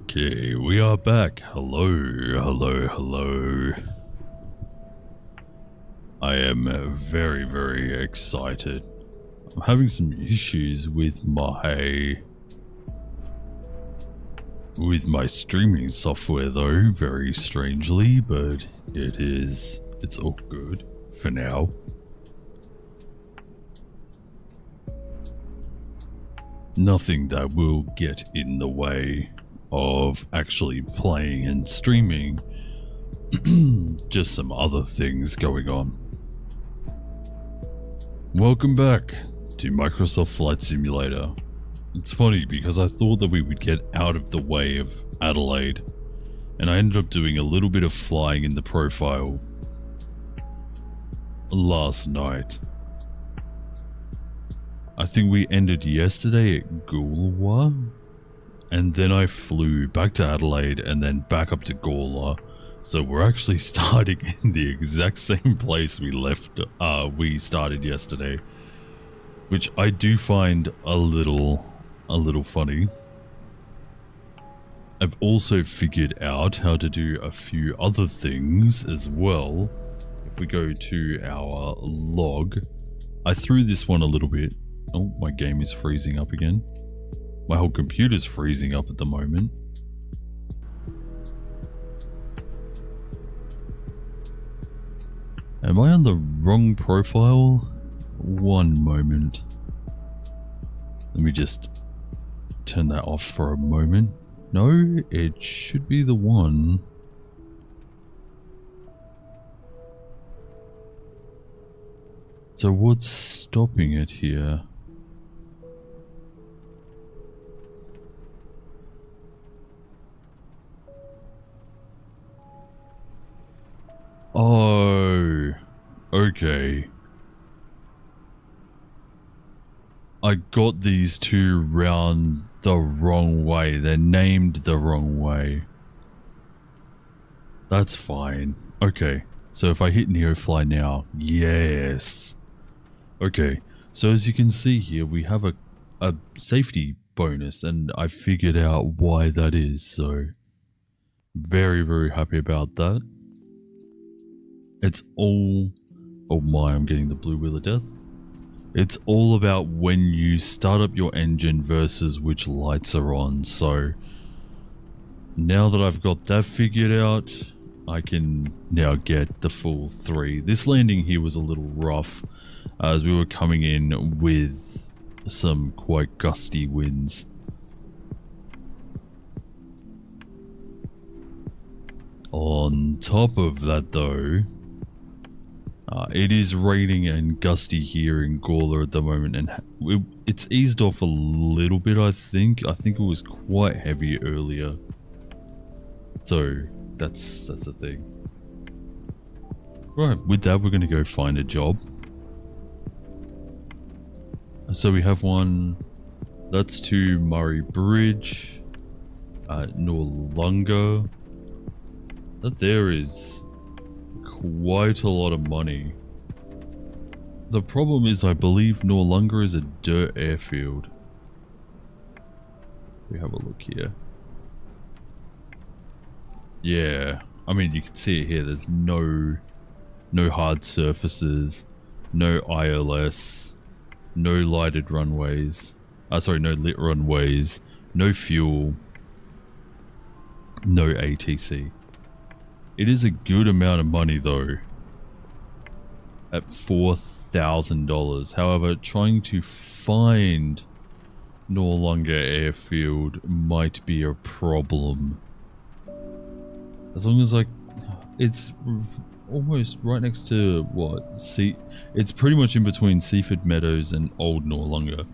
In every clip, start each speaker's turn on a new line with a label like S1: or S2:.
S1: Okay, we are back. Hello, hello, hello. I am very, very excited. I'm having some issues with my streaming software though, very strangely, but it's all good for now. Nothing that will get in the way of actually playing and streaming. Just some other things going on. Welcome back to Microsoft Flight Simulator. It's funny because I thought that we would get out of the way of Adelaide, and I ended up doing a little bit of flying in the profile last night. I think we ended yesterday at Goolwa, and then I flew back to Adelaide and then back up to Gawler. So we're actually starting in the exact same place we started yesterday, which I do find a little funny. I've also figured out how to do a few other things as well. If we go to our log, I threw this one a little bit. Oh, my game is freezing up again. My whole computer's freezing up at the moment. Am I on the wrong profile? One moment. Let me just turn that off for a moment. No, it should be the one. So what's stopping it here? Oh, okay. I got these two round the wrong way. They're named the wrong way. That's fine. Okay, so if I hit NEOFLY now, yes. Okay, so as you can see here, we have a safety bonus, and I figured out why that is, so very, very happy about that. It's all... oh my, I'm getting the blue wheel of death. It's all about when you start up your engine versus which lights are on, so now that I've got that figured out, I can now get the full 3. This landing here was a little rough as we were coming in with some quite gusty winds. On top of that though, it is raining and gusty here in Gawler at the moment, and it's eased off a little bit, I think. I think it was quite heavy earlier. So that's the thing. Right, with that we're going to go find a job. So we have one, that's to Murray Bridge, Noarlunga. That there is quite a lot of money. The problem is I believe Noarlunga is a dirt airfield. We have a look here. Yeah, I mean, you can see it here. There's no hard surfaces, no ILS, no lighted runways. Sorry, no lit runways, no fuel, no ATC. It is a good amount of money though, at $4,000. However, trying to find Noarlunga Airfield might be a problem. As long as it's almost right next to what? It's pretty much in between Seaford Meadows and Old Noarlunga.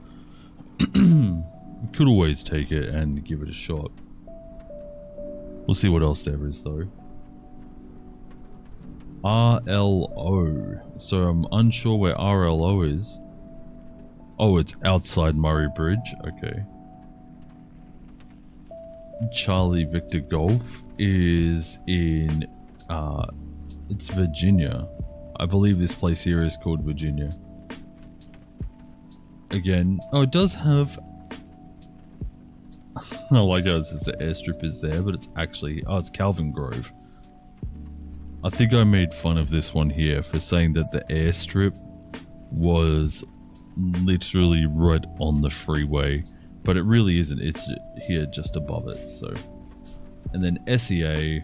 S1: We could always take it and give it a shot. We'll see what else there is though. RLO. So I'm unsure where RLO is. Oh, it's outside Murray Bridge. Okay. Charlie Victor Golf is in it's Virginia. I believe this place here is called Virginia. Again, oh, it does have I like how it says the airstrip is there, but it's actually, oh, it's Calvin Grove. I think I made fun of this one here for saying that the airstrip was literally right on the freeway, but it really isn't. It's here just above it. So, and then SEA,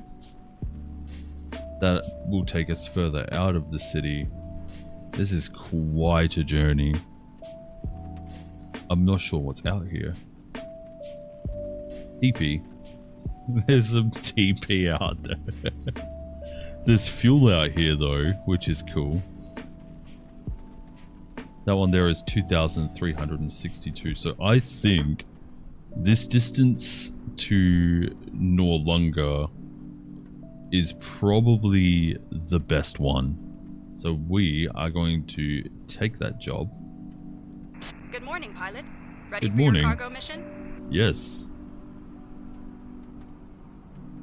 S1: that will take us further out of the city. This is quite a journey. I'm not sure what's out here. TP. There's some TP out there. There's fuel out here though, which is cool. That one there is 2,362. So I think this distance to Noarlunga is probably the best one. So we are going to take that job.
S2: Good morning, pilot. Ready
S1: Good
S2: for
S1: morning.
S2: your cargo mission?
S1: Yes.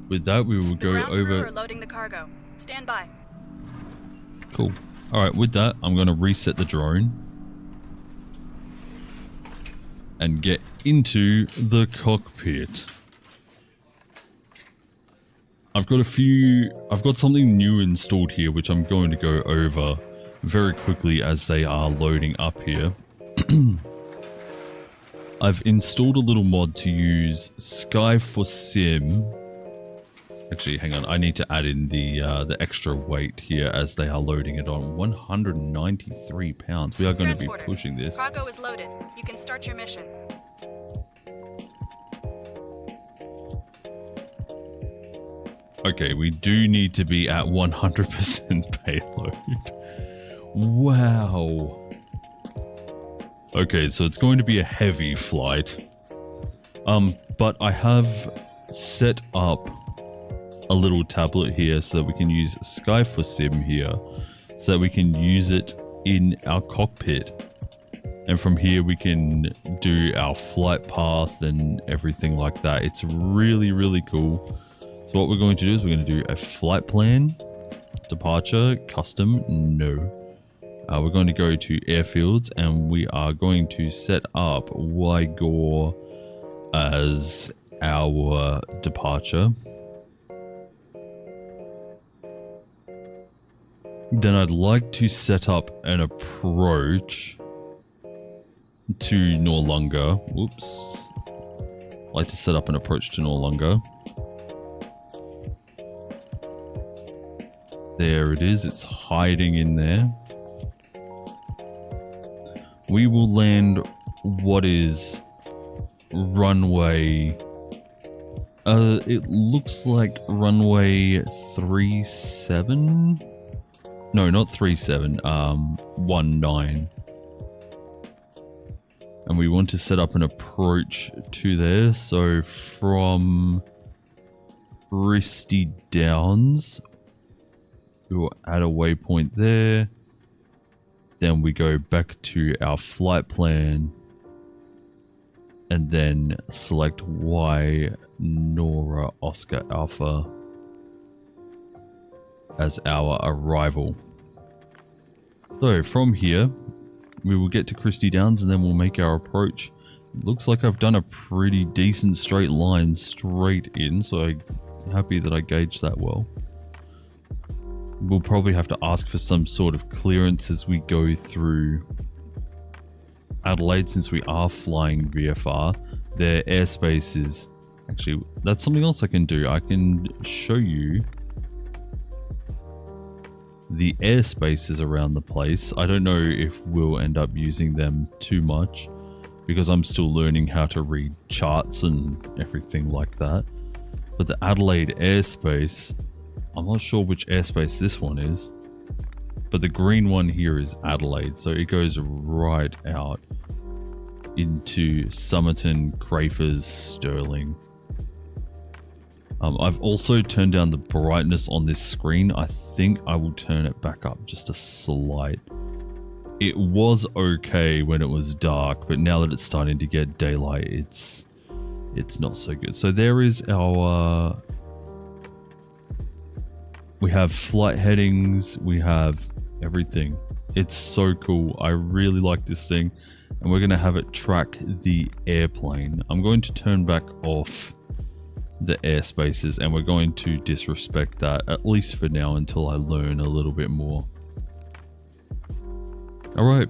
S1: With that, we will go
S2: ground crew
S1: over.
S2: are loading the cargo. Stand by.
S1: Cool. All right. With that, I'm going to reset the drone and get into the cockpit. I've got something new installed here, which I'm going to go over very quickly as they are loading up here. I've installed a little mod to use Sky for Sim. Actually, hang on. I need to add in the extra weight here as they are loading it on. 193 pounds. We are going to be pushing this.
S2: Cargo is loaded. You can start your mission.
S1: Okay, we do need to be at 100% payload. Wow. Okay, so it's going to be a heavy flight. But I have set up a little tablet here so that we can use Sky for Sim here, so that we can use it in our cockpit. And from here we can do our flight path and everything like that. It's really, really cool. So what we're going to do is we're going to do a flight plan, departure, custom, no. We're going to go to airfields and we are going to set up Wygore as our departure. Then I'd like to set up an approach to Noarlunga. Whoops. I'd like to set up an approach to Noarlunga. There it is. It's hiding in there. We will land what is runway. It looks like runway 37. No, not 37. 19. And we want to set up an approach to there. So from Christie Downs, we will add a waypoint there. Then we go back to our flight plan and then select Y Nora Oscar Alpha as our arrival. So from here, we will get to Christie Downs and then we'll make our approach. Looks like I've done a pretty decent straight line straight in, so I'm happy that I gauged that well. we'll probably have to ask for some sort of clearance as we go through Adelaide, since we are flying VFR. Their airspace is... Actually, that's something else I can do. I can show you the airspaces around the place. I don't know if we'll end up using them too much, because I'm still learning how to read charts and everything like that. But the Adelaide airspace, I'm not sure which airspace this one is, but the green one here is Adelaide, so it goes right out into Somerton, Crafers, Stirling. I've also turned down the brightness on this screen. I think I will turn it back up just a slight. It was okay when it was dark, but now that it's starting to get daylight, it's not so good. So there is our... we have flight headings, we have everything. It's so cool. I really like this thing, and we're going to have it track the airplane. I'm going to turn back off the airspaces, and we're going to disrespect that, at least for now, until I learn a little bit more. Alright,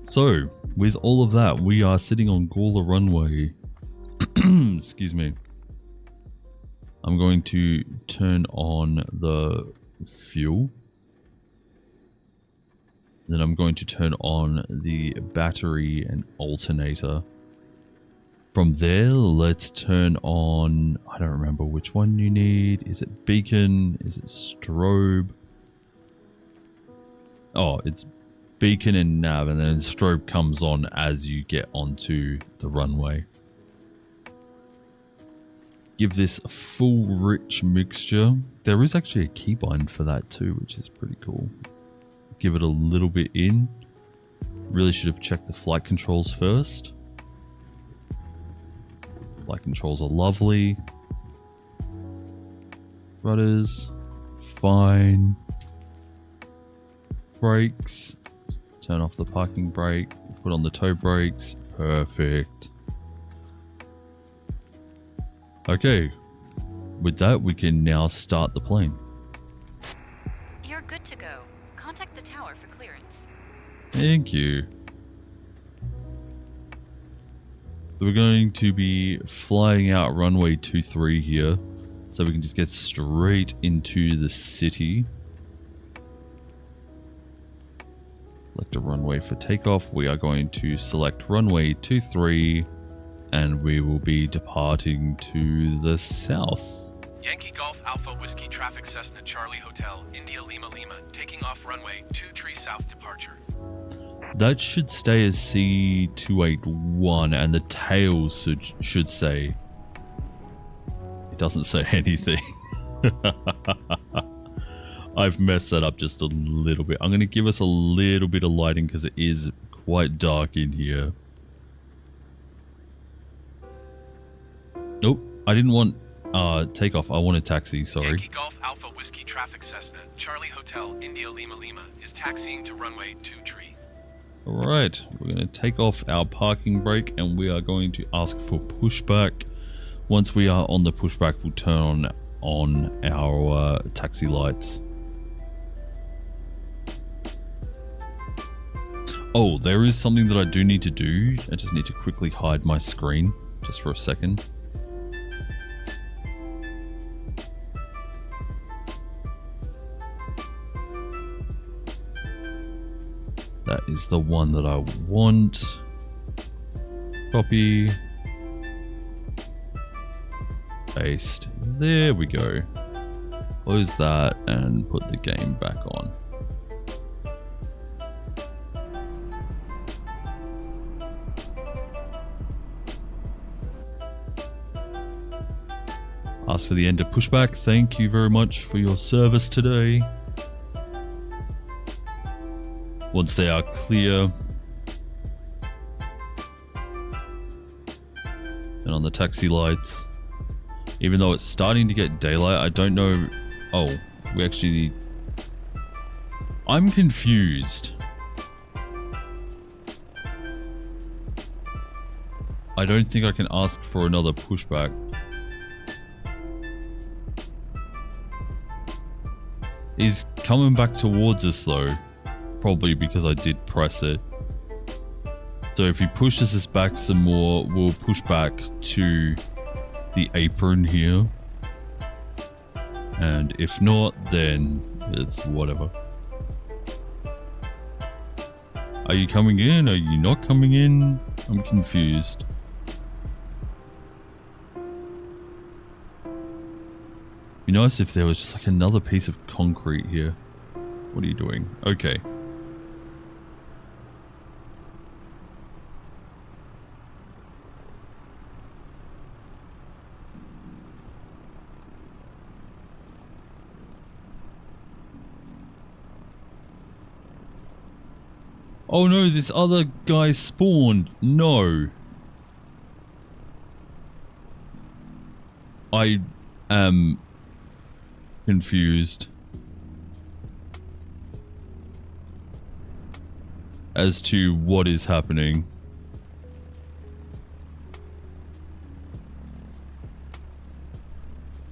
S1: so with all of that, we are sitting on Gawler runway. Excuse me. I'm going to turn on the fuel. Then I'm going to turn on the battery and alternator. From there, let's turn on... I don't remember which one you need. Is it beacon? Is it strobe? Oh, it's beacon and nav, and then strobe comes on as you get onto the runway. Give this a full rich mixture. There is actually a keybind for that too, which is pretty cool. Give it a little bit in. Really should have checked the flight controls first. Flight controls are lovely. Rudders, fine. Brakes, let's turn off the parking brake, put on the tow brakes, perfect. Okay, with that we can now start the plane.
S2: You're good to go. Contact the tower for clearance.
S1: Thank you. So we're going to be flying out runway 23 here, so we can just get straight into the city. Select a runway for takeoff. We are going to select runway 23, and we will be departing to the south.
S3: Yankee Golf Alpha Whiskey Traffic Cessna Charlie Hotel, India Lima Lima, taking off runway 23 south departure.
S1: That should stay as C281, and the tail should say... It doesn't say anything. I've messed that up just a little bit. I'm going to give us a little bit of lighting because it is quite dark in here. Nope, I didn't want takeoff. I wanted taxi, sorry.
S3: Yankee Golf Alpha Whiskey Traffic Cessna Charlie Hotel, India Lima Lima, is taxiing to runway 23.
S1: Alright, we're going to take off our parking brake, and we are going to ask for pushback. Once we are on the pushback, we'll turn on our taxi lights. Oh, there is something that I do need to do. I just need to quickly hide my screen just for a second. That is the one that I want. Copy. Paste. There we go. Close that and put the game back on. Ask for the end of pushback. Thank you very much for your service today. Once they are clear, and on the taxi lights, even though it's starting to get daylight, I don't know. Oh, we actually need... I'm confused. I don't think I can ask for another pushback. He's coming back towards us though. Probably because I did press it. So if he pushes us back some more, we'll push back to the apron here. And if not, then it's whatever. Are you coming in? Are you not coming in? I'm confused. Be nice if there was just like another piece of concrete here. What are you doing? Okay. Oh no, this other guy spawned. No. I am confused as to what is happening.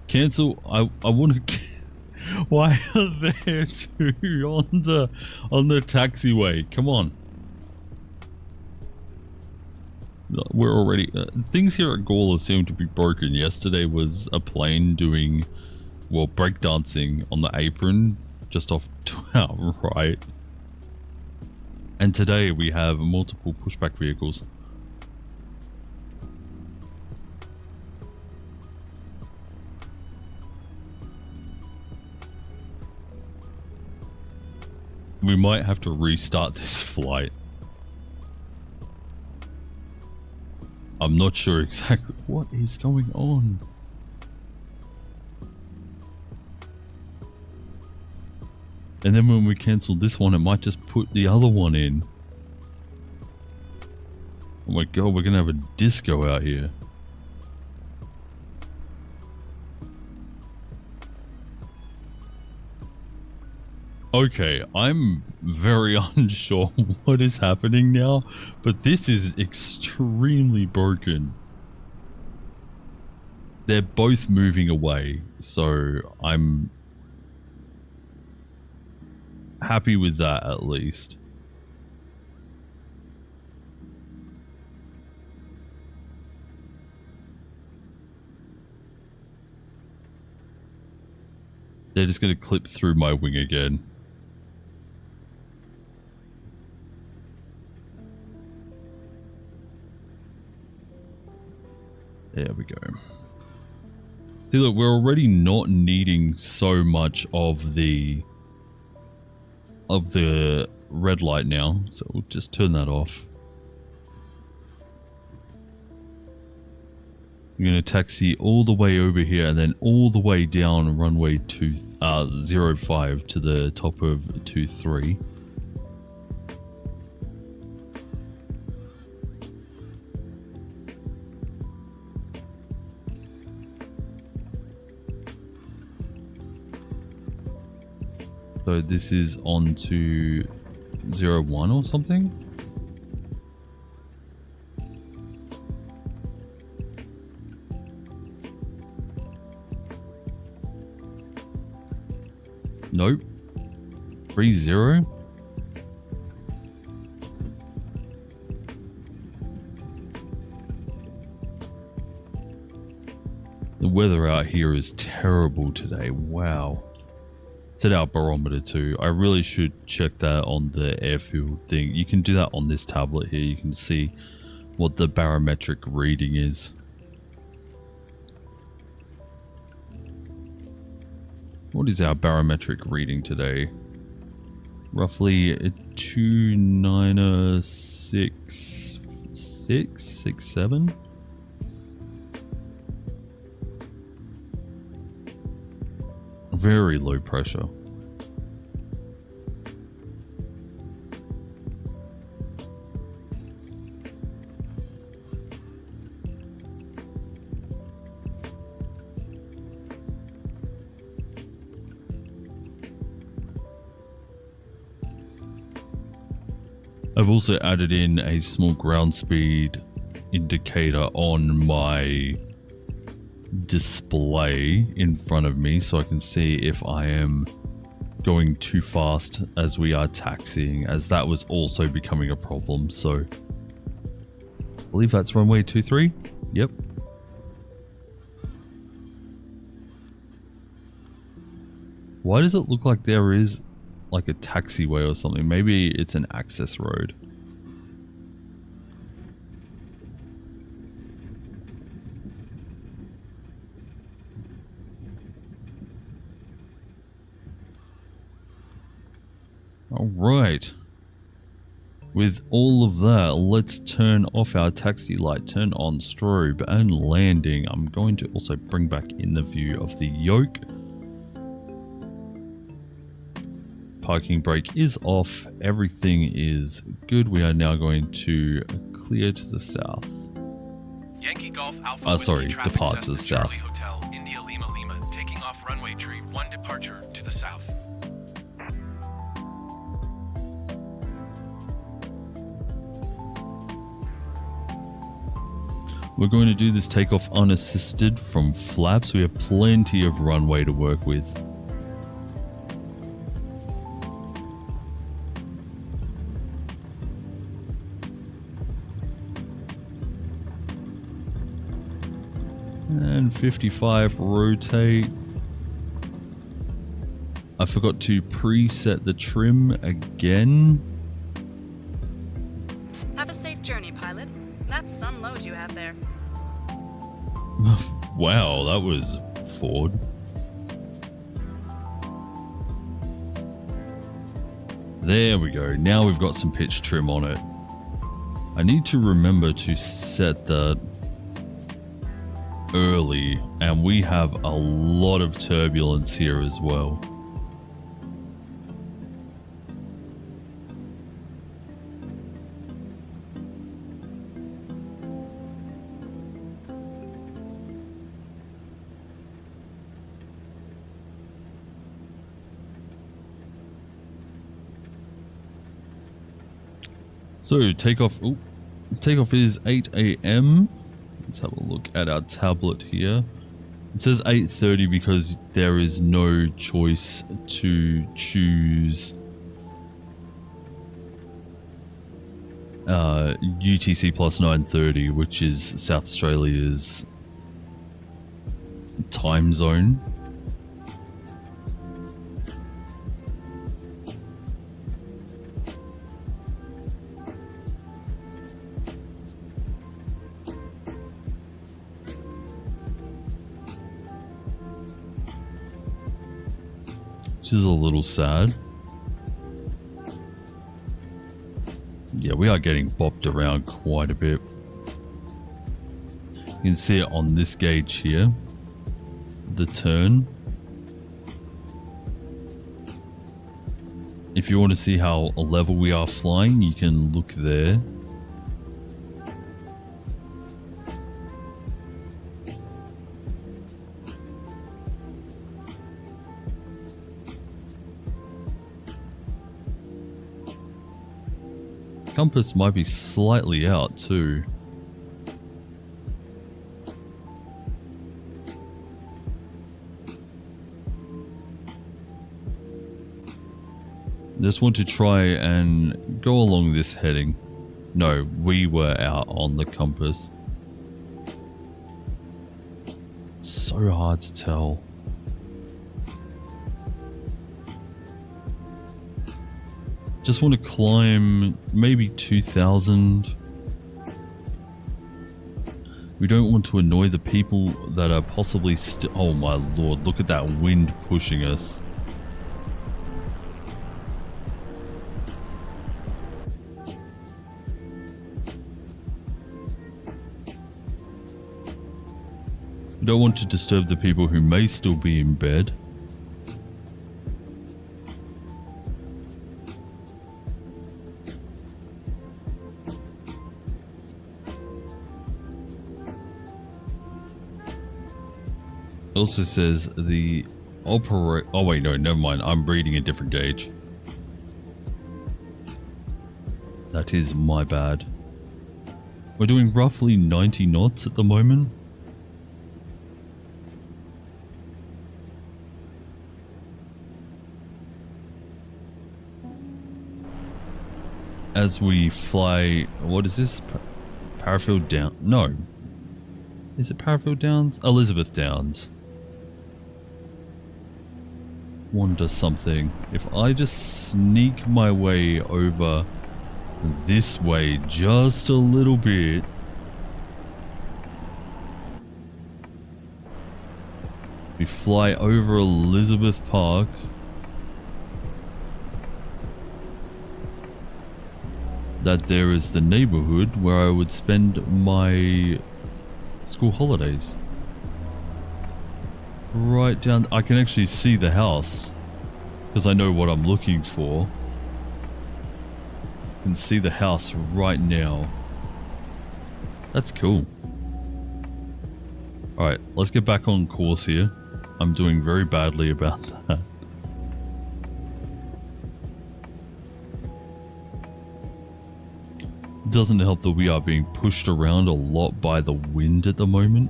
S1: Cancel. I want to. Why are there two on the taxiway? Come on. We're already things here at Gawler seem to be broken. Yesterday was a plane doing, well, breakdancing on the apron just off to our right. And today we have multiple pushback vehicles. We might have to restart this flight. I'm not sure exactly what is going on. And then when we cancel this one, it might just put the other one in. Oh my god, we're gonna have a disco out here. Okay, I'm very unsure what is happening now, but this is extremely broken. They're both moving away, so I'm happy with that at least. They're just going to clip through my wing again. There we go. See, look, we're already not needing so much of the red light now, so we'll just turn that off. We're going to taxi all the way over here and then all the way down runway 05 to the top of 23. So this is on to 01 or something? Nope. 30? The weather out here is terrible today. Wow. Set our barometer too. I really should check that on the airfield thing. You can do that on this tablet here. You can see what the barometric reading is. What is our barometric reading today? Roughly a 296.67. Very low pressure. I've also added in a small ground speed indicator on my display in front of me so I can see if I am going too fast as we are taxiing, as that was also becoming a problem. So I believe that's runway 23. Yep. Why does it look like there is like a taxiway or something? Maybe it's an access road. Alright. With all of that, let's turn off our taxi light, turn on strobe and landing. I'm going to also bring back in the view of the yoke. Parking brake is off. Everything is good. We are now going to clear to the south.
S3: Yankee Golf Alpha
S1: Sorry,
S3: Whiskey
S1: depart
S3: Traffic
S1: to the
S3: Cessna
S1: south.
S3: Charlie Hotel, India Lima Lima, taking off runway tree 1 departure to the south.
S1: We're going to do this takeoff unassisted from flaps. We have plenty of runway to work with. And 55 rotate. I forgot to preset the trim again.
S2: Have a safe journey, pilot. That's some load you have there.
S1: Wow, that was forward. There we go. Now we've got some pitch trim on it. I need to remember to set that early, and we have a lot of turbulence here as well. So takeoff is 8 a.m. Let's have a look at our tablet here. It says 8:30 because there is no choice to choose UTC plus 9:30, which is South Australia's time zone. Which is a little sad. Yeah, we are getting bopped around quite a bit. You can see it on this gauge here. The turn. If you want to see how level we are flying, you can look there. Compass might be slightly out too. Just want to try and go along this heading. No, we were out on the compass. It's so hard to tell. Just want to climb maybe 2,000. We don't want to annoy the people that are possibly oh my lord, look at that wind pushing us. We don't want to disturb the people who may still be in bed. It also says the operate. Oh wait, no, never mind. I'm reading a different gauge. That is my bad. We're doing roughly 90 knots at the moment. as we fly. What is this? Parafield Down? No. Is it Parafield Downs? Elizabeth Downs. Wonder something. If I just sneak my way over this way just a little bit. We fly over Elizabeth Park. That there is the neighborhood where I would spend my school holidays. Right down. I can actually see the house because I know what I'm looking for. I can see the house right now. That's cool. Alright, let's get back on course here. I'm doing very badly about that. Doesn't help that we are being pushed around a lot by the wind at the moment.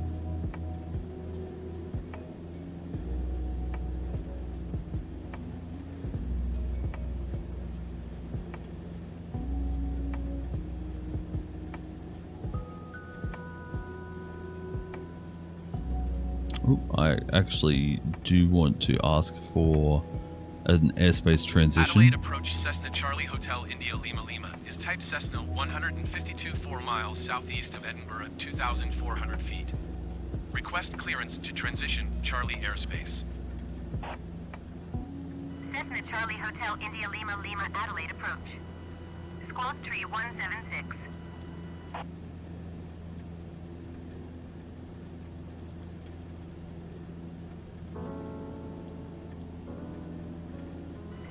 S1: Oh, I actually do want to ask for an airspace transition.
S3: Adelaide approach Cessna Charlie Hotel India Lima Lima is type Cessna 152.4 miles southeast of Edinburgh, 2,400 feet. Request clearance to transition Charlie airspace.
S4: Cessna Charlie Hotel India Lima Lima Adelaide approach. Squawk tree 176.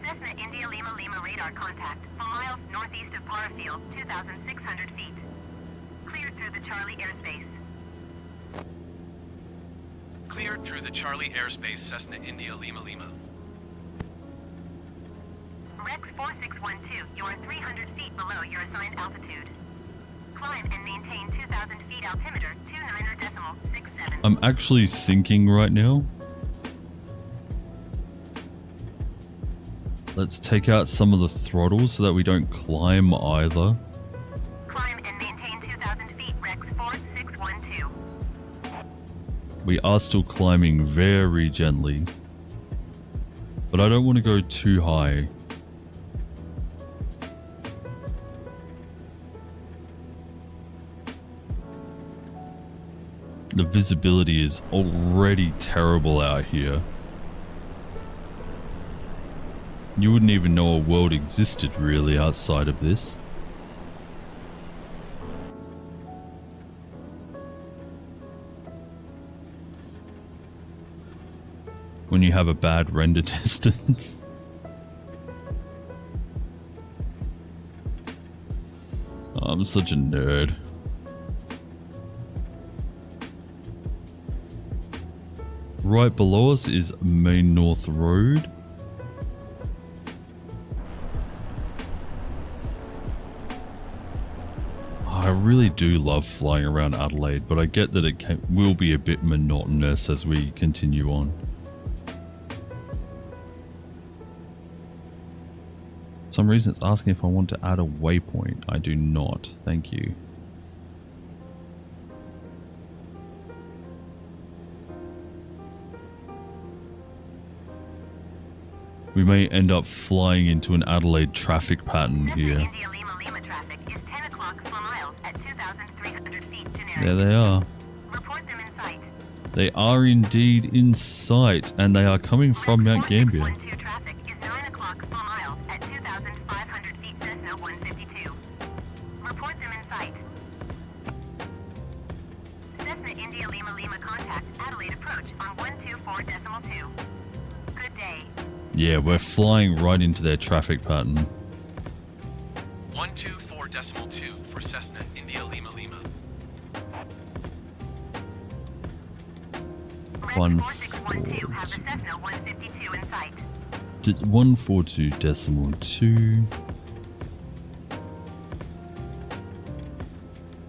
S4: Cessna India Lima Lima radar contact 4 miles northeast of Parafield, 2,600 feet. Cleared through the Charlie airspace.
S3: Cleared through the Charlie airspace, Cessna India Lima Lima.
S4: Rex 4612, you are 300 feet below your assigned altitude. Climb and maintain 2,000 feet altimeter 29.67.
S1: I'm actually sinking right now. Let's take out some of the throttles so that we don't climb either.
S4: Climb and maintain 2,000 feet, Rex 4612.
S1: We are still climbing very gently. But I don't want to go too high. The visibility is already terrible out here. You wouldn't even know a world existed really outside of this. When you have a bad render distance. I'm such a nerd. Right below us is Main North Road. I really do love flying around Adelaide, but I get that it will be a bit monotonous as we continue on. For some reason it's asking if I want to add a waypoint. I do not. Thank you. We may end up flying into an Adelaide traffic pattern here.
S4: India Lima Lima traffic is 10 o'clock 4 miles at 2,300 feet generic.
S1: There they are.
S4: Report them in sight.
S1: They are indeed in sight, and they are coming from Mount Gambier.
S4: 4612 traffic is 9 o'clock 4 miles at 2,500 feet Cessna 152. Report them in sight. Cessna India Lima Lima contact Adelaide approach on 124.2. Good day.
S1: Yeah, we're flying right into their traffic pattern.
S3: 124.2 for Cessna India Lima Lima.
S4: Rex 4612 have the Cessna 152 in sight.
S1: 142.2.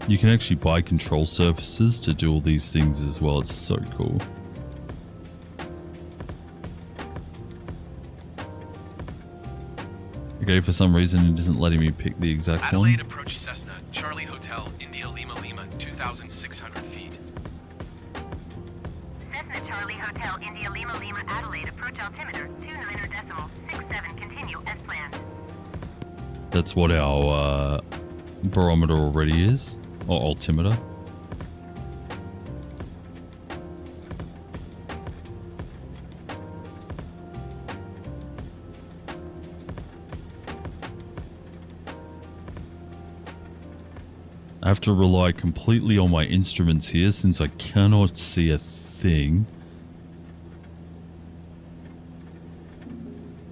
S1: You can actually buy control surfaces to do all these things as well. It's so cool. Okay, for some reason it isn't letting me pick the exact
S3: Adelaide
S1: one.
S3: approach Cessna, Charlie Hotel, India Lima Lima, 2,600 feet.
S4: Cessna Charlie Hotel, India Lima Lima, Adelaide, approach altimeter 29.67, continue as planned.
S1: That's what our barometer already is, or altimeter. I have to rely completely on my instruments here since I cannot see a thing.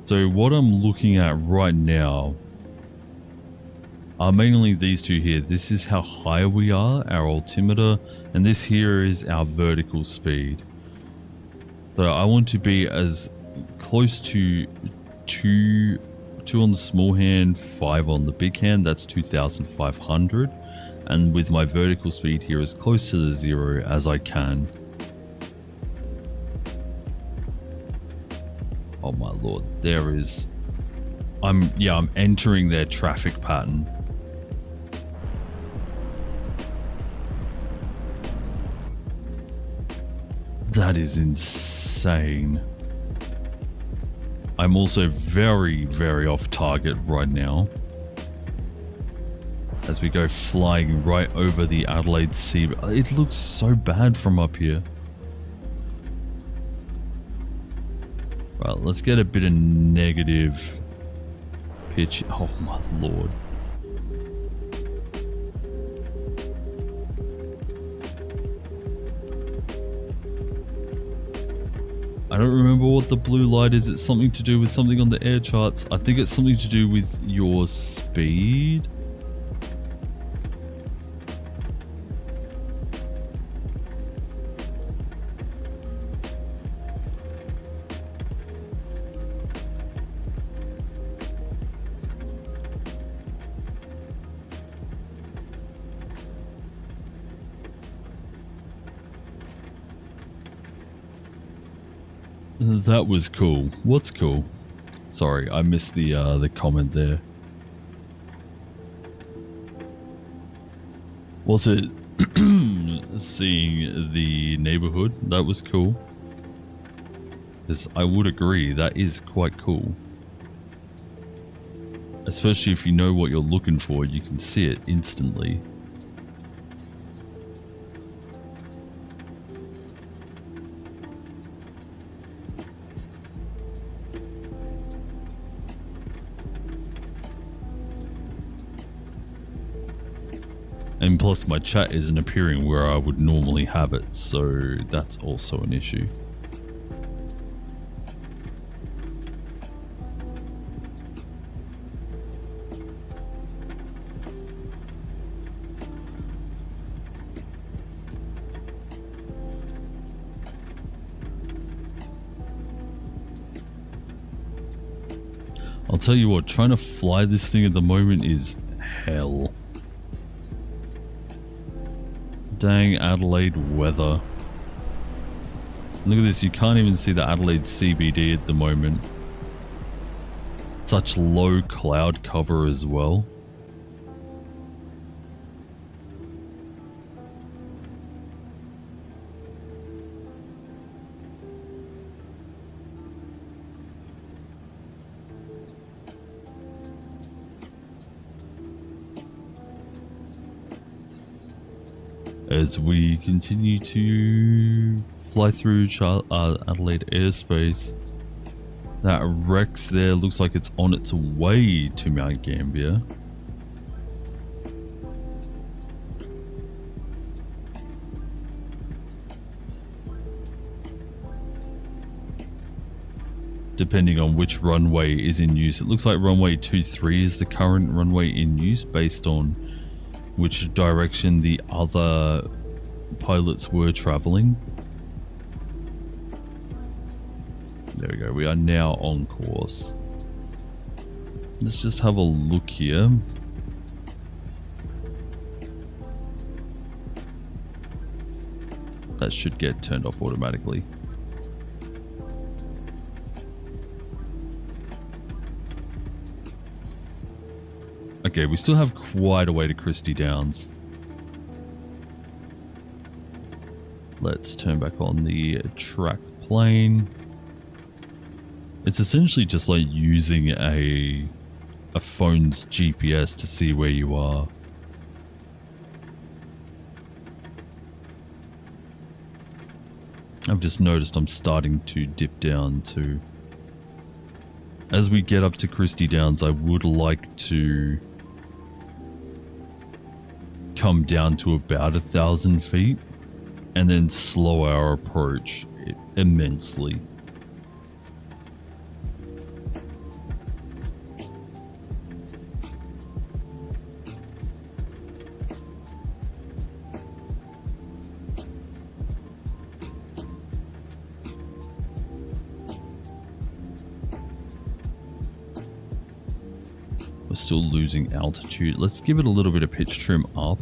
S1: So what I'm looking at right now are mainly these two here. This is how high we are, our altimeter, and this here is our vertical speed. So I want to be as close to 2 on the small hand, 5 on the big hand. That's 2,500. And with my vertical speed here as close to the 0 as I can. Oh my lord, there is... I'm entering their traffic pattern. That is insane. I'm also very, very off target right now. As we go flying right over the Adelaide Sea. It looks so bad from up here. Right, let's get a bit of negative pitch. Oh my lord. I don't remember what the blue light is. It's something to do with something on the air charts. I think it's something to do with your speed. That was cool. What's cool? Sorry, I missed the comment there. Was it seeing the neighborhood? That was cool. Because I would agree, that is quite cool. Especially if you know what you're looking for, you can see it instantly. And plus my chat isn't appearing where I would normally have it, so that's also an issue. I'll tell you what, trying to fly this thing at the moment is hell. Dang Adelaide weather. Look at this, you can't even see the Adelaide CBD at the moment. Such low cloud cover as well. As we continue to fly through Adelaide airspace, that Rex there looks like it's on its way to Mount Gambier. Depending on which runway is in use. It looks like runway 23 is the current runway in use based on which direction the other pilots were traveling. There we go, we are now on course. Let's just have a look here. That should get turned off automatically. Okay, we still have quite a way to Christie Downs. Let's turn back on the track plane. It's essentially just like using a phone's GPS to see where you are. I've just noticed I'm starting to dip down too. As we get up to Christie Downs, I would like to come down to about 1,000 feet and then slow our approach immensely. We're still losing altitude. Let's give it a little bit of pitch trim up.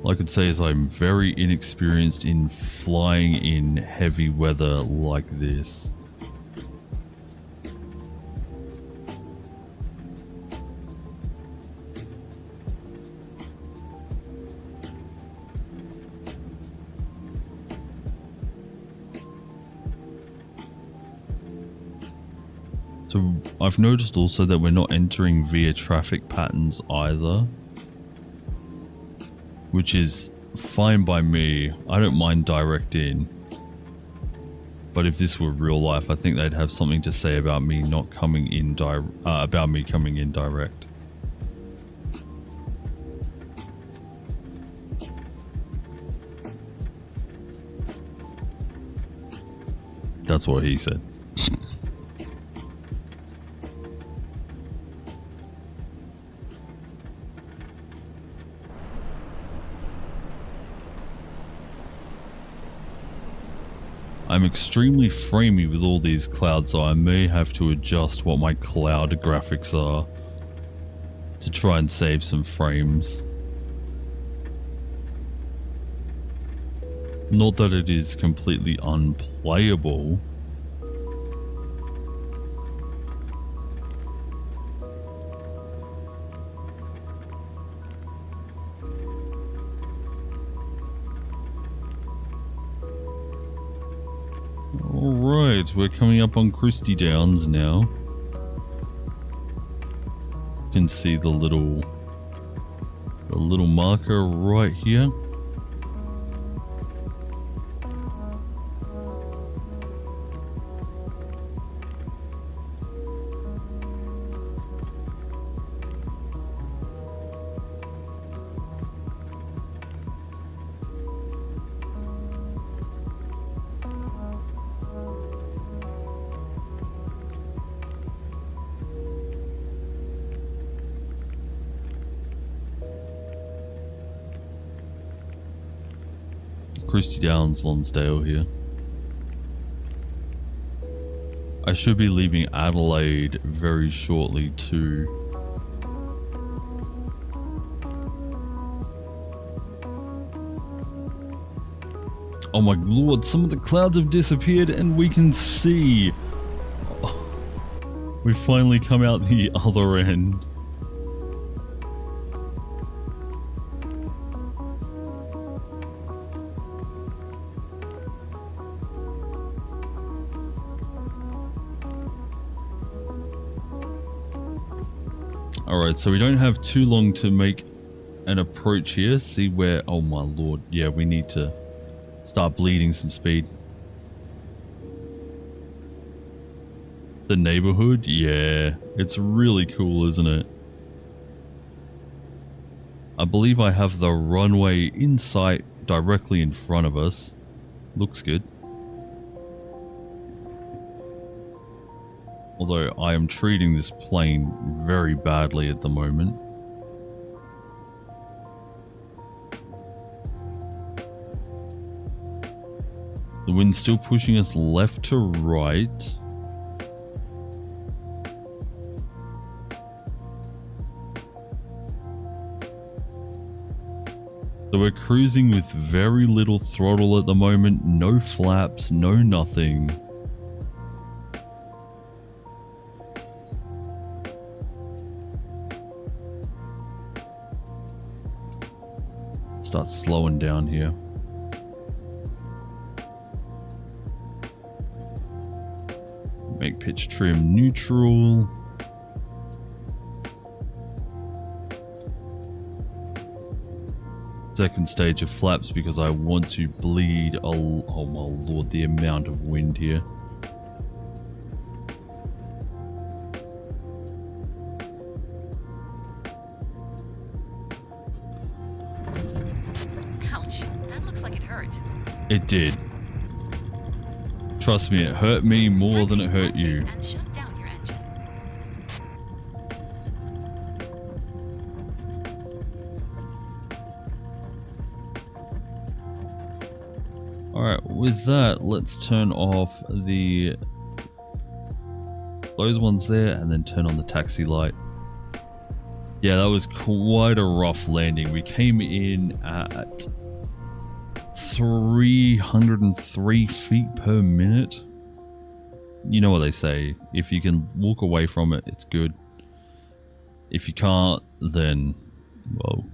S1: All I could say is I'm very inexperienced in flying in heavy weather like this. So I've noticed also that we're not entering via traffic patterns either, which is fine by me. I don't mind direct in. But if this were real life, I think they'd have something to say about me not coming in about me coming in direct. That's what he said. I'm extremely framey with all these clouds, so I may have to adjust what my cloud graphics are to try and save some frames. Not that it is completely unplayable. Alright, we're coming up on Christie Downs now. You can see the little marker right here. Christie Downs, Lonsdale here. I should be leaving Adelaide very shortly too. Oh my lord, some of the clouds have disappeared and we can see. Oh, we've finally come out the other end. Alright, so we don't have too long to make an approach here. See where... Oh my lord. Yeah, we need to start bleeding some speed. The neighborhood? Yeah. It's really cool, isn't it? I believe I have the runway in sight directly in front of us. Looks good. Although I am treating this plane very badly at the moment. The wind's still pushing us left to right. So we're cruising with very little throttle at the moment. No flaps, no nothing. start slowing down here. Make pitch trim neutral. Second stage of flaps because I want to bleed. Oh my lord, the amount of wind here.
S2: Ouch, that looks like it hurt.
S1: It did. Trust me, it hurt me more than it hurt you.
S2: And shut down your engine.
S1: Alright, with that, let's turn off those ones there and then turn on the taxi light. Yeah, that was quite a rough landing. We came in at 303 feet per minute. You know what they say, if you can walk away from it, it's good. If you can't, then, well,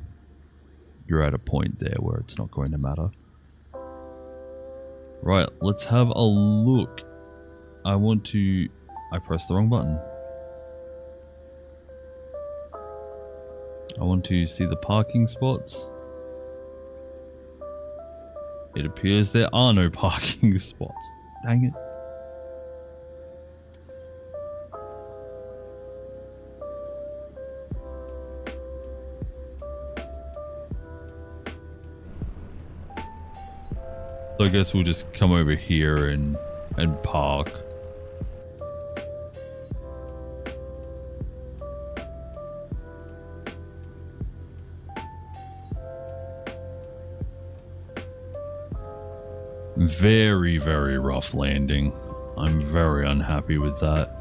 S1: you're at a point there where it's not going to matter. Right, let's have a look. I pressed the wrong button. I want to see the parking spots. It appears there are no parking spots. Dang it. So I guess we'll just come over here and park. Very, very rough landing. I'm very unhappy with that.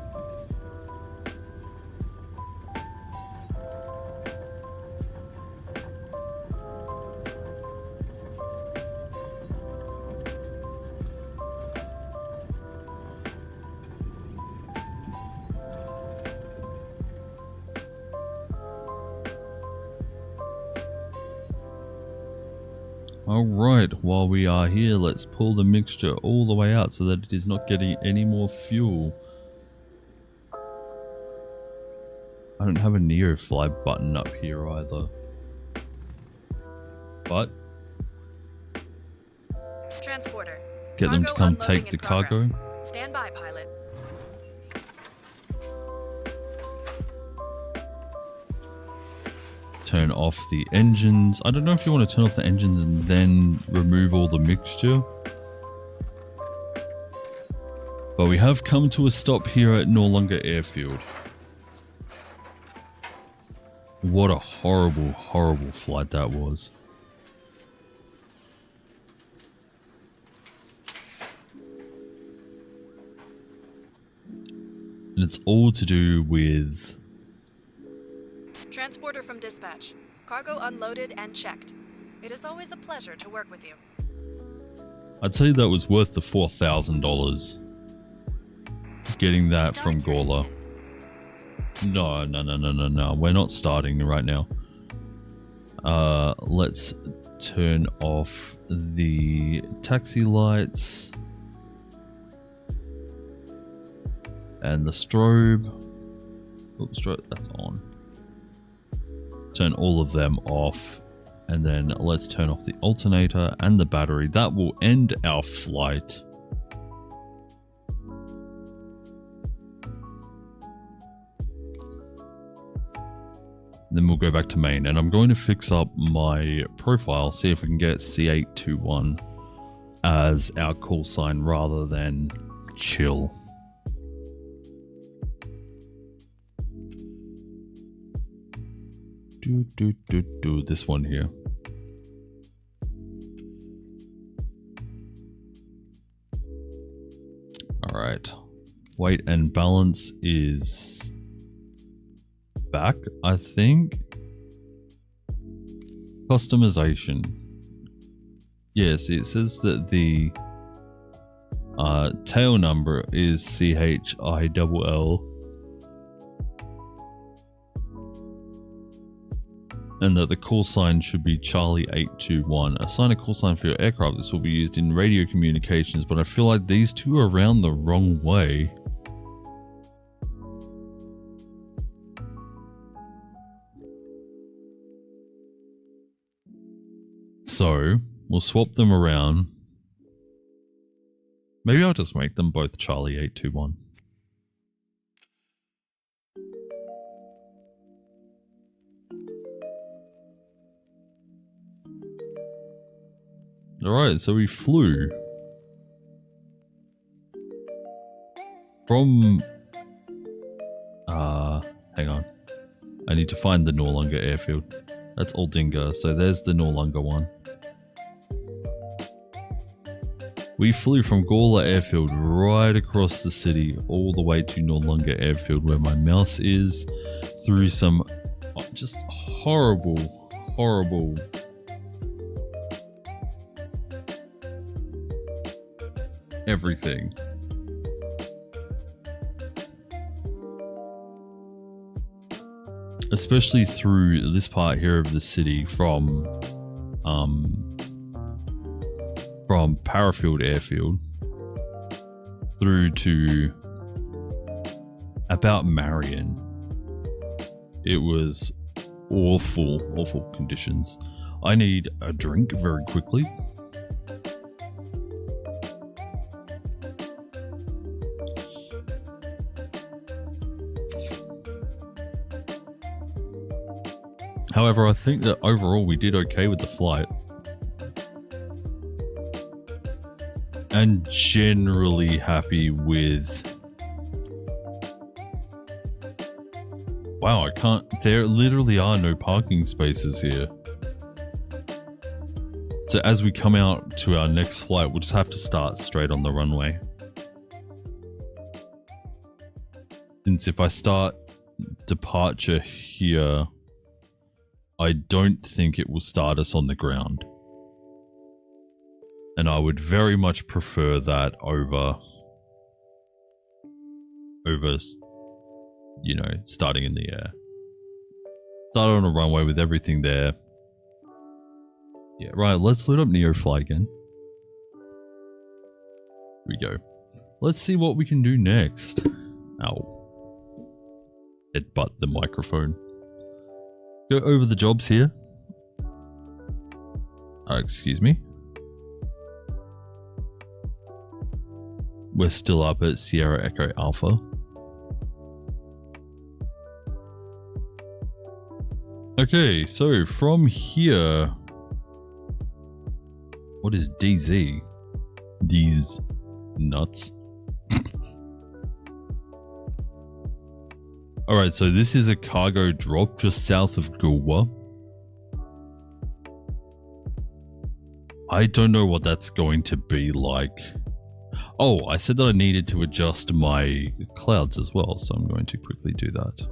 S1: Alright, while we are here, let's pull the mixture all the way out so that it is not getting any more fuel. I don't have a NEOFLY button up here either. But
S5: Transporter.
S1: Get them to
S5: Cargo
S1: come
S5: unloading
S1: take the
S5: in progress.
S1: cargo.
S5: Stand by, pilot.
S1: Turn off the engines. I don't know if you want to turn off the engines and then remove all the mixture. But we have come to a stop here at No Longer Airfield. What a horrible, horrible flight that was. And it's all to do with...
S5: Transporter from dispatch. Cargo unloaded and checked. It is always a pleasure to work with you.
S1: I'd say that was worth the $4,000. Getting that
S2: Start
S1: from
S2: your
S1: Gawler.
S2: engine.
S1: No. We're not starting right now. Let's turn off the taxi lights. And the strobe. Oops, strobe, that's on. Turn all of them off. And then let's turn off the alternator and the battery. That will end our flight. Then we'll go back to main, and I'm going to fix up my profile, see if we can get C821 as our call sign rather than chill. This one here. All right, weight and balance is back, I think. Customization. Yes, it says that the tail number is CHILL. and that the call sign should be Charlie 821. Assign a call sign for your aircraft. This will be used in radio communications, but I feel like these two are around the wrong way. So, we'll swap them around. Maybe I'll just make them both Charlie 821. Alright, so we flew from... hang on. I need to find the Noarlunga airfield. That's Aldinga, so there's the Noarlunga one. We flew from Gawler Airfield right across the city, all the way to Noarlunga Airfield, where my mouse is, through some just horrible everything. Especially through this part here of the city from Parafield Airfield through to about Marion. It was awful conditions. I need a drink very quickly. However, I think that overall we did okay with the flight. And generally happy with... Wow, I can't... There literally are no parking spaces here. So as we come out to our next flight, we'll just have to start straight on the runway. Since if I start departure here, I don't think it will start us on the ground. And I would very much prefer that over, you know, starting in the air. Start on a runway with everything there. Yeah, right, let's load up NEOFLY again. Here we go. Let's see what we can do next. Ow. Headbutt the microphone. Go over the jobs here. Excuse me. We're still up at Sierra Echo Alpha. Okay, so from here... What is DZ? These nuts. Alright, so this is a cargo drop just south of Gulwa. I don't know what that's going to be like. Oh, I said that I needed to adjust my clouds as well, so I'm going to quickly do that.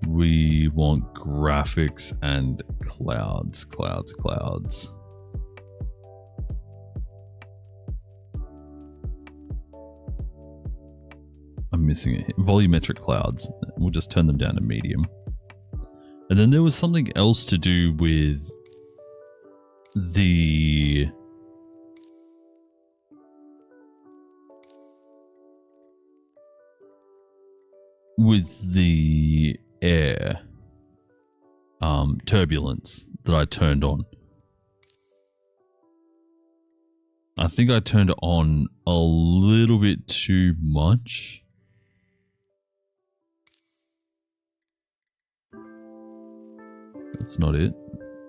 S1: We want graphics and clouds. I'm missing it. Volumetric clouds. We'll just turn them down to medium. And then there was something else to do with the... air turbulence that I turned on. I think I turned it on a little bit too much. That's not it.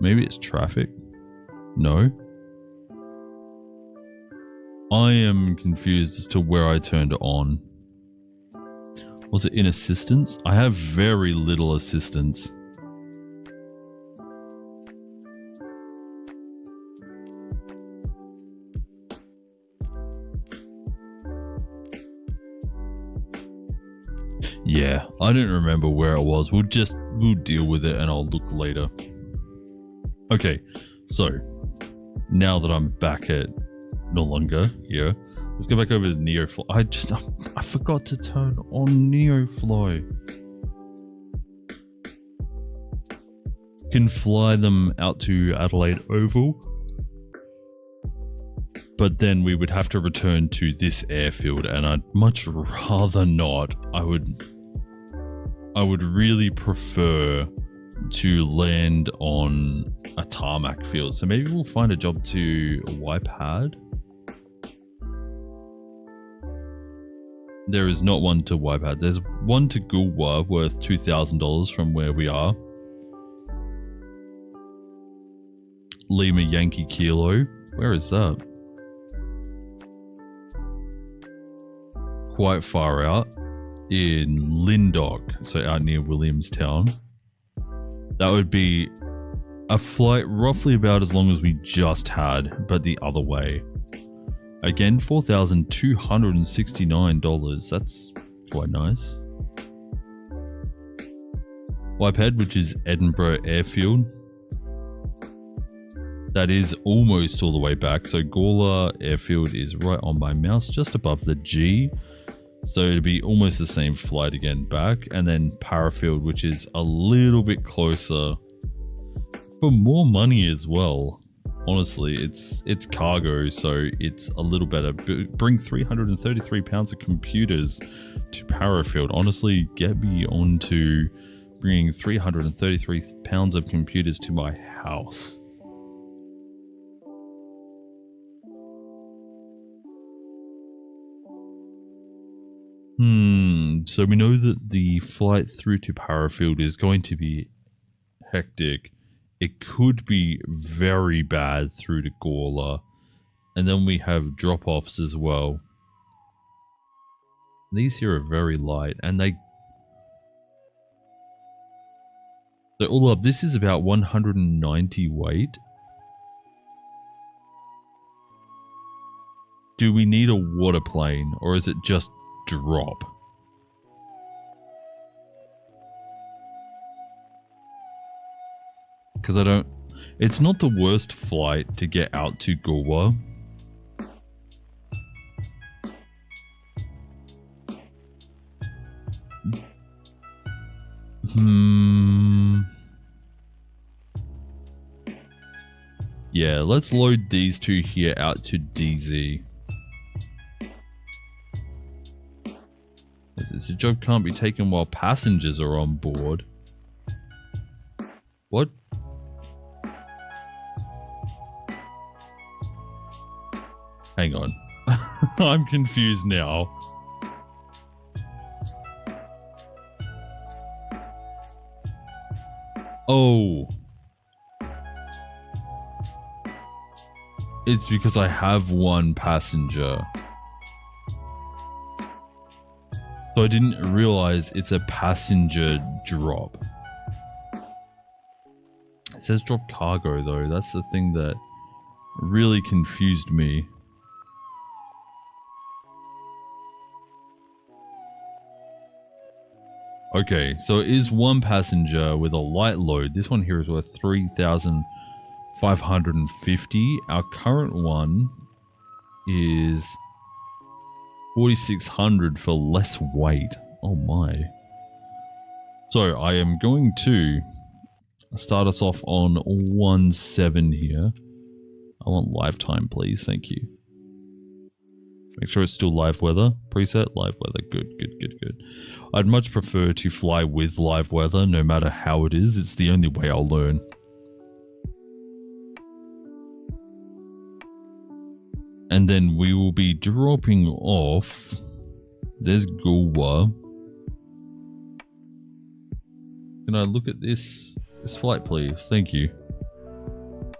S1: Maybe it's traffic. No. I am confused as to where I turned it on. Was it in assistance? I have very little assistance. Yeah, I don't remember where it was. We'll deal with it and I'll look later. Okay, so now that I'm back at Noarlunga here, let's go back over to NEOFLY. I forgot to turn on NEOFLY. can fly them out to Adelaide Oval. But then we would have to return to this airfield, and I'd much rather not. I would really prefer to land on a tarmac field. So maybe we'll find a job to Waipad. There is not one to Waipad. There's one to Gulwa worth $2,000 from where we are. Lima Yankee Kilo. Where is that? Quite far out in Lyndoch, so out near Williamstown. That would be a flight roughly about as long as we just had, but the other way. Again, $4,269. That's quite nice. Waipad, which is Edinburgh Airfield. That is almost all the way back. So Gawler Airfield is right on my mouse, just above the G. So it'd be almost the same flight again back. And then Parafield, which is a little bit closer for more money as well. Honestly, it's cargo, so it's a little better. Bring 333 pounds of computers to Parafield. Honestly, get me on to bringing 333 pounds of computers to my house. So we know that the flight through to Parafield is going to be hectic. It could be very bad through to Gawler. And then we have drop-offs as well. These here are very light, and so all up, this is about 190 weight. Do we need a water plane, or is it just drop? Because I don't... It's not the worst flight to get out to Goa. Yeah, let's load these two here out to DZ. This job can't be taken while passengers are on board. What? Hang on. I'm confused now. Oh. It's because I have one passenger. So I didn't realize it's a passenger drop. It says drop cargo though. That's the thing that really confused me. Okay, so it is one passenger with a light load. This one here is worth 3,550. Our current one is 4,600 for less weight. Oh my. So I am going to start us off on 1.7 here. I want lifetime, please. Thank you. Make sure it's still live weather. Preset, live weather. Good, good, good, good. I'd much prefer to fly with live weather, no matter how it is. It's the only way I'll learn. And then we will be dropping off. There's Gulwa. Can I look at this flight, please? Thank you.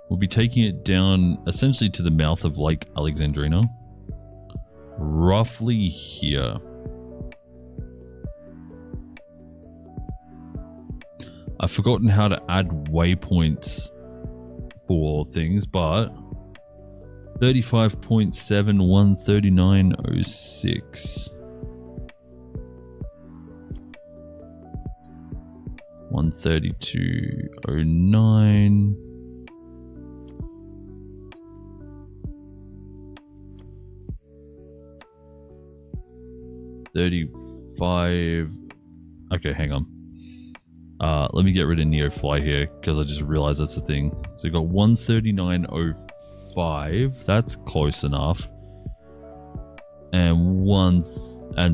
S1: We'll be taking it down essentially to the mouth of Lake Alexandrina. Roughly here. I've forgotten how to add waypoints for things, but 35.7, 139.06. 132.09. 35. Okay, hang on. Let me get rid of NEOFLY here because I just realized that's a thing. So we got 139.05. That's close enough. And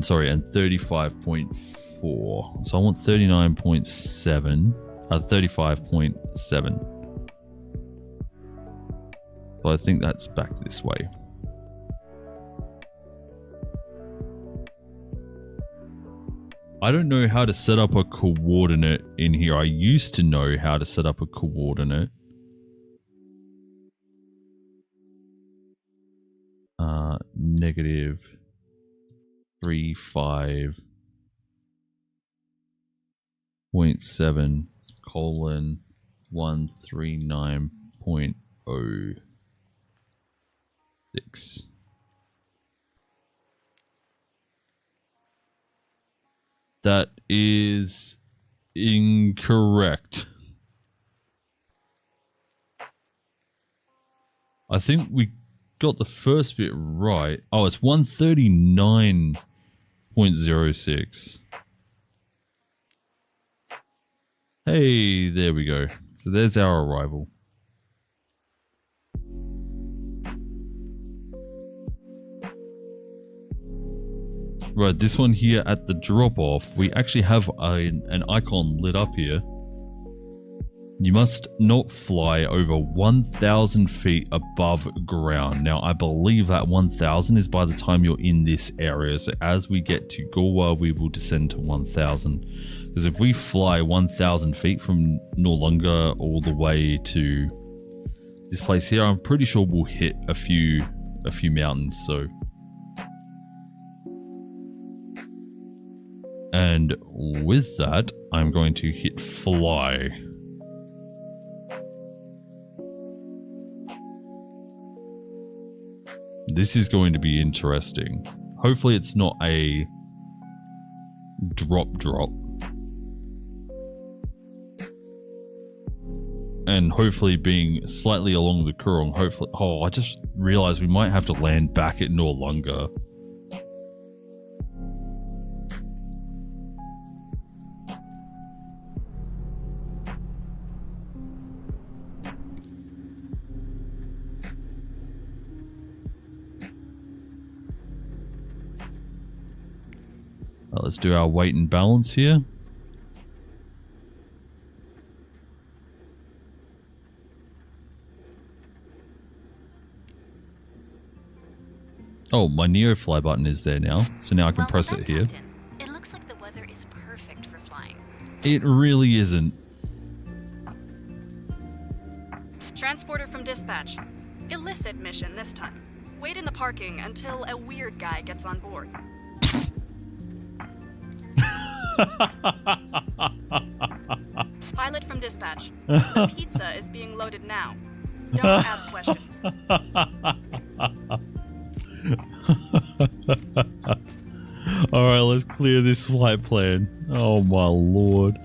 S1: 35.4. So I want 39.7. 35.7. So I think that's back this way. I don't know how to set up a coordinate in here. I used to know how to set up a coordinate. Negative 35.7 colon 139.06. That is incorrect. I think we got the first bit right. Oh, it's 139.06. Hey, there we go. So there's our arrival. Right, this one here at the drop-off, we actually have an icon lit up here. You must not fly over 1,000 feet above ground. Now, I believe that 1,000 is by the time you're in this area. So as we get to Gorwa, we will descend to 1,000. Because if we fly 1,000 feet from Noarlunga all the way to this place here, I'm pretty sure we'll hit a few mountains. So, and with that, I'm going to hit fly. This is going to be interesting. Hopefully it's not a drop. And hopefully being slightly along the Kurong, hopefully... Oh, I just realized we might have to land back at Noarlunga. Let's do our weight and balance here. Oh, my NEOFLY button is there now, so now I can press it here.
S2: Captain. It looks like the weather is perfect for flying.
S1: It really isn't.
S5: Transporter from dispatch. Illicit mission this time. Wait in the parking until a weird guy gets on board. Pilot from dispatch. The pizza is being loaded now. Don't ask questions.
S1: Alright, let's clear this flight plan. Oh my lord.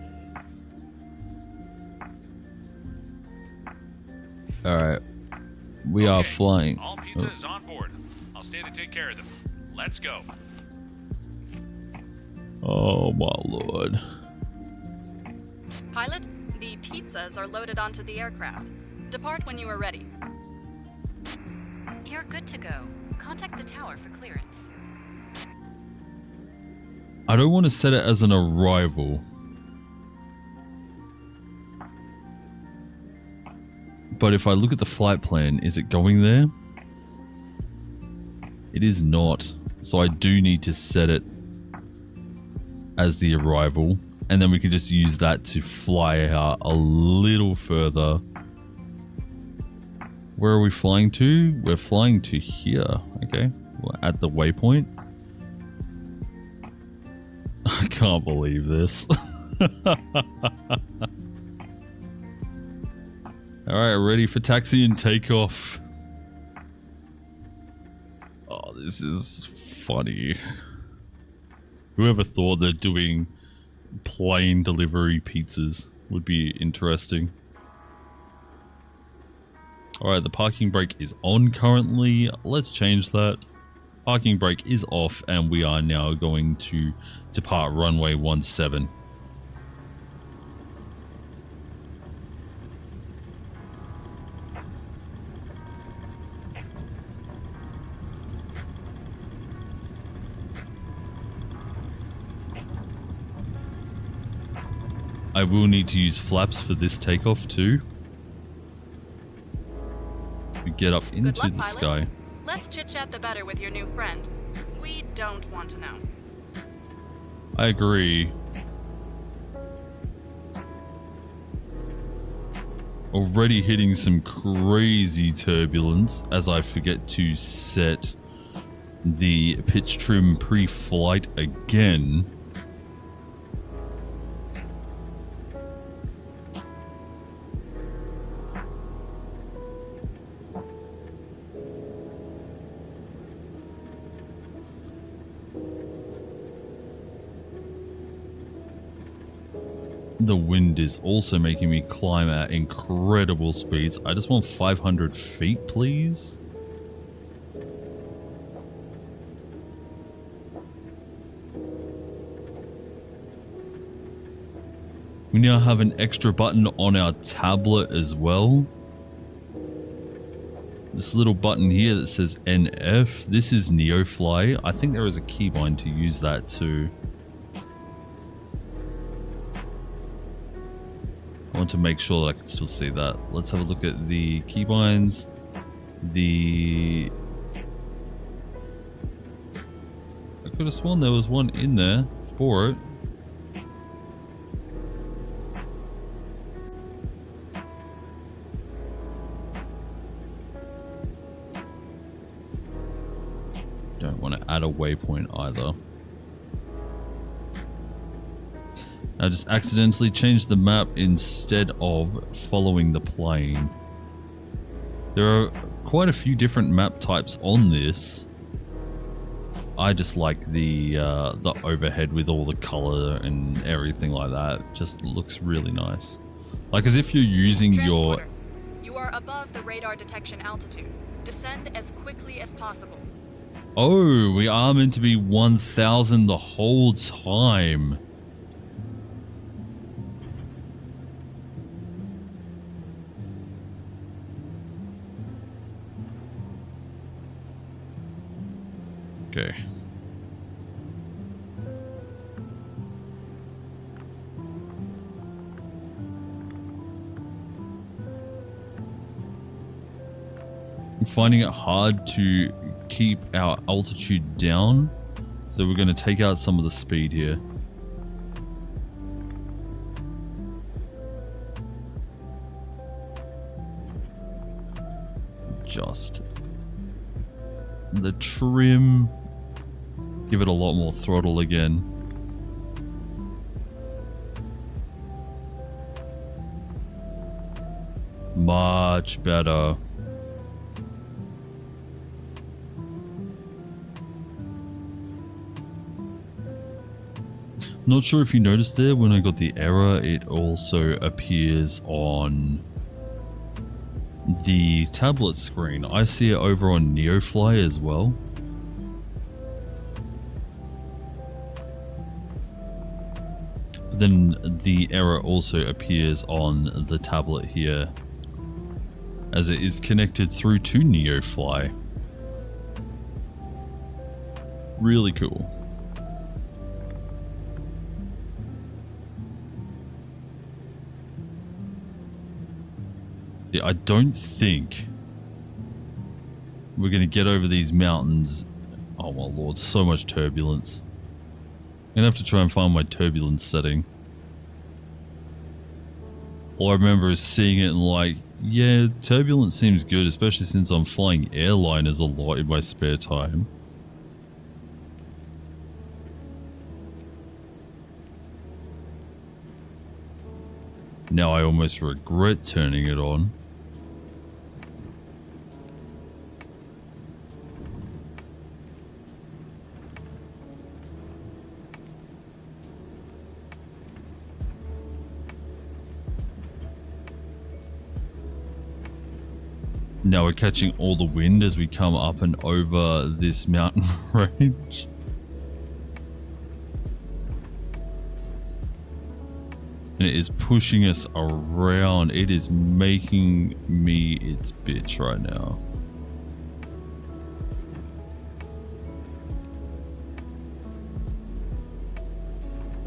S1: Alright. We are flying.
S6: All pizza is on board. I'll stay to take care of them. Let's go.
S1: Oh my lord.
S5: Pilot, the pizzas are loaded onto the aircraft. Depart when you are ready.
S2: You're good to go. Contact the tower for clearance.
S1: I don't want to set it as an arrival. But if I look at the flight plan, is it going there? It is not. So I do need to set it as the arrival, and then we can just use that to fly out a little further. Where are we flying to? We're flying to here. Okay, we're at the waypoint. I can't believe this. Alright, ready for taxi and takeoff. Oh, this is funny. Whoever thought that doing plane delivery pizzas would be interesting. Alright, the parking brake is on currently. Let's change that. Parking brake is off, and we are now going to depart runway 17. I will need to use flaps for this takeoff too. We get up into
S5: Good luck,
S1: the
S5: pilot.
S1: sky.
S5: Less chit-chat the better with your new friend. We don't want to know.
S1: I agree. Already hitting some crazy turbulence as I forget to set the pitch trim pre-flight again. The wind is also making me climb at incredible speeds. I just want 500 feet, please. We now have an extra button on our tablet as well. This little button here that says NF. This is NEOFLY. I think there is a keybind to use that too. I want to make sure that I can still see that. Let's have a look at the keybinds. I could have sworn there was one in there for it. Don't want to add a waypoint either. I just accidentally changed the map instead of following the plane. There are quite a few different map types on this. I just like the overhead with all the color and everything like that. It just looks really nice. Like as if you're using your...
S5: Transporter, you are above the radar detection altitude. Descend as quickly as possible.
S1: Oh, we are meant to be 1,000 the whole time. Okay. I'm finding it hard to keep our altitude down, so we're going to take out some of the speed here. Just the trim. Give it a lot more throttle again. Much better. Not sure if you noticed there when I got the error, it also appears on the tablet screen. I see it over on NEOFLY as well. But then the error also appears on the tablet here, as it is connected through to NEOFLY. Really cool. Yeah, I don't think we're going to get over these mountains. Oh my lord, so much turbulence. I'm going to have to try and find my turbulence setting. All I remember is seeing it and like, yeah, turbulence seems good, especially since I'm flying airliners a lot in my spare time. Now I almost regret turning it on. Now we're catching all the wind as we come up and over this mountain range. And it is pushing us around. It is making me its bitch right now.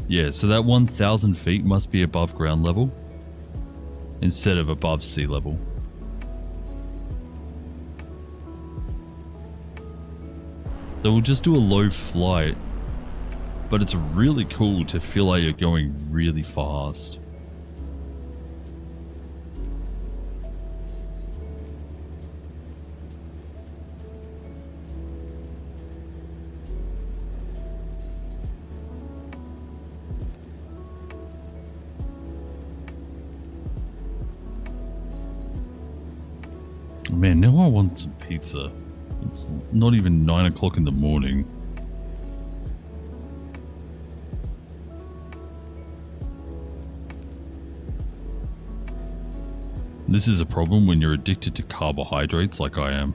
S1: Yeah, so that 1,000 feet must be above ground level instead of above sea level. So we'll just do a low flight, but it's really cool to feel like you're going really fast. Man, now I want some pizza. It's not even 9 o'clock in the morning. This is a problem when you're addicted to carbohydrates like I am.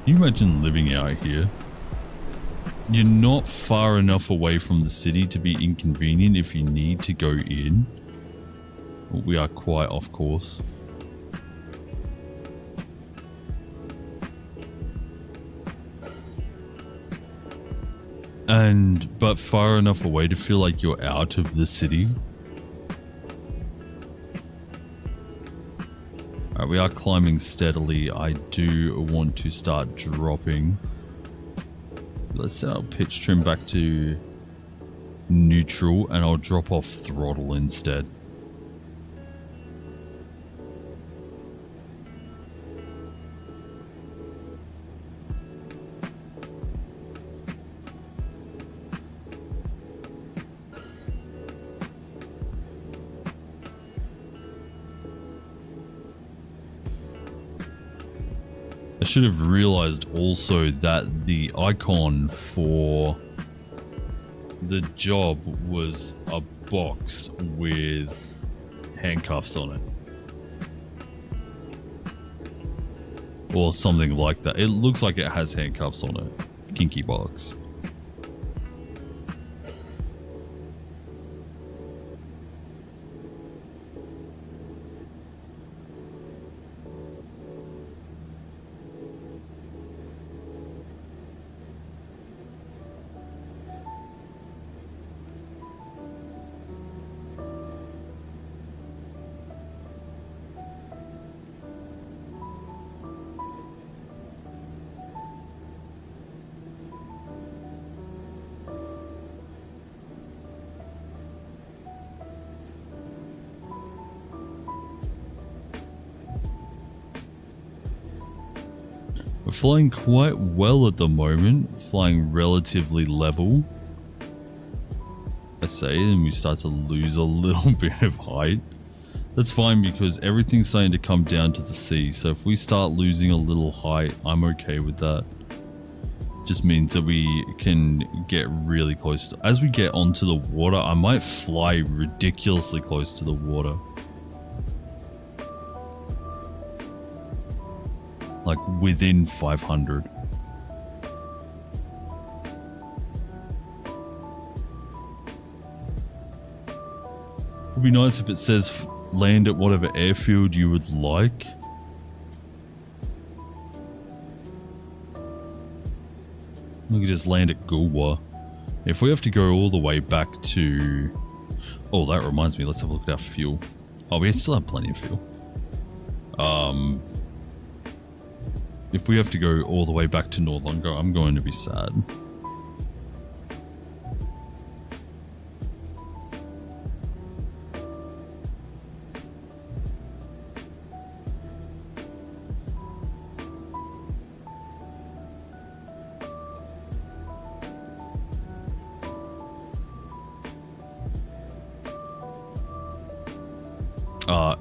S1: Can you imagine living out here? You're not far enough away from the city to be inconvenient if you need to go in. Well, we are quite off course. But far enough away to feel like you're out of the city. Alright, we are climbing steadily. I do want to start dropping. Let's set our pitch trim back to neutral and I'll drop off throttle instead. I should have realized also that the icon for the job was a box with handcuffs on it. Or something like that. It looks like it has handcuffs on it. Kinky box. We're flying quite well at the moment, flying relatively level. I say, and we start to lose a little bit of height. That's fine because everything's starting to come down to the sea, so if we start losing a little height, I'm okay with that. Just means that we can get really close. As we get onto the water, I might fly ridiculously close to the water. Like within 500. Would be nice if it says land at whatever airfield you would like. We could just land at Gulwa. If we have to go all the way back to... Oh, that reminds me, let's have a look at our fuel. Oh, we still have plenty of fuel. If we have to go all the way back to Norlunga, I'm going to be sad.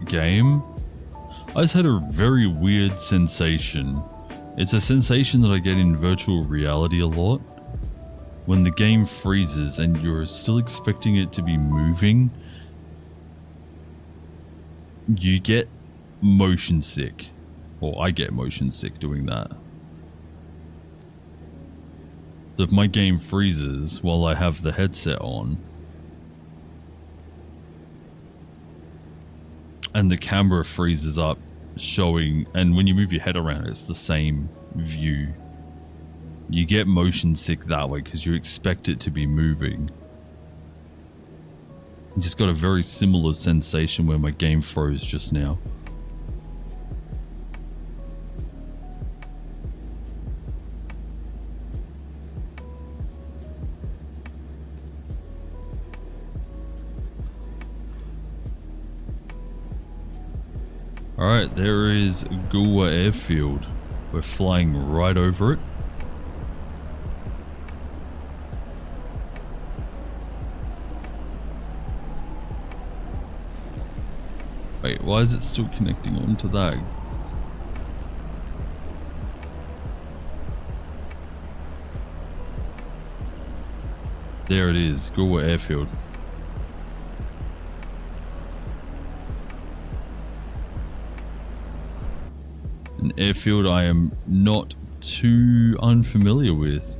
S1: Game. I just had a very weird sensation. It's a sensation that I get in virtual reality a lot. When the game freezes and you're still expecting it to be moving, you get motion sick. Or I get motion sick doing that. So if my game freezes while I have the headset on, and the camera freezes up, showing, and when you move your head around, it's the same view. You get motion sick that way because you expect it to be moving. I just got a very similar sensation where my game froze just now. Alright, there is Goa Airfield. We're flying right over it. Wait, why is it still connecting onto that? There it is, Goa Airfield. An airfield I am not too unfamiliar with.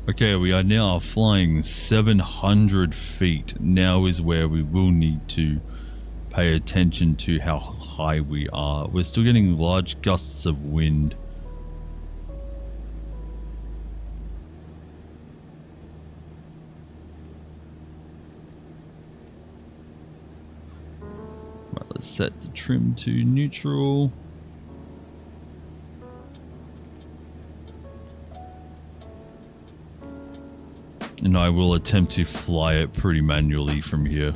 S1: Okay, we are now flying 700 feet. Now is where we will need to pay attention to how high we are. We're still getting large gusts of wind. Right, let's set the trim to neutral. And I will attempt to fly it pretty manually from here.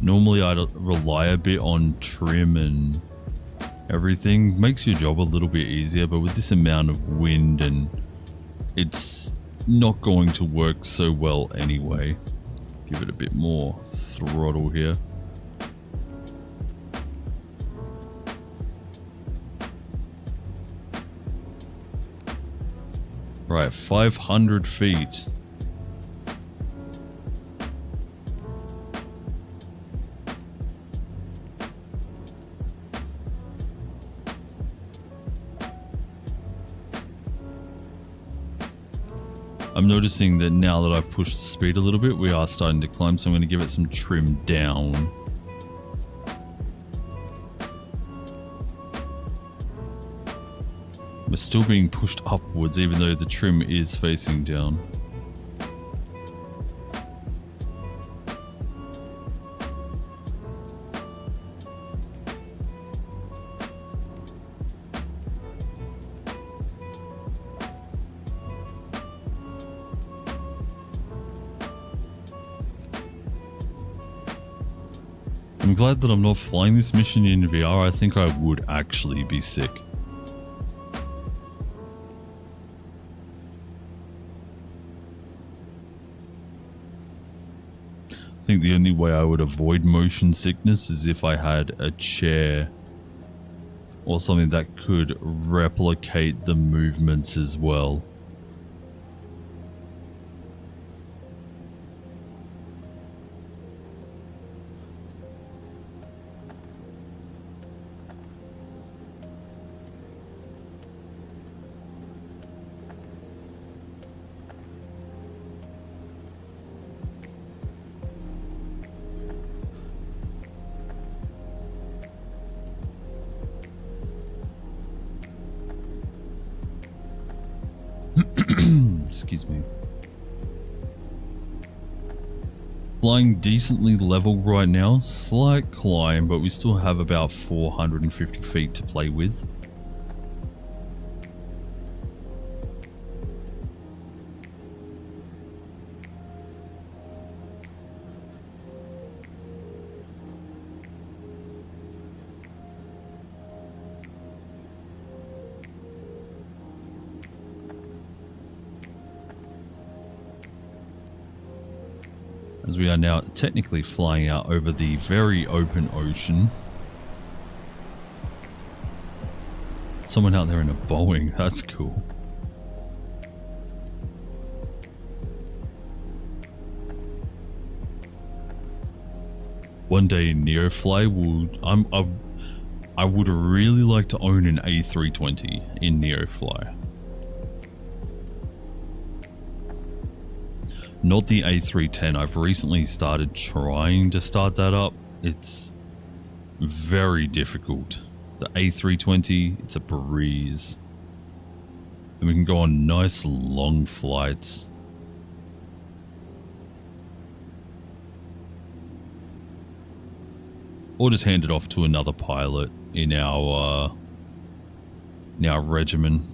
S1: Normally I'd rely a bit on trim and everything. Makes your job a little bit easier, but with this amount of wind, and it's not going to work so well anyway. Give it a bit more throttle here. Right, 500 feet. I'm noticing that now that I've pushed the speed a little bit, we are starting to climb, so I'm going to give it some trim down. We're still being pushed upwards even though the trim is facing down. I'm glad that I'm not flying this mission in VR. I think I would actually be sick. I think the only way I would avoid motion sickness is if I had a chair or something that could replicate the movements as well. Excuse me. Flying decently level right now. Slight climb, but we still have about 450 feet to play with. As we are now technically flying out over the very open ocean. Someone out there in a Boeing, that's cool. One day NEOFLY will... I would really like to own an A320 in NEOFLY. Not the A310. I've recently started trying to start that up. It's very difficult. The A320, it's a breeze. And we can go on nice long flights. Or just hand it off to another pilot in our regimen.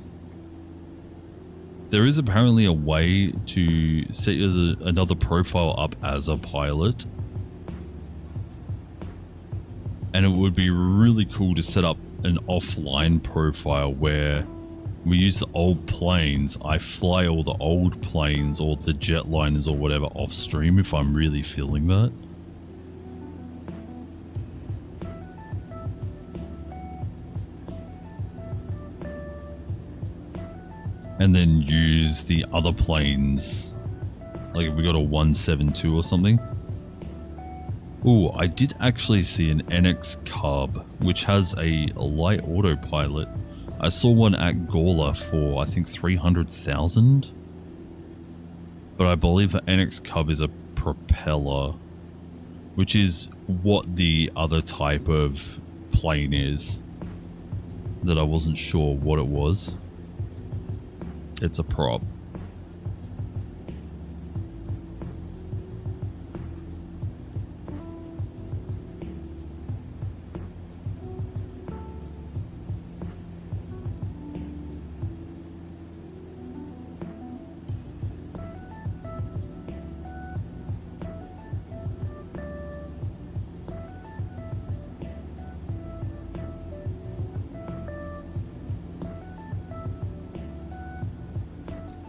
S1: There is apparently a way to set another profile up as a pilot. And it would be really cool to set up an offline profile where we use the old planes. I fly all the old planes or the jetliners or whatever off stream if I'm really feeling that. And then use the other planes. Like if we got a 172 or something. Ooh, I did actually see an NX Cub, which has a light autopilot. I saw one at Gawler for, I think, 300,000. But I believe the NX Cub is a propeller, which is what the other type of plane is. That I wasn't sure what it was. It's a prop.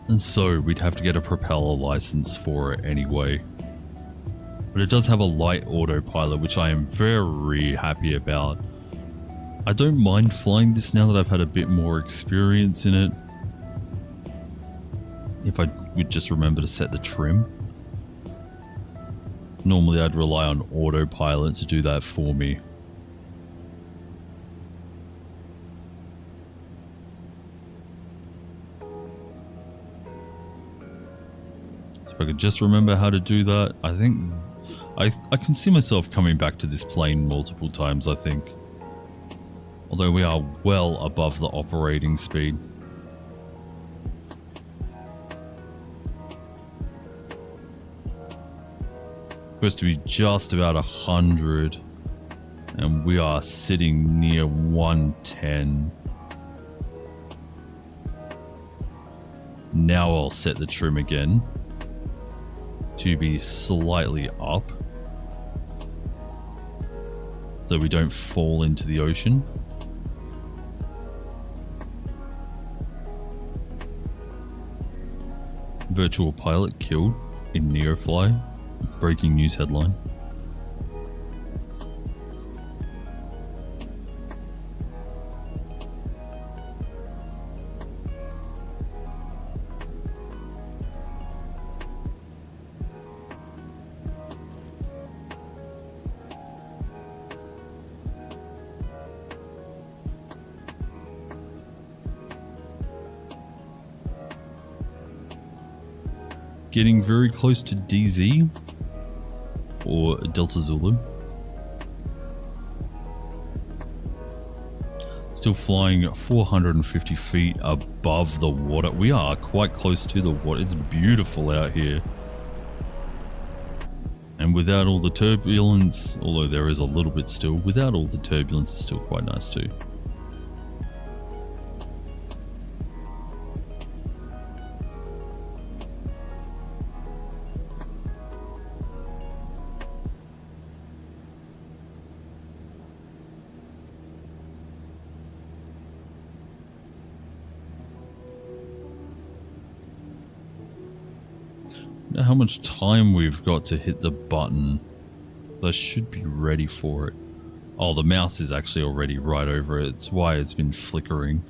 S1: And so we'd have to get a propeller license for it anyway. But it does have a light autopilot, which I am very happy about. I don't mind flying this now that I've had a bit more experience in it. If I would just remember to set the trim. Normally I'd rely on autopilot to do that for me. If I could just remember how to do that, I think I can see myself coming back to this plane multiple times, I think. Although we are well above the operating speed. Supposed to be just about 100, and we are sitting near 110. Now I'll set the trim again to be slightly up so we don't fall into the ocean. Virtual pilot killed in NEOFLY. Breaking news headline. Getting very close to DZ or Delta Zulu. Still flying 450 feet above the water. We are quite close to the water. It's beautiful out here. And without all the turbulence, although there is a little bit still, without all the turbulence, it's still quite nice too. How much time we've got to hit the button. I should be ready for it. Oh, the mouse is actually already right over it. It's why it's been flickering.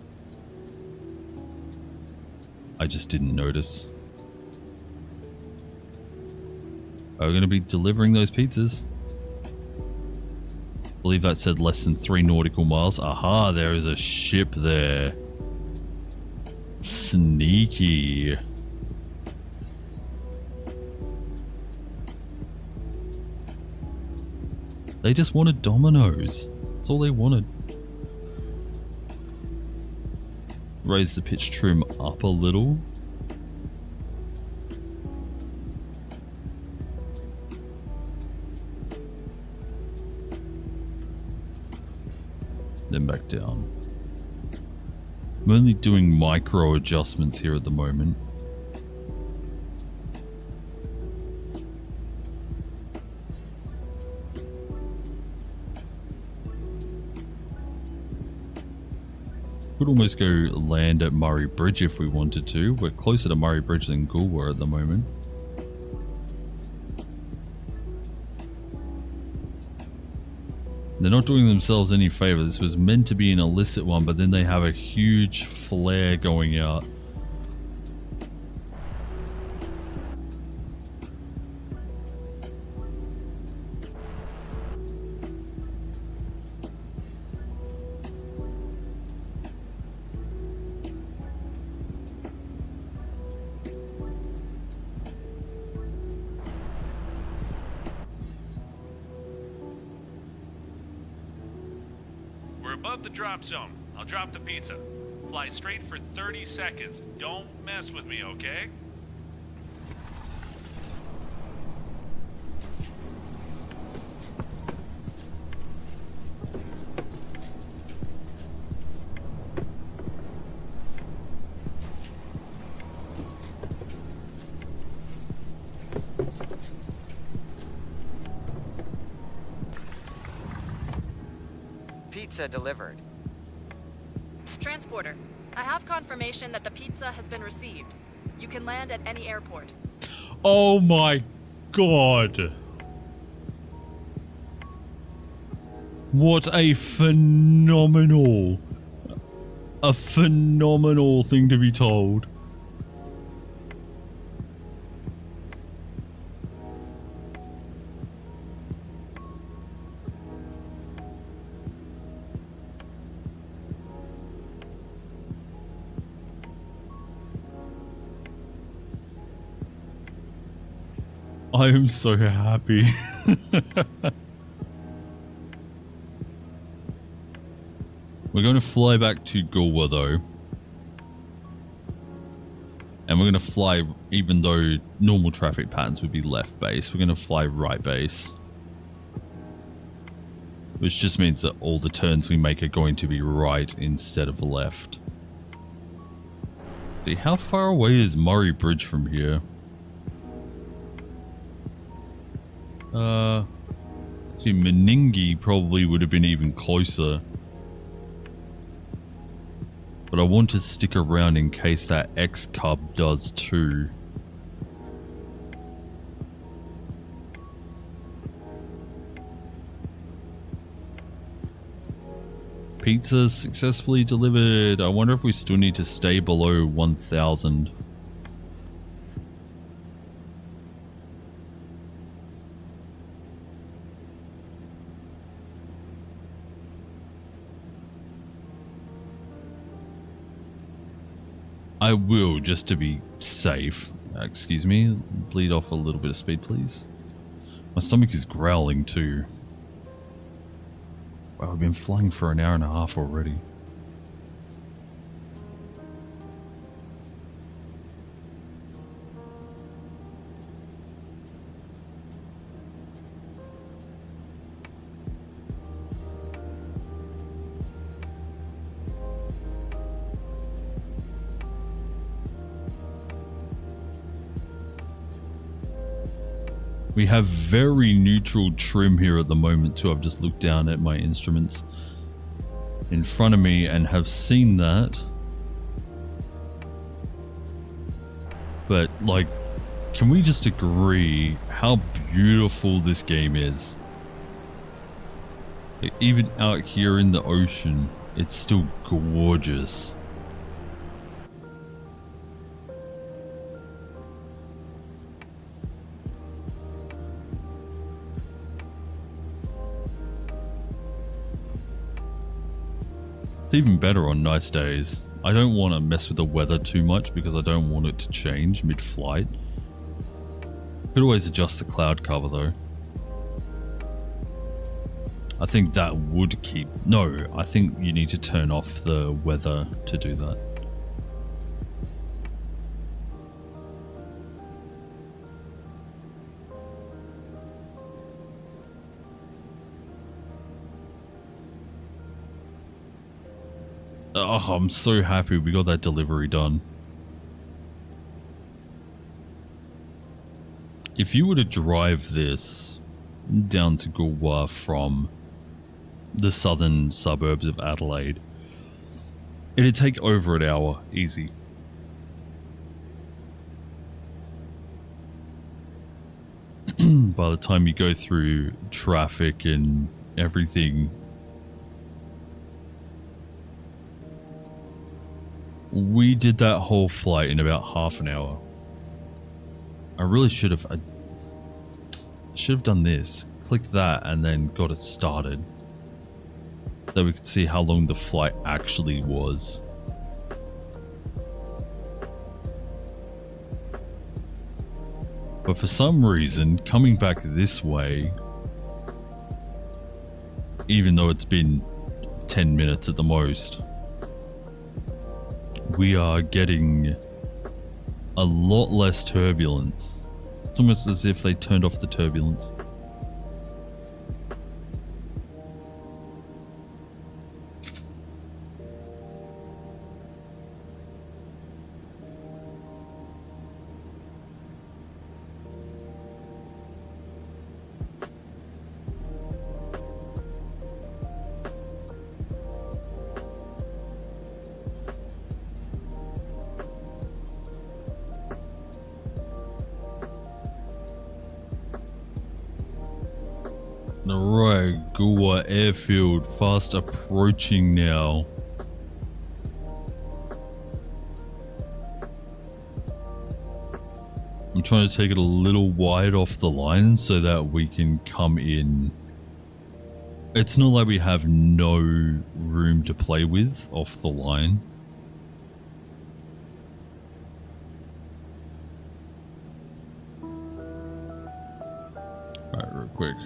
S1: I just didn't notice. Are we going to be delivering those pizzas? believe that said less than 3 nautical miles. Aha, there is a ship there. Sneaky. They just wanted Dominoes. That's all they wanted. Raise the pitch trim up a little. Then back down. I'm only doing micro adjustments here at the moment. Could almost go land at Murray Bridge if we wanted to. We're closer to Murray Bridge than Goolwa at the moment. They're not doing themselves any favor. This was meant to be an illicit one, but then they have a huge flare going out.
S6: Above the drop zone. I'll drop the pizza. Fly straight for 30 seconds. Don't mess with me, okay?
S7: Pizza delivered.
S5: Transporter, I have confirmation that the pizza has been received. You can land at any airport.
S1: Oh my god. What a phenomenal thing to be told. I am so happy. We're going to fly back to Goolwa though. And we're going to fly, even though normal traffic patterns would be left base, we're going to fly right base. Which just means that all the turns we make are going to be right instead of left. See, how far away is Murray Bridge from here? See, Meningi probably would have been even closer. But I want to stick around in case that X-Cub does too. Pizza successfully delivered. I wonder if we still need to stay below 1,000. I will, just to be safe. Excuse me, bleed off a little bit of speed, please. My stomach is growling too. Wow, I've been flying for an hour and a half already. We have very neutral trim here at the moment too. I've just looked down at my instruments in front of me and have seen that. But like, can we just agree how beautiful this game is? Like, even out here in the ocean, it's still gorgeous. It's even better on nice days. I don't want to mess with the weather too much because I don't want it to change mid-flight. Could always adjust the cloud cover though. I think that would keep... No, I think you need to turn off the weather to do that. Oh, I'm so happy we got that delivery done. If you were to drive this down to Goolwa from the southern suburbs of Adelaide, it'd take over an hour, easy. By the time you go through traffic and everything, we did that whole flight in about half an hour. I really should have done this. Click that and then got it started. So we could see how long the flight actually was. But for some reason, coming back this way, even though it's been 10 minutes at the most, we are getting a lot less turbulence. It's almost as if they turned off the turbulence. Alright, Goolwa Airfield, fast approaching now. I'm trying to take it a little wide off the line so that we can come in. It's not like we have no room to play with off the line. Alright, real quick.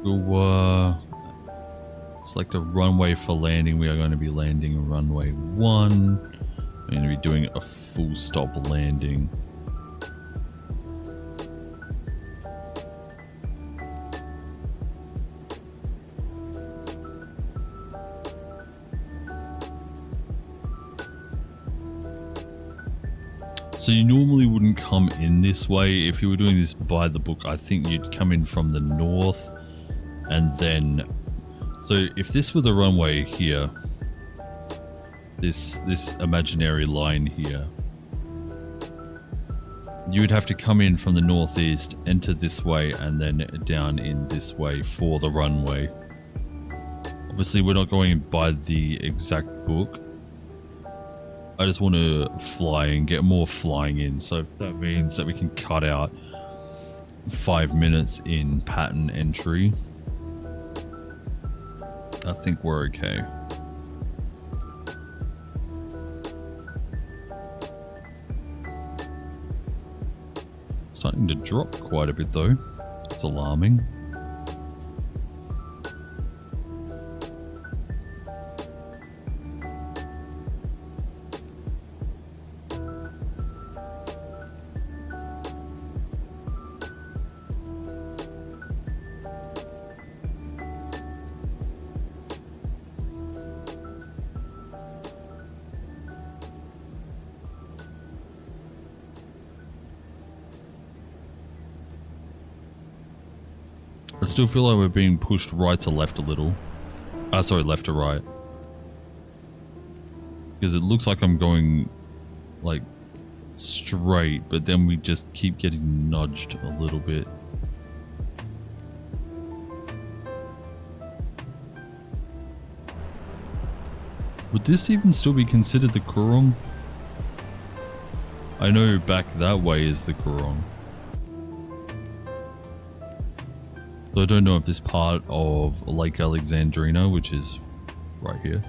S1: We'll select a runway for landing. We are going to be landing runway 1. We're going to be doing a full stop landing. So you normally wouldn't come in this way. If you were doing this by the book, I think you'd come in from the north. And then, so if this were the runway here, this imaginary line here, you would have to come in from the northeast, enter this way, and then down in this way for the runway. Obviously, we're not going by the exact book. I just want to fly and get more flying in, so if that means that we can cut out 5 minutes in pattern entry, I think we're okay. Starting to drop quite a bit though. It's alarming. I still feel like we're being pushed right to left a little. Sorry, left to right. Because it looks like I'm going, like, straight, but then we just keep getting nudged a little bit. Would this even still be considered the Coorong? I know back that way is the Coorong. So I don't know if this part of Lake Alexandrina, which is right here,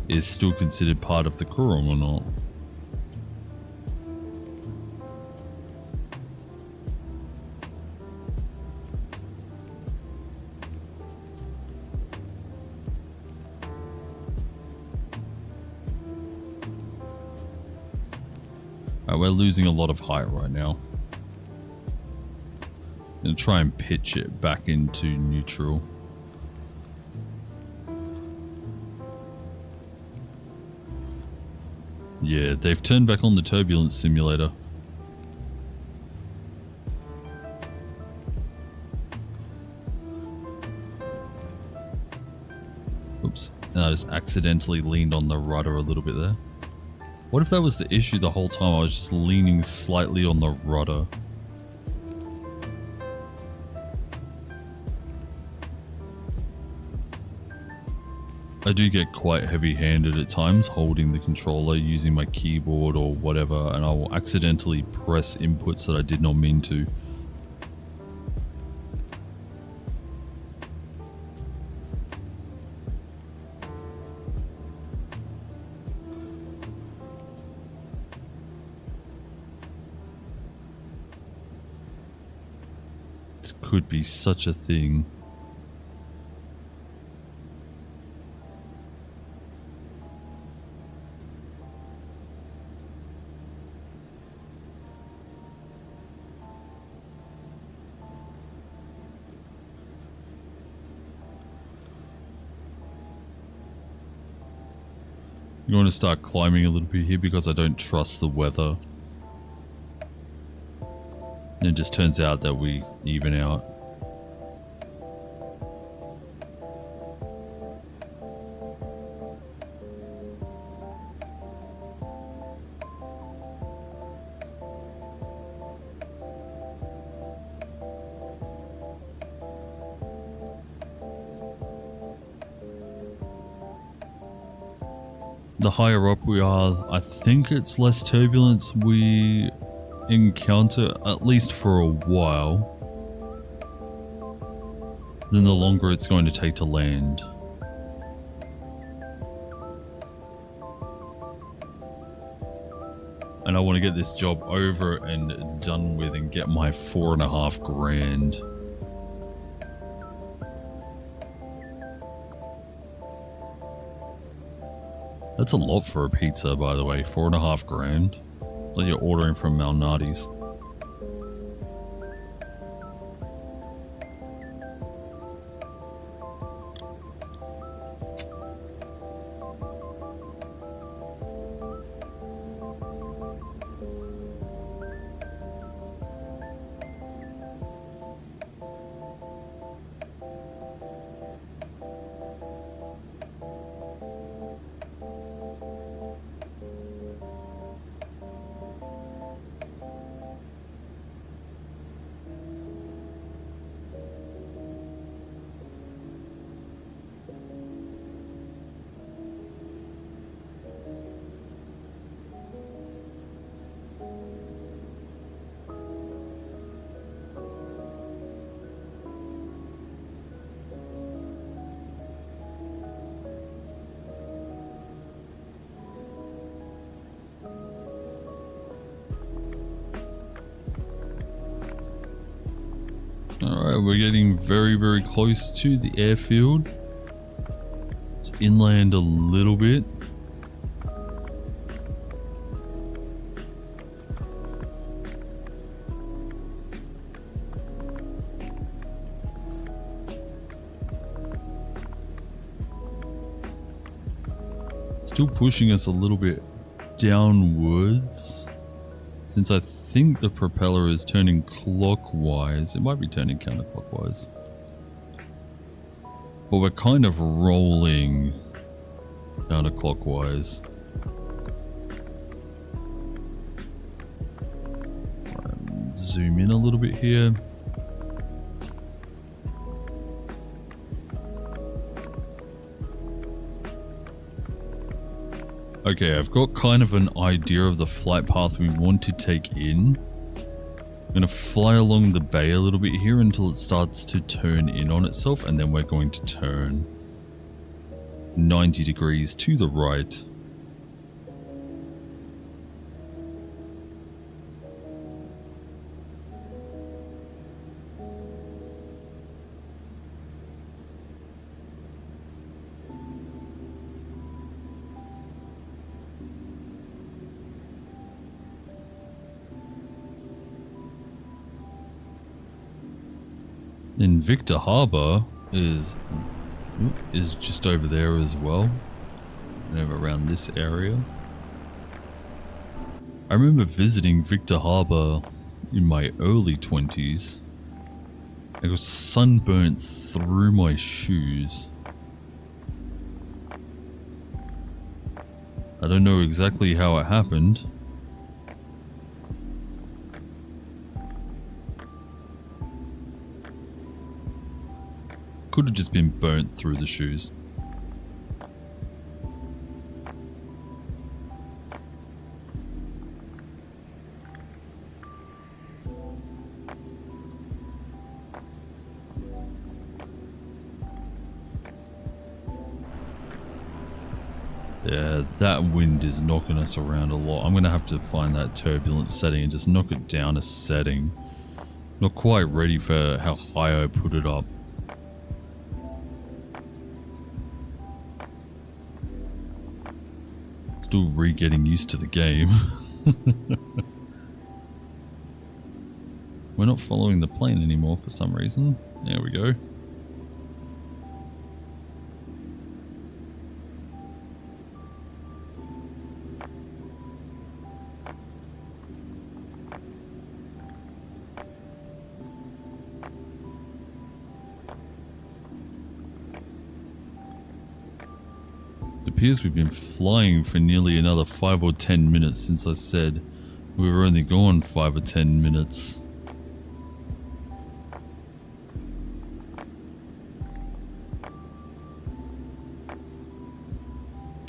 S1: is still considered part of the Coorong or not. We're losing a lot of height right now. And try and pitch it back into neutral. Yeah, they've turned back on the turbulence simulator. Oops, and I just accidentally leaned on the rudder a little bit there. What if that was the issue the whole time? I was just leaning slightly on the rudder. I do get quite heavy-handed at times holding the controller using my keyboard or whatever, and I will accidentally press inputs that I did not mean to. This could be such a thing. I'm going to start climbing a little bit here because I don't trust the weather. And it just turns out that we even out. The higher up we are, I think it's less turbulence we encounter, at least for a while, than the longer it's going to take to land. And I want to get this job over and done with and get my 4.5 grand. That's a lot for a pizza, by the way. 4.5 grand. Like you're ordering from Malnati's. Alright, we're getting very, very close to the airfield. It's inland a little bit. Still pushing us a little bit downwards. Since I think the propeller is turning clockwise. It might be turning counterclockwise. But we're kind of rolling counterclockwise. Zoom in a little bit here. Okay, I've got kind of an idea of the flight path we want to take in. I'm going to fly along the bay a little bit here until it starts to turn in on itself, and then we're going to turn 90 degrees to the right. Then Victor Harbor is just over there as well, and over around this area. I remember visiting Victor Harbor in my early 20s. I got sunburnt through my shoes. I don't know exactly how it happened. Could have just been burnt through the shoes. Yeah, that wind is knocking us around a lot. I'm going to have to find that turbulence setting and just knock it down a setting. Not quite ready for how high I put it up. Still re-getting used to the game. We're not following the plane anymore for some reason. There we go. Appears we've been flying for nearly another 5 or 10 minutes since I said we were only gone 5 or 10 minutes.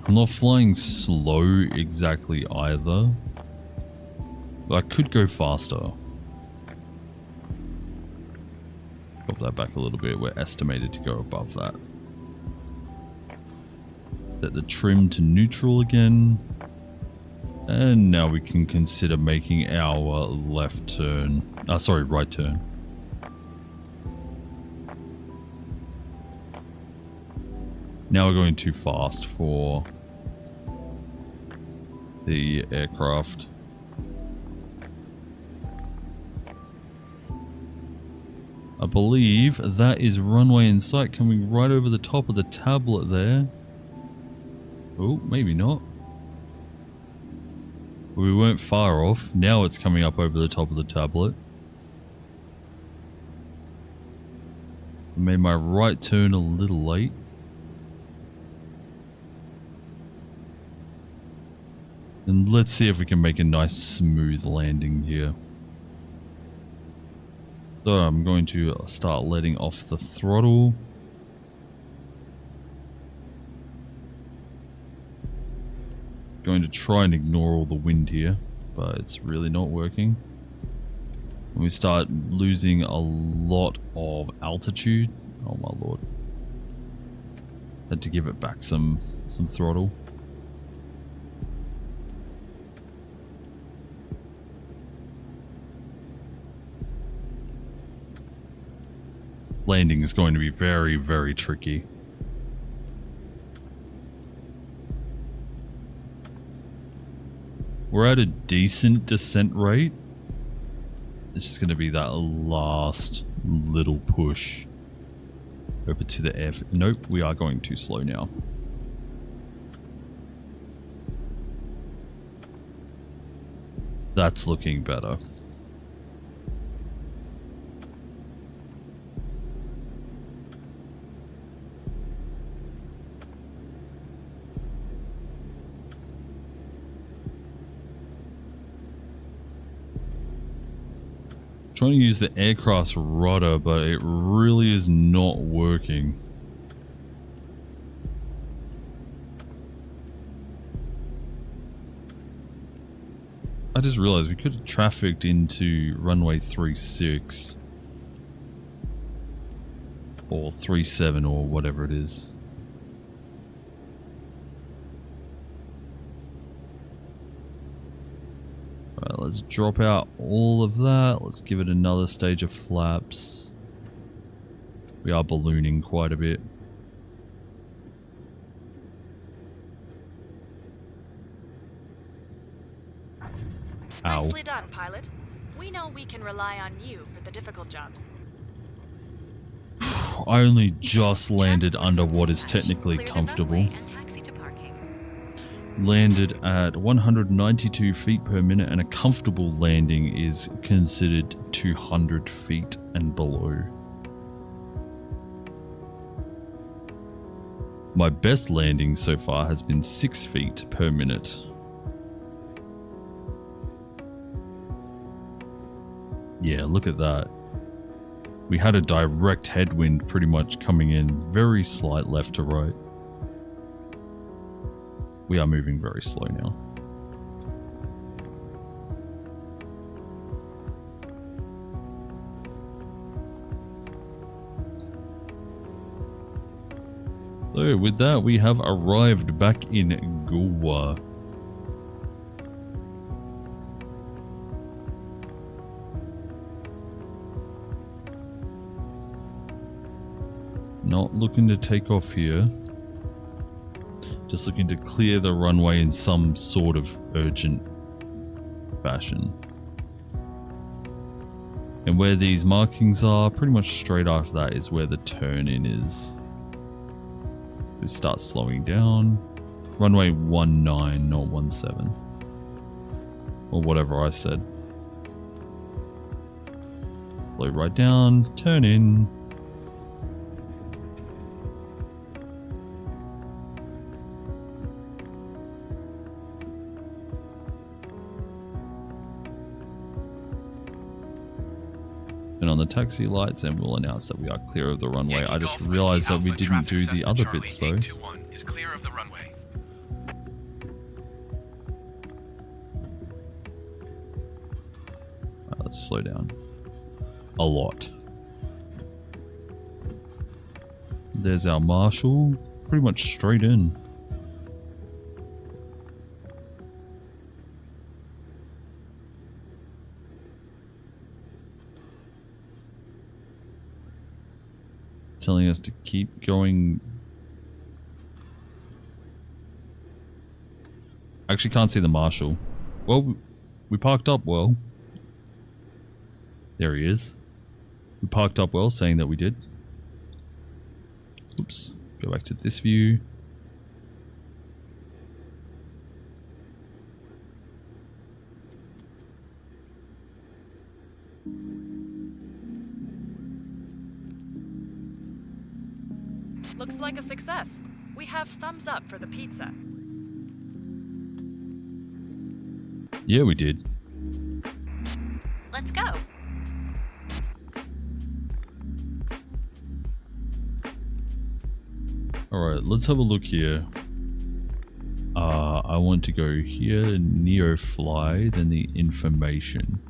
S1: I'm not flying slow exactly either, but I could go faster. Pop that back a little bit. We're estimated to go above that. Set the trim to neutral again. And now we can consider making our left turn. Sorry, right turn. Now we're going too fast for the aircraft. I believe that is runway in sight coming right over the top of the tablet there. Oh, maybe not. We weren't far off. Now it's coming up over the top of the tablet. I made my right turn a little late. And let's see if we can make a nice smooth landing here. So I'm going to start letting off the throttle. Going to try and ignore all the wind here, but it's really not working. And we start losing a lot of altitude. Oh my lord. Had to give it back some throttle. Landing is going to be very, very tricky. We're at a decent descent rate. It's just going to be that last little push over to the air. Nope, we are going too slow now. That's looking better. Trying to use the aircraft's rudder, but it really is not working. I I just realized we could have trafficked into runway 36 or 37 or whatever it is. Alright, let's drop out all of that. Let's give it another stage of flaps. We are ballooning quite a bit. Ow.
S5: Nicely done, pilot. We know we can rely on you for the difficult jobs.
S1: I only just landed under what is technically
S2: Clear the
S1: comfortable.
S2: runway and taxi to parking.
S1: Landed at 192 feet per minute, and a comfortable landing is considered 200 feet and below. My best landing so far has been 6 feet per minute. Yeah, look at that. We had a direct headwind pretty much coming in, very slight left to right. We are moving very slow now. So with that, we have arrived back in Goa. Not looking to take off here. Just looking to clear the runway in some sort of urgent fashion. And where these markings are, pretty much straight after that is where the turn-in is. We start slowing down. Runway 19, not 17. Or whatever I said. Slow right down, turn in. On the taxi lights, and we'll announce that we are clear of the runway. I just realized that we didn't do the other bits though.
S3: Is clear of the runway.
S1: Let's slow down a lot. There's our marshal, pretty much straight in. Telling us to keep going. Actually can't see the marshal. Well, we parked up well. There he is. We parked up well, saying that we did. Oops. Go back to this view.
S5: Looks like a success. We have thumbs up for the pizza.
S1: Yeah, we did.
S2: Let's go.
S1: Alright, let's have a look here. I want to go here, NEOFLY, then the information.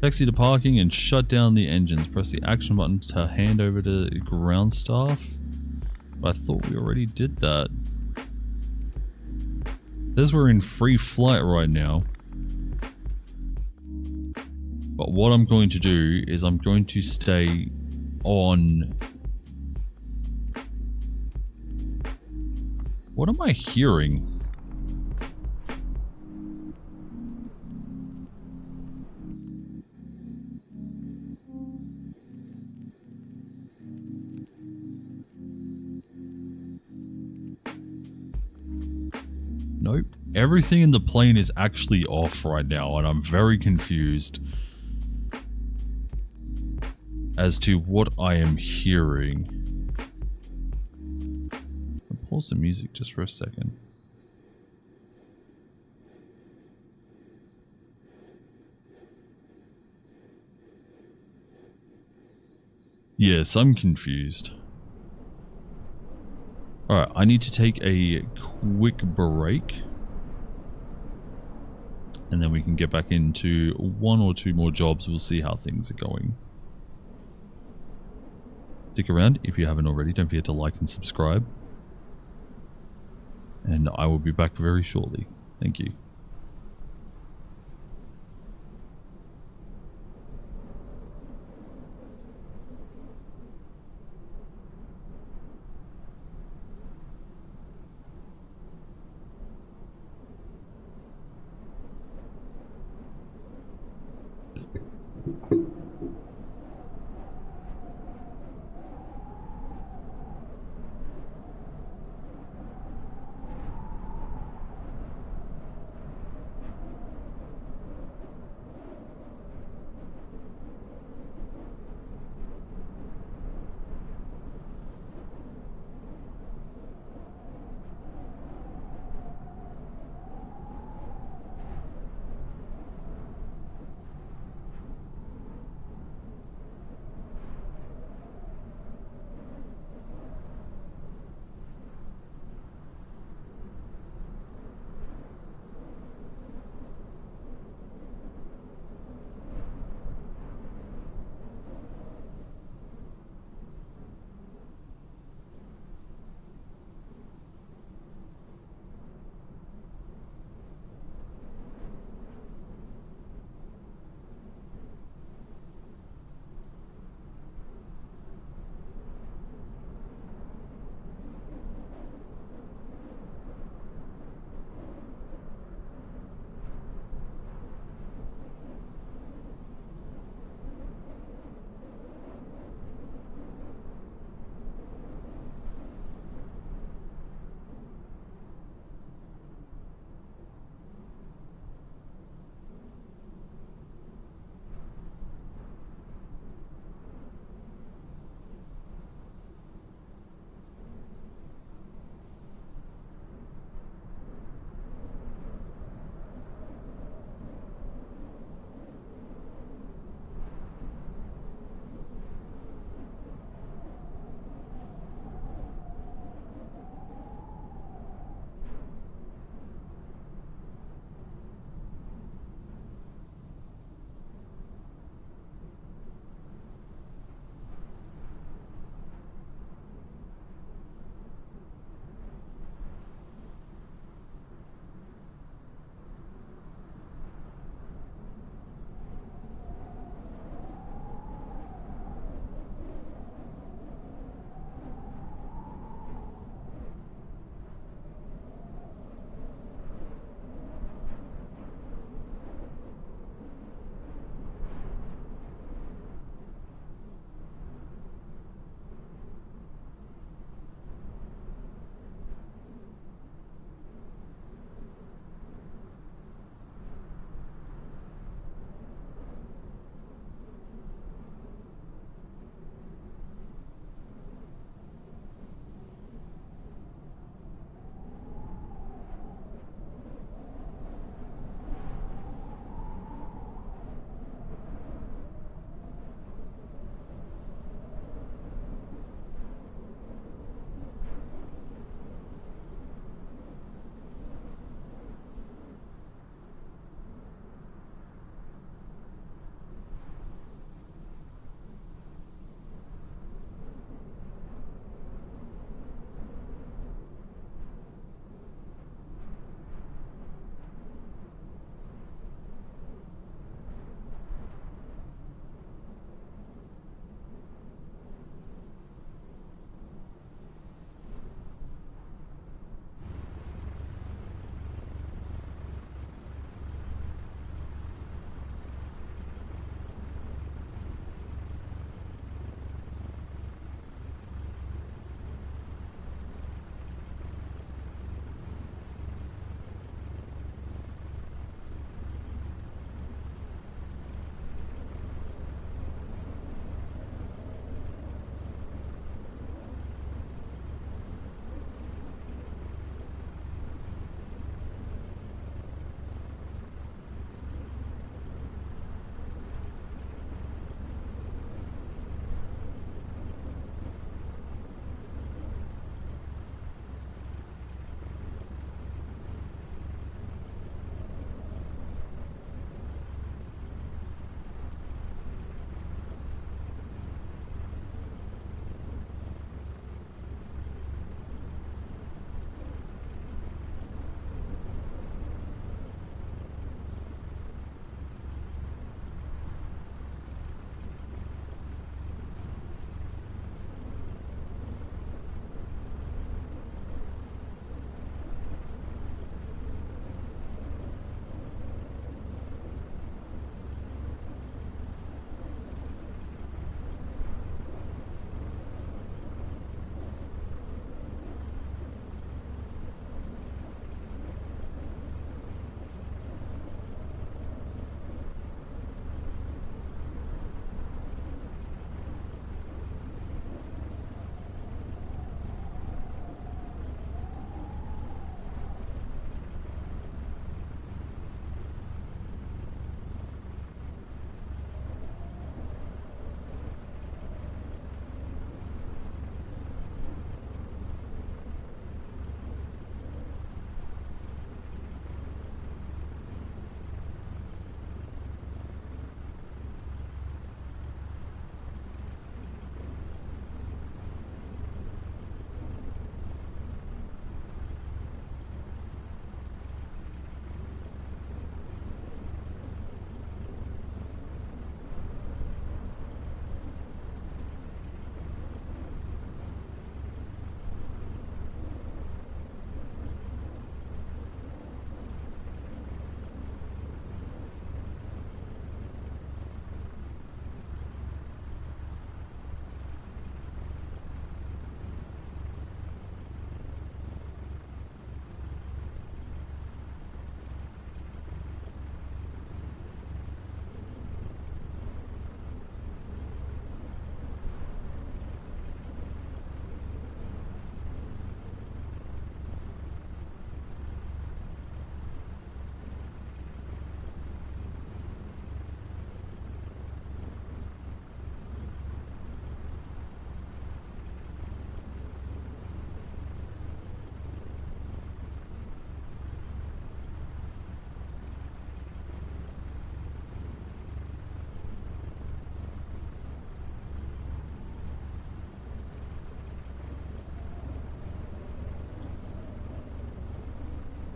S1: Taxi to parking and shut down the engines. Press the action button to hand over to ground staff. But I thought we already did that. Says we're in free flight right now. But what I'm going to do is I'm going to stay on... What am I hearing? Nope. Everything in the plane is actually off right now, and I'm very confused as to what I am hearing. I'll pause the music just for a second. Yes, I'm confused. Alright, I need to take a quick break. And then we can get back into 1 or 2 more jobs. We'll see how things are going. Stick around if you haven't already. Don't forget to like and subscribe. And I will be back very shortly. Thank you.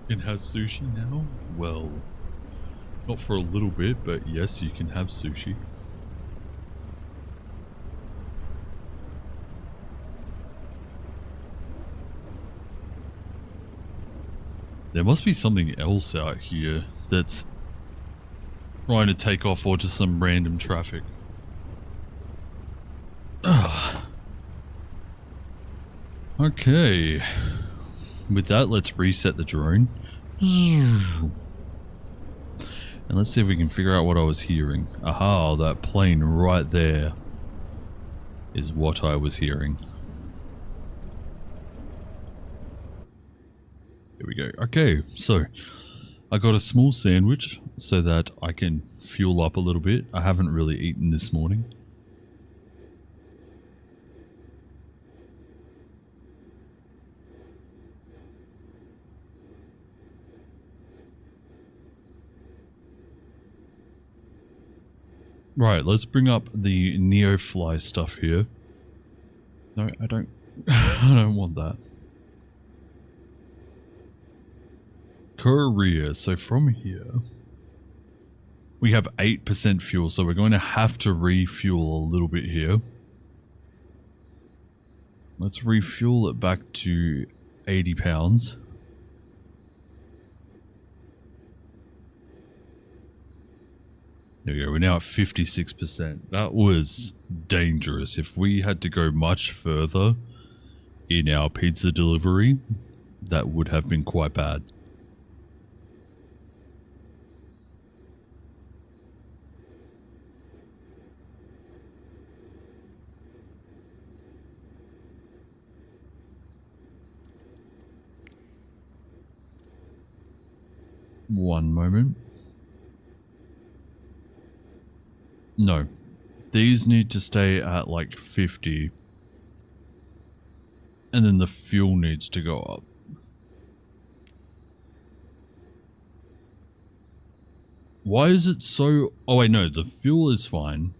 S1: It has sushi now? Well, not for a little bit, but yes, you can have sushi. There must be something else out here that's trying to take off, or just some random traffic. Ugh. Okay. With that, let's reset the drone. And let's see if we can figure out what I was hearing. Aha, that plane right there is what I was hearing. Here we go. Okay, so I got a small sandwich so that I can fuel up a little bit. I haven't really eaten this morning. Right, let's bring up the NEOFLY stuff here. No, I don't I don't want that. Korea. So from here, we have 8% fuel, so we're going to have to refuel a little bit here. Let's refuel it back to 80 pounds. There we go, we're now at 56%. That was dangerous. If we had to go much further in our pizza delivery, that would have been quite bad. One moment. No. These need to stay at like 50. And then the fuel needs to go up. Why is it so... Oh wait, no. The fuel is fine.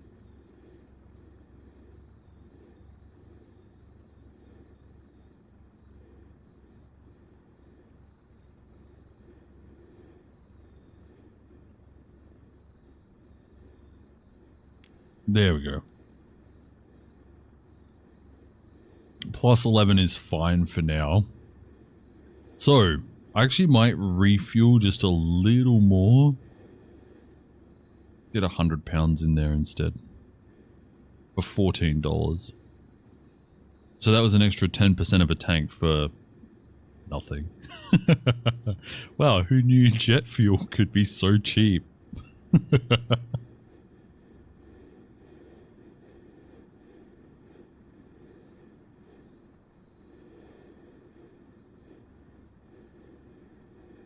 S1: There we go. Plus 11 is fine for now. So, I actually might refuel just a little more. Get 100 pounds in there instead. For $14. So that was an extra 10% of a tank for nothing. Wow, who knew jet fuel could be so cheap?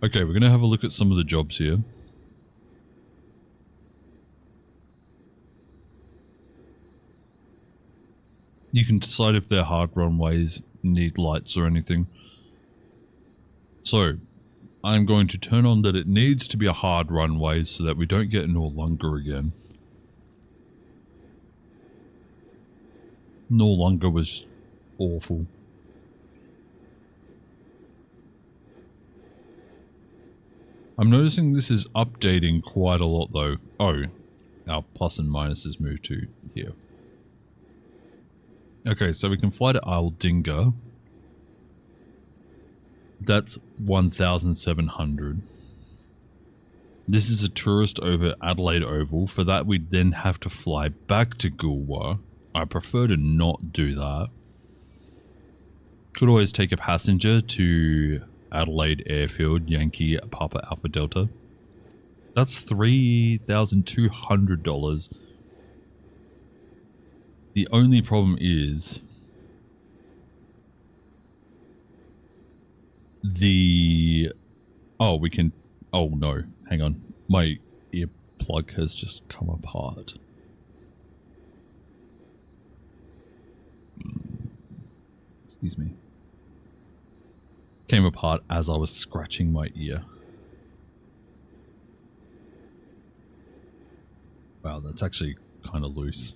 S1: Okay, we're going to have a look at some of the jobs here. You can decide if they're hard runways, need lights or anything. So, I'm going to turn on that it needs to be a hard runway so that we don't get Noarlunga again. Noarlunga was awful. I'm noticing this is updating quite a lot though. Oh, our plus and minus has moved to here. Okay, so we can fly to Aldinga. That's 1,700. This is a tourist over Adelaide Oval. For that, we'd then have to fly back to Gulwa. I prefer to not do that. Could always take a passenger to Adelaide Airfield, Yankee Papa Alpha Delta. That's $3,200. The only problem is the... Oh, we can... Oh, no. Hang on. My earplug has just come apart. Excuse me. Came apart as I was scratching my ear. Wow, that's actually kind of loose.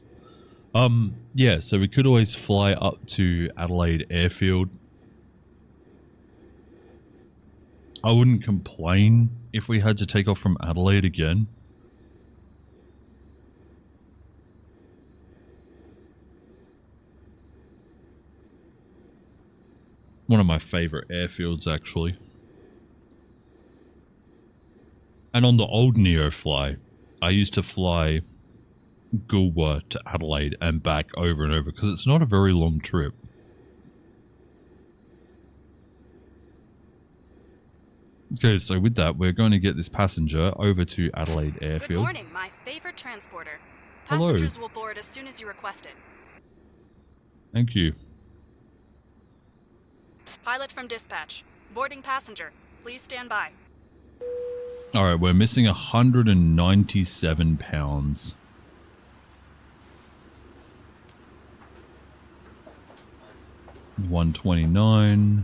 S1: Yeah, so we could always fly up to Adelaide Airfield. I wouldn't complain if we had to take off from Adelaide again. One of my favorite airfields, actually. And on the old NEOFLY, I used to fly Goolwa to Adelaide and back over and over because it's not a very long trip. Okay, so with that, we're going to get this passenger over to Adelaide Airfield.
S5: Good morning, my favorite transporter.
S1: Hello.
S5: Passengers will board as soon as you request it.
S1: Thank you.
S5: Pilot from dispatch. Boarding passenger. Please stand by.
S1: Alright, we're missing 197 pounds. $129.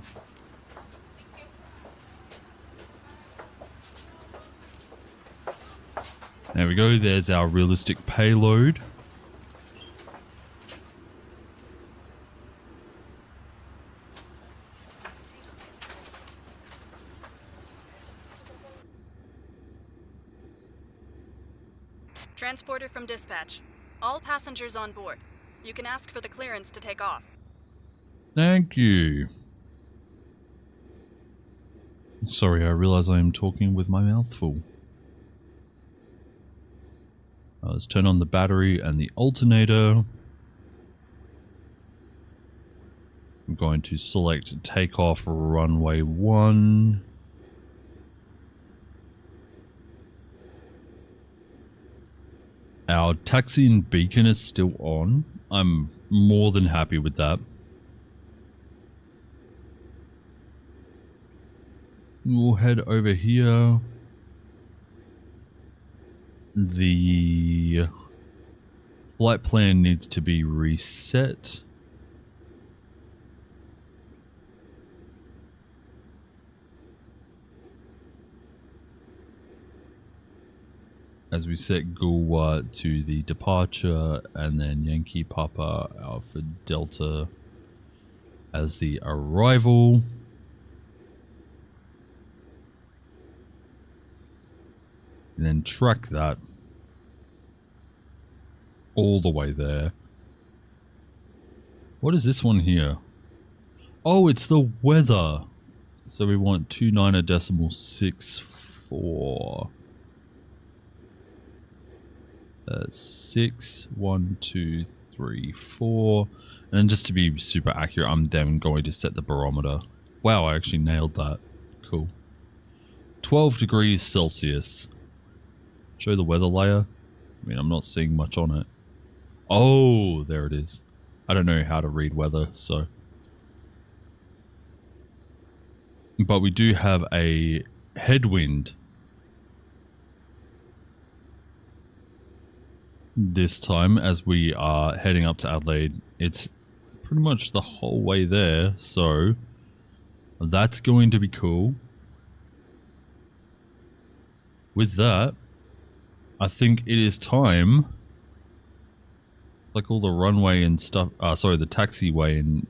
S1: There we go, there's our realistic payload.
S5: Transporter from dispatch. All passengers on board. You can ask for the clearance to take off.
S1: Thank you. Sorry, I realize I am talking with my mouth full. Let's turn on the battery and the alternator. I'm going to select takeoff runway 1. Our taxiing beacon is still on. I'm more than happy with that. We'll head over here. The flight plan needs to be reset. As we set Goolwa to the departure, and then Yankee Papa Alpha Delta as the arrival. And then track that all the way there. What is this one here? Oh, it's the weather. So we want 29.64. 6, 1, 2, 3, 4. And then just to be super accurate, I'm then going to set the barometer. Wow, I actually nailed that. Cool. 12 degrees Celsius. Show the weather layer. I mean, I'm not seeing much on it. Oh, there it is. I don't know how to read weather, so. But we do have a headwind this time as we are heading up to Adelaide. It's pretty much the whole way there, so that's going to be cool. With that, I think it is time, like all the runway and stuff, sorry, the taxiway and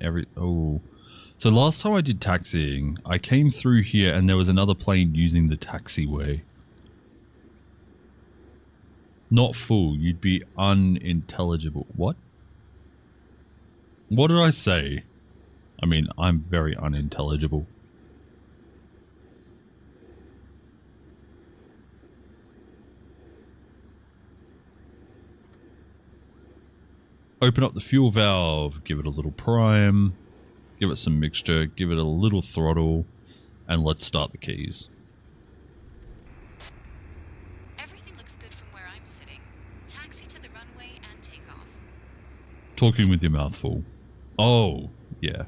S1: so last time I did taxiing, I came through here and there was another plane using the taxiway. Not full, you'd be unintelligible. What? What did I say? I mean, I'm very unintelligible. Open up the fuel valve, give it a little prime, give it some mixture, give it a little throttle, and let's start the keys.
S2: Everything looks good from where I'm sitting. Taxi to the runway and take off.
S1: Talking with your mouth full. Oh, yeah.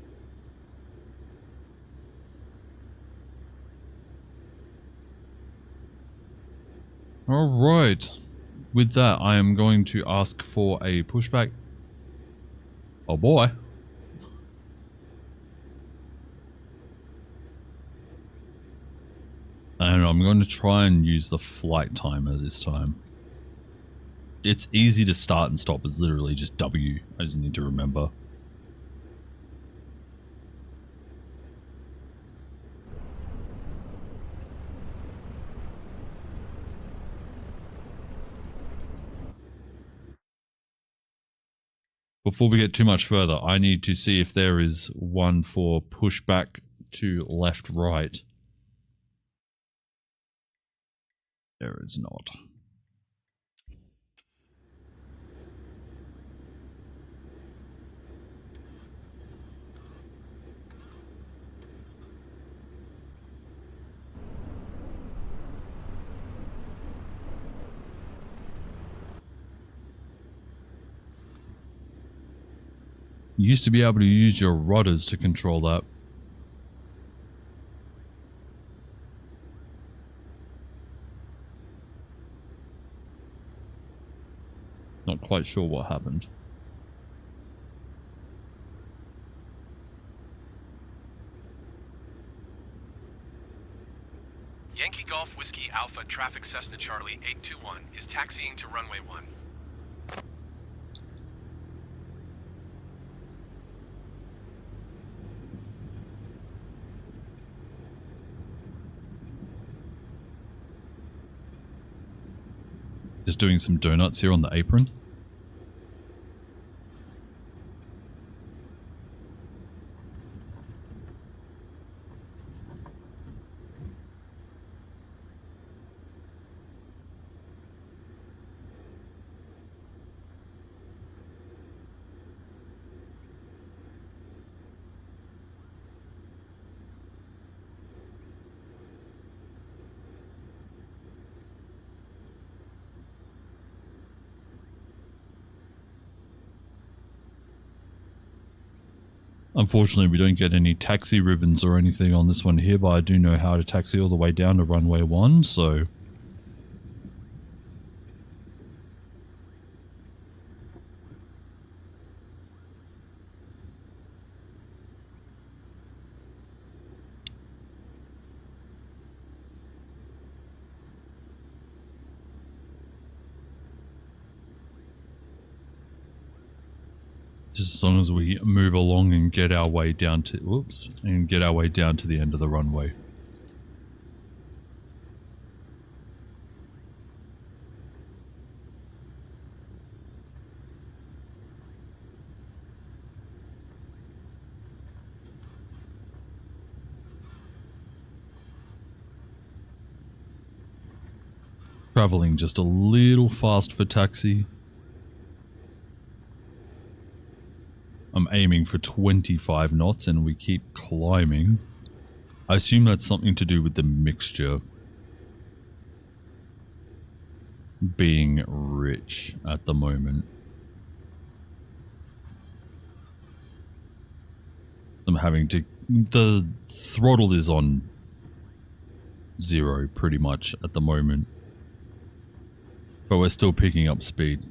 S1: Alright. With that, I am going to ask for a pushback. Oh boy. And I'm going to try and use the flight timer this time. It's easy to start and stop. It's literally just W. I just need to remember. Before we get too much further, I need to see if there is one for pushback to left, right. There is not. You used to be able to use your rudders to control that. Not quite sure what happened.
S3: Yankee Golf Whiskey Alpha Traffic Cessna Charlie 821 is taxiing to runway 1.
S1: Just doing some donuts here on the apron. Unfortunately, we don't get any taxi ribbons or anything on this one here, but I do know how to taxi all the way down to runway 1, so... Just as long as we move along and get our way down to, whoops, and get our way down to the end of the runway. Traveling just a little fast for taxi. I'm aiming for 25 knots and we keep climbing. I assume that's something to do with the mixture being rich at the moment. I'm having to... The throttle is on 0 pretty much at the moment. But we're still picking up speed.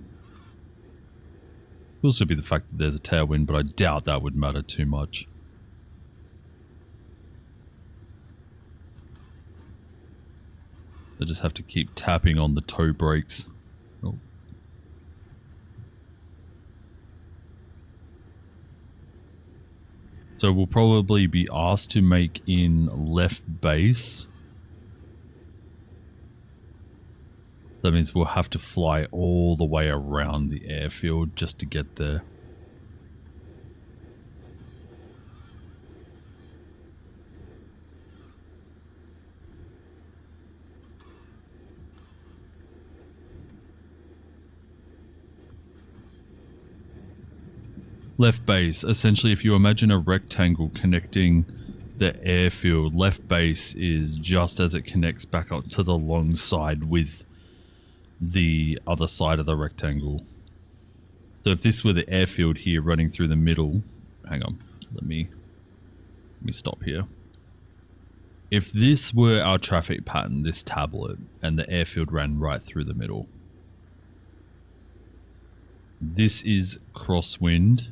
S1: Could also be the fact that there's a tailwind, but I doubt that would matter too much. I just have to keep tapping on the toe brakes. Oh. So we'll probably be asked to make in left base. That means we'll have to fly all the way around the airfield just to get there. Left base. Essentially, if you imagine a rectangle connecting the airfield, left base is just as it connects back up to the long side with the other side of the rectangle. So if this were the airfield here running through the middle, hang on, let me stop here. If this were our traffic pattern, this tablet, and the airfield ran right through the middle, this is crosswind.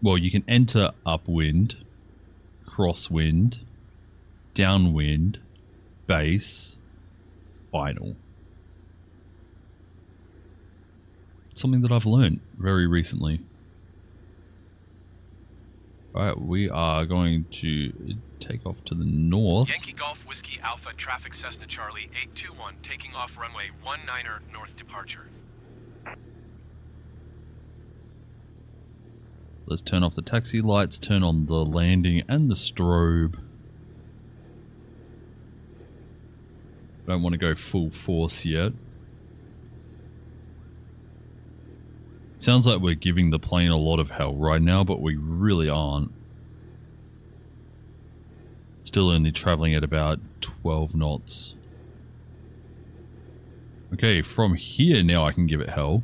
S1: Well, you can enter upwind, crosswind, downwind, base, final. Something that I've learned very recently. Alright, we are going to take off to the north.
S3: Yankee Golf Whiskey Alpha Traffic Cessna Charlie 821 taking off runway 19er north departure.
S1: Let's turn off the taxi lights, turn on the landing and the strobe. Don't want to go full force yet. Sounds like we're giving the plane a lot of hell right now, but we really aren't. Still only traveling at about 12 knots. Okay, from here now I can give it hell.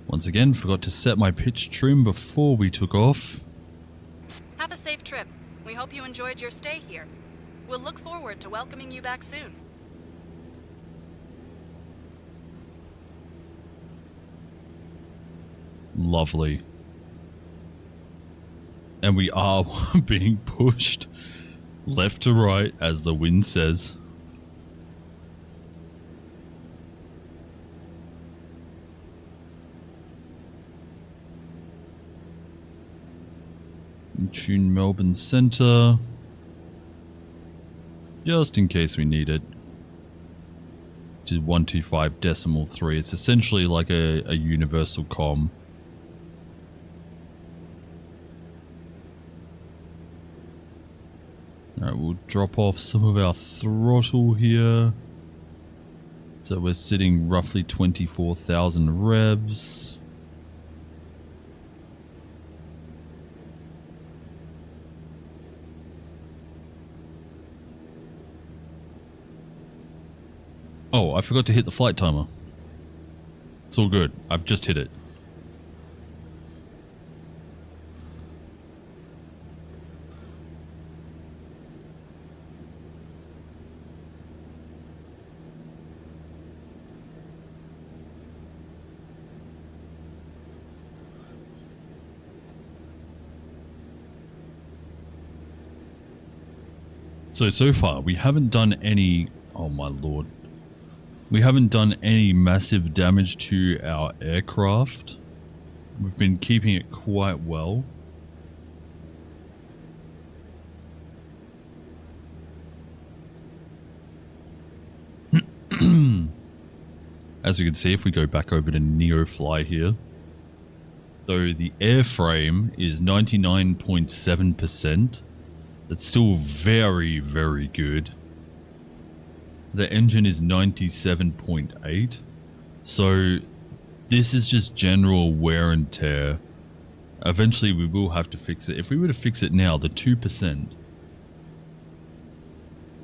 S1: Once again, forgot to set my pitch trim before we took off.
S5: Have a safe trip. We hope you enjoyed your stay here. We'll look forward to welcoming you back soon.
S1: Lovely. And we are being pushed left to right, as the wind says. Tune Melbourne Centre. Just in case we need it. Which is 125.3. It's essentially like a universal comm. Alright, we'll drop off some of our throttle here. So we're sitting roughly 24,000 revs. Oh, I forgot to hit the flight timer. It's all good. I've just hit it. So far, we haven't done any... Oh my lord. We haven't done any massive damage to our aircraft. We've been keeping it quite well. As you can see, if we go back over to NEOFLY here, so the airframe is 99.7%. That's still very, very good. The engine is 97.8. So this is just general wear and tear. Eventually we will have to fix it. If we were to fix it now, the 2%,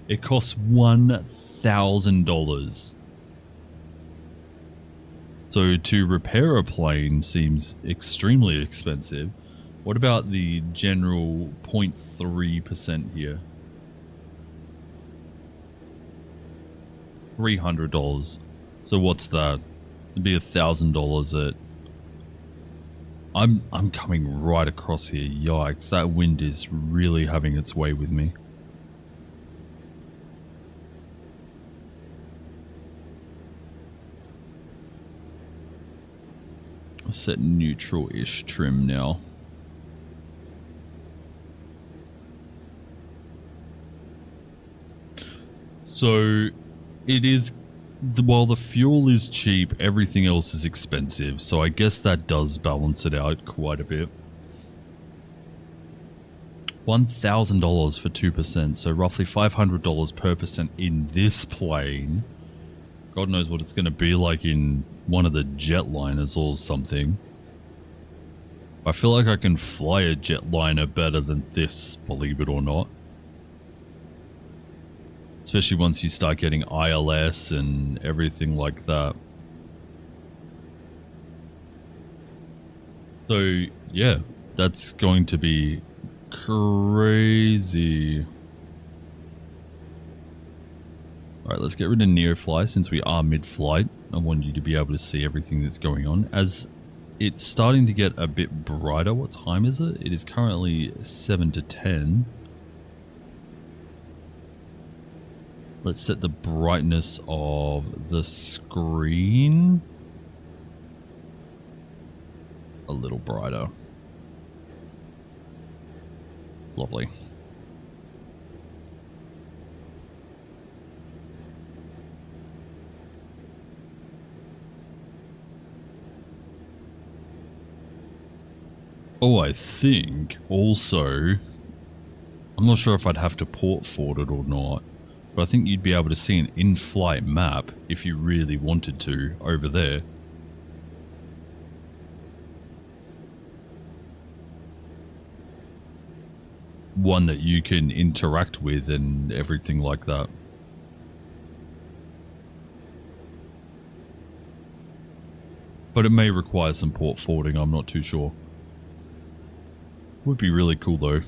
S1: it costs $1,000. So to repair a plane seems extremely expensive. What about the general 0.3% here? $300. So what's that? It'd be $1,000 at... I'm coming right across here. Yikes, that wind is really having its way with me. I'll set neutral-ish trim now. So it is, while the fuel is cheap, everything else is expensive. So I guess that does balance it out quite a bit. $1,000 for 2%, so roughly $500 per percent in this plane. God knows what it's going to be like in one of the jetliners or something. I feel like I can fly a jetliner better than this, believe it or not. Especially once you start getting ILS and everything like that. So, yeah, that's going to be crazy. Alright, let's get rid of NEOFLY since we are mid-flight. I want you to be able to see everything that's going on. As it's starting to get a bit brighter, what time is it? It is currently 7 to 10. Let's set the brightness of the screen a little brighter. Lovely. Oh, I think also, I'm not sure if I'd have to port forward it or not, but I think you'd be able to see an in-flight map if you really wanted to over there. One that you can interact with and everything like that. But it may require some port forwarding, I'm not too sure. Would be really cool though.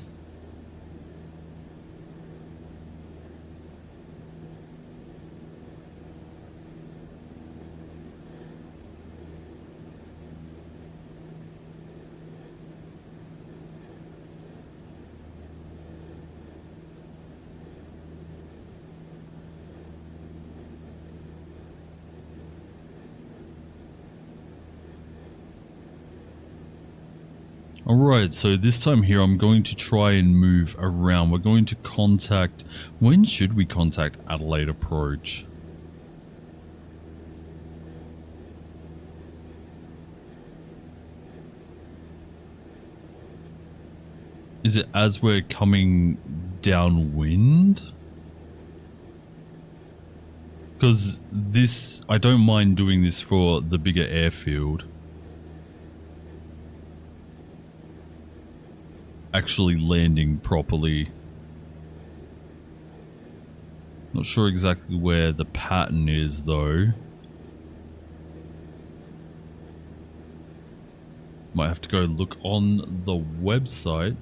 S1: Alright, so this time here I'm going to try and move around. We're going to contact... When should we contact Adelaide approach? Is it as we're coming downwind? Because this... I don't mind doing this for the bigger airfield. Actually landing properly. Not sure exactly where the pattern is though. Might have to go look on the website.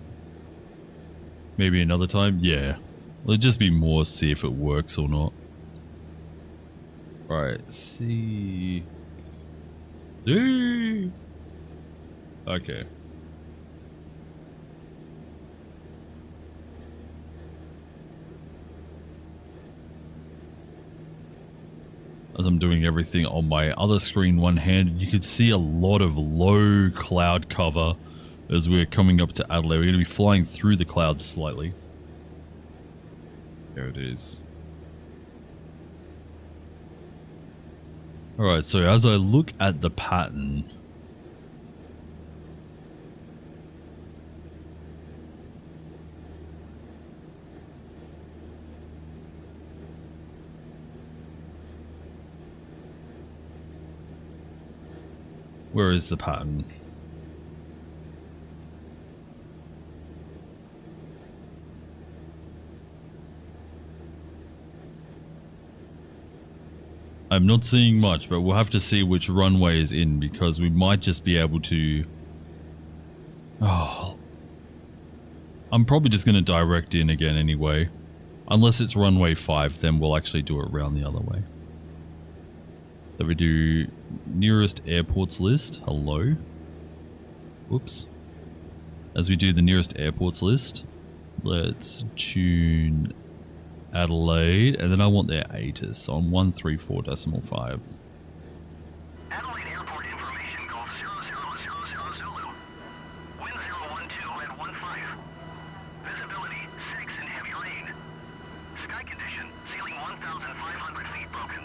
S1: Maybe another time. Yeah. It'll just be more see if it works or not. Alright, see. Okay. As I'm doing everything on my other screen one-handed, you can see a lot of low cloud cover as we're coming up to Adelaide. We're going to be flying through the clouds slightly. There it is. Alright, so as I look at the pattern... Where is the pattern? I'm not seeing much, but we'll have to see which runway is in because we might just be able to... Oh, I'm probably just going to direct in again anyway. Unless it's runway 5, then we'll actually do it around the other way. So we do nearest airports list. Hello. Whoops. As we do the nearest airports list, let's tune Adelaide, and then I want their ATIS on 134.5.
S4: Adelaide Airport information Golf 0000 Zulu. Wind 012 at 15. Visibility 6 and heavy rain. Sky condition ceiling 1,500 feet broken.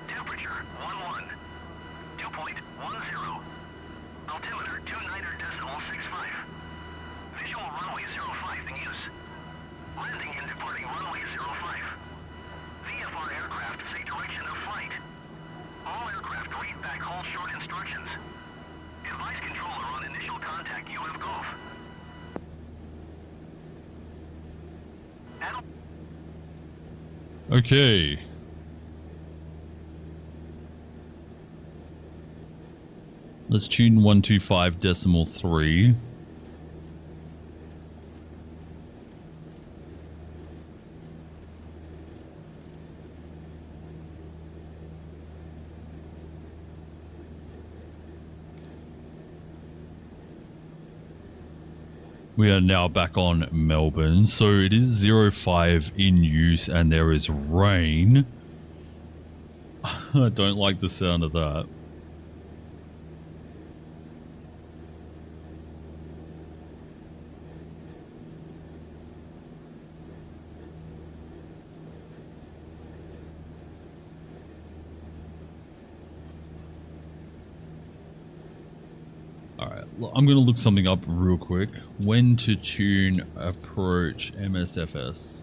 S4: Temperature 11. Dew point 10. Altimeter 29.65. Visual runway 05 in use. Landing and departing runway 05. VFR aircraft say direction of flight. All aircraft read back hold short instructions. Advise controller on initial contact UF Golf.
S1: Okay. Let's tune 125.3. We are now back on Melbourne. So it is 05 in use and there is rain. I don't like the sound of that. I'm going to look something up real quick. When to tune approach MSFS.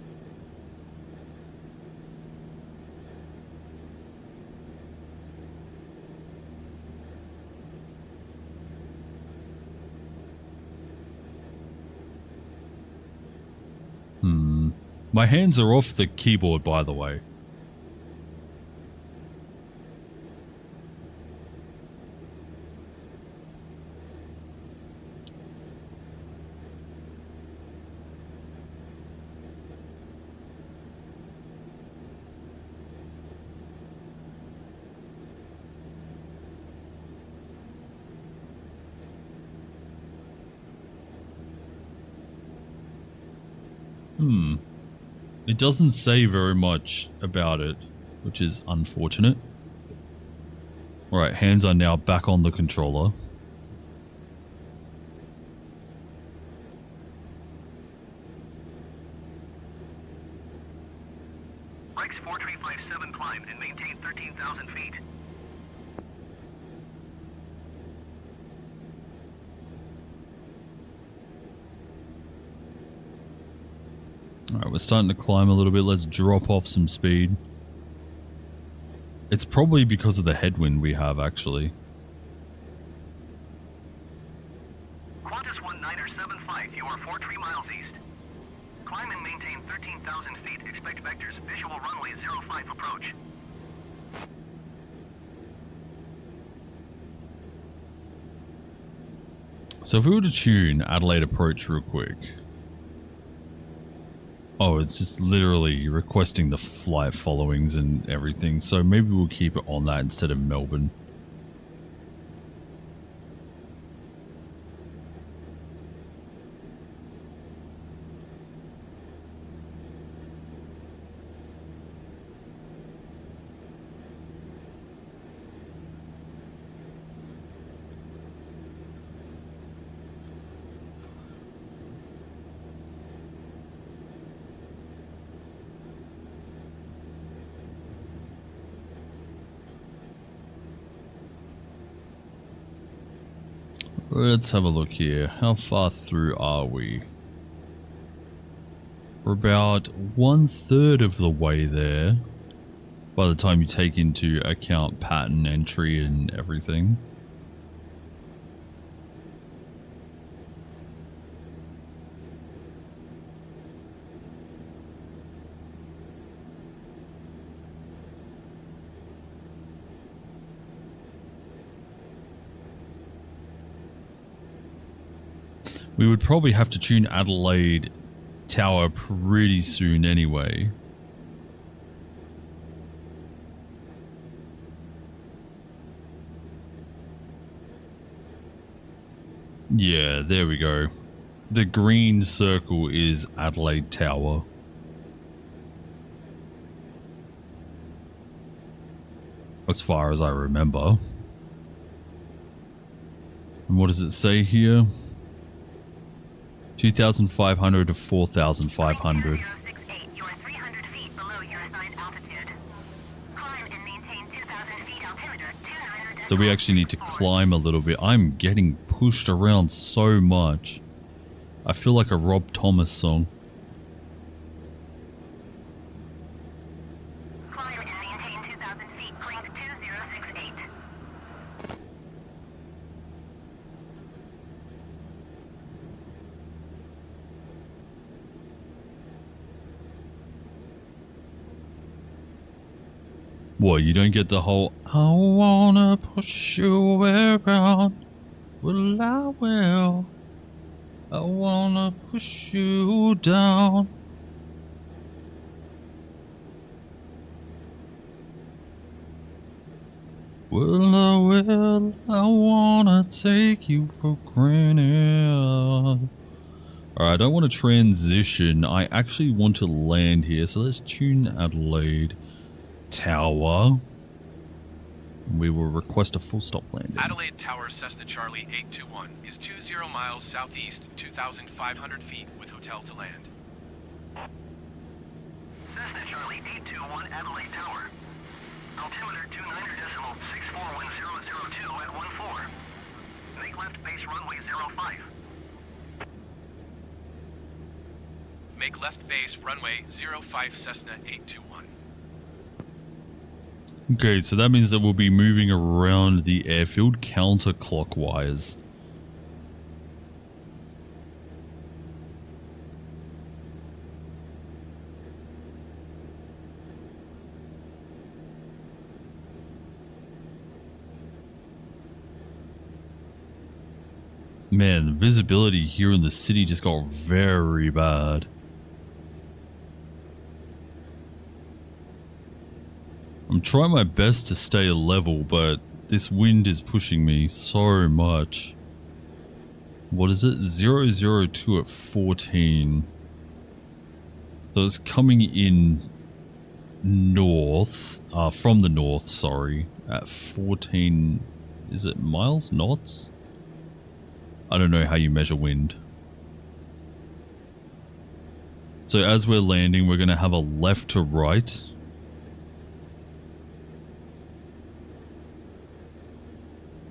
S1: My hands are off the keyboard, by the way. It doesn't say very much about it, which is unfortunate. Alright, hands are now back on the controller.
S4: Rex 4357 climb and maintain 13,000 feet.
S1: Alright, we're starting to climb a little bit. Let's drop off some speed. It's probably because of the headwind we have, actually.
S4: Qantas 1975, you are 43 miles east. Climb and maintain 13,000 feet. Expect vectors. Visual runway 05 approach.
S1: So if we were to tune Adelaide approach real quick. Oh, it's just literally requesting the flight followings and everything. So maybe we'll keep it on that instead of Melbourne. Let's have a look here. How far through are we? We're about 1/3 of the way there. By the time you take into account pattern entry and everything. We would probably have to tune Adelaide Tower pretty soon anyway. Yeah, there we go. The green circle is Adelaide Tower. As far as I remember. And what does it say here? 2,500 to 4,500.
S4: You are 300 feet below your assigned altitude. Climb and maintain 2,000 feet altimeter 29.
S1: So we actually need to climb a little bit. I'm getting pushed around so much. I feel like a Rob Thomas song.
S4: Climb and maintain 2,000 feet. Clink 2068.
S1: What, you don't get the whole I wanna push you around. Well, I will. I wanna push you down. Well, I will. I wanna take you for granted. Alright, I don't want to transition. I actually want to land here. So let's tune Adelaide Tower. We will request a full stop landing.
S3: Adelaide Tower Cessna Charlie 821 is 20 miles southeast, 2,500 feet with hotel to land.
S4: Cessna Charlie 821 Adelaide Tower. Altimeter 29.641002 at 14. Make left base runway 05.
S3: Make left base runway 05 Cessna 821.
S1: Okay, so that means that we'll be moving around the airfield counterclockwise. Man, visibility here in the city just got very bad. I'm trying my best to stay level, but this wind is pushing me so much. What is it? 002 at 14. So it's coming in north, from the north, sorry, at 14, is it miles? Knots? I don't know how you measure wind. So as we're landing, we're going to have a left to right.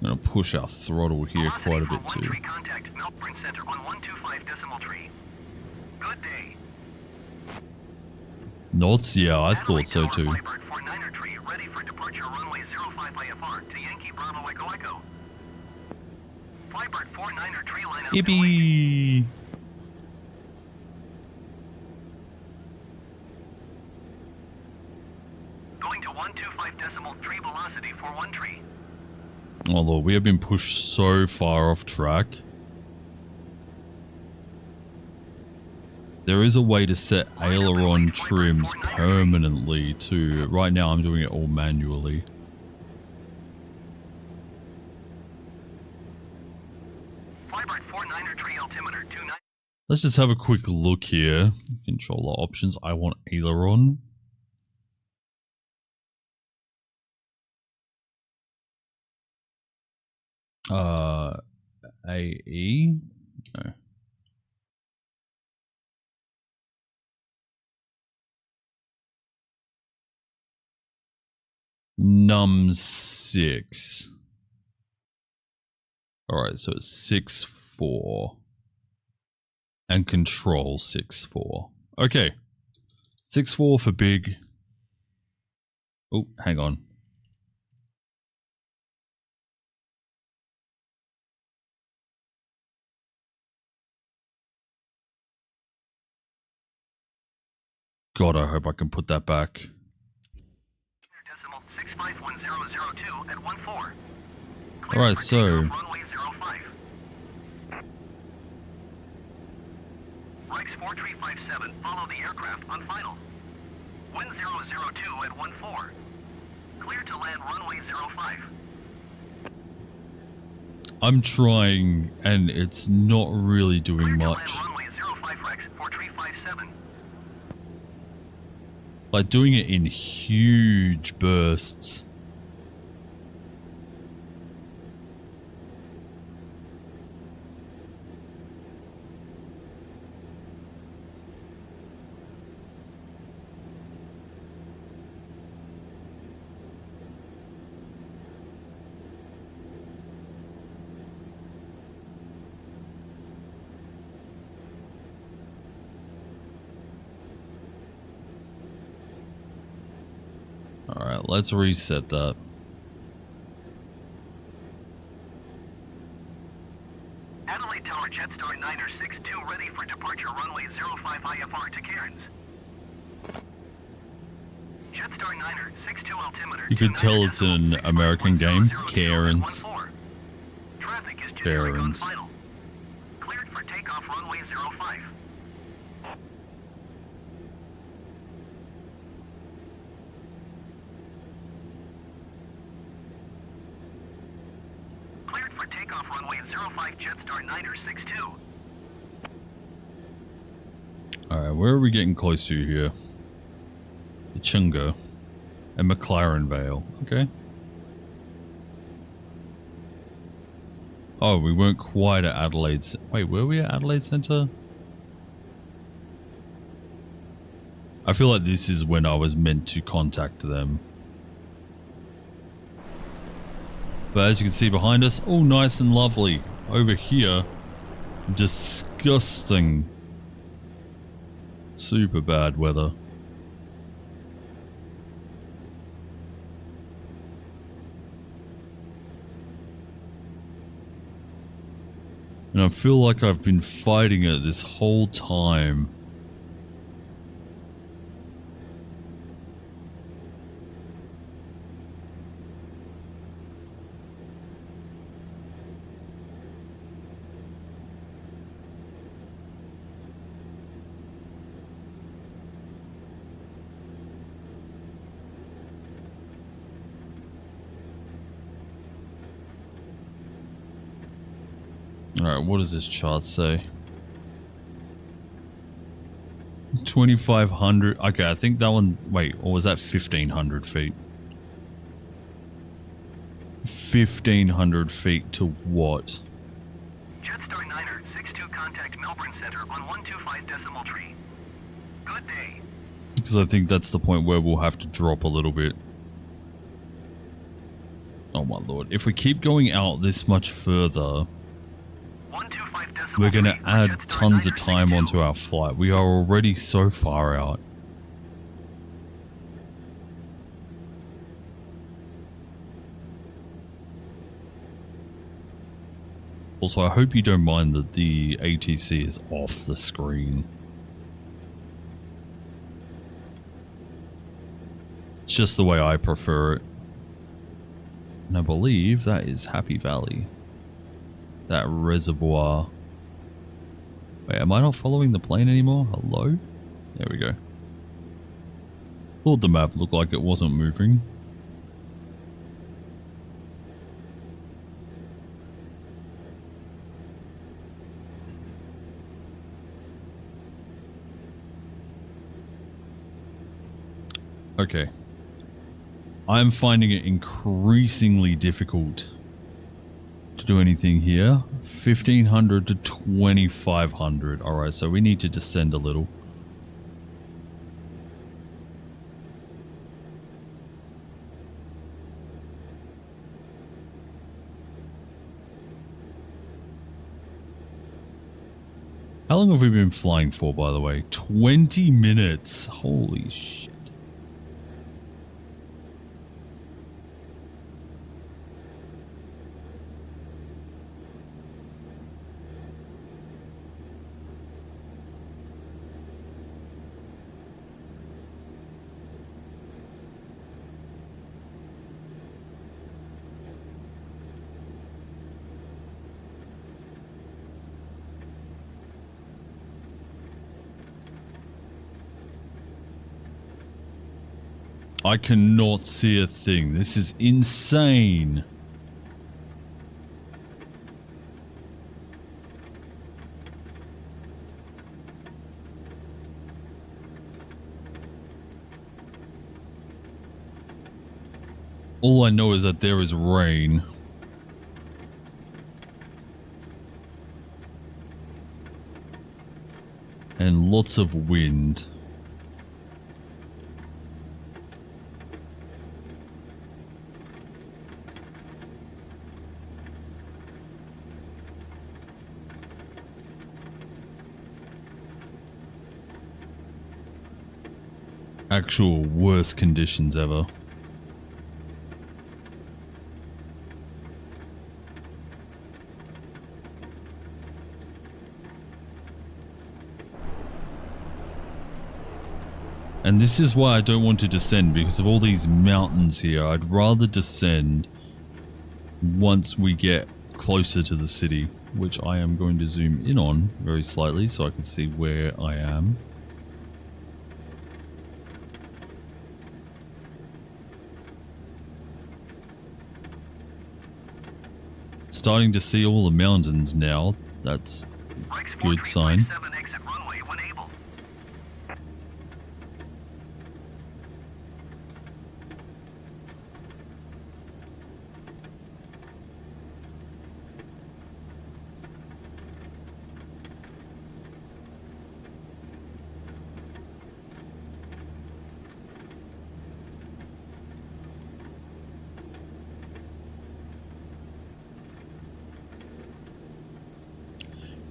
S1: I'm going to push our throttle here quite a bit too.
S4: Contact Melbourne Center on 125.3. Good day.
S1: Knots? Yeah, I thought so too.
S4: Flybird 49er tree ready for departure runway 05 IFR to Yankee Bravo Echo Echo. Flybird 49er tree line up.
S1: Yippee!
S4: Going to 125.3 velocity for 1 tree.
S1: Oh Lord, we have been pushed so far off track. There is a way to set aileron trims permanently too. Right now I'm doing it all manually.
S4: Flybird 49er tree altimeter 29.
S1: Let's just have a quick look here. Controller options. I want aileron. AE? No. Num 6. Alright, so it's 6-4. And control 6-4. Okay. 6-4 for big. Oh, hang on. God, I hope I can put that back.
S4: Decimal 651002 at 14.
S1: Alright, so
S4: Runway 05. Rex 4357, follow the aircraft on final. Wind 002 at 14. Clear to land runway 05.
S1: I'm trying and it's not really doing
S4: Clear
S1: much.
S4: to land runway 05 Rex 4357.
S1: Like doing it in huge bursts. Alright, let's reset that.
S4: Adelaide Tower Jetstar 9er62 ready for departure runway 05 IFR to Cairns. Jetstar 9er62 altimeter.
S1: You could tell it's an American game. Cairns.
S4: Traffic is generic on
S1: Cairns.
S4: final. Cleared for takeoff runway 05. Cleared for takeoff runway 05 Jetstar 9er62.
S1: Alright, where are we getting close to here? The Chunga and McLaren Vale. Okay. Oh, we weren't quite at Adelaide. Wait, were we at Adelaide Centre? I feel like this is when I was meant to contact them. But as you can see behind us, all nice and lovely. Over here, disgusting. Super bad weather. And I feel like I've been fighting it this whole time. Alright, what does this chart say? 2,500. Okay, I think that one... Wait, or was that 1,500 feet? 1,500 feet to what?
S4: Jetstar Niner, 62 contact Melbourne Center on 125 decimal tree. Good day.
S1: Because I think that's the point where we'll have to drop a little bit. Oh my lord. If we keep going out this much further... We're going to add tons of time onto our flight. We are already so far out. Also, I hope you don't mind that the ATC is off the screen. It's just the way I prefer it. And I believe that is Happy Valley. That reservoir. Wait, am I not following the plane anymore? Hello? There we go. Thought the map looked like it wasn't moving. Okay. I'm finding it increasingly difficult to do anything here. 1,500 to 2,500. Alright, so we need to descend a little. How long have we been flying for, by the way? 20 minutes. Holy shit. I cannot see a thing. This is insane. All I know is that there is rain. And lots of wind. Actual worst conditions ever. And this is why I don't want to descend, because of all these mountains here. I'd rather descend once we get closer to the city, which I am going to zoom in on very slightly so I can see where I am. Starting to see all the mountains now. That's a good sign.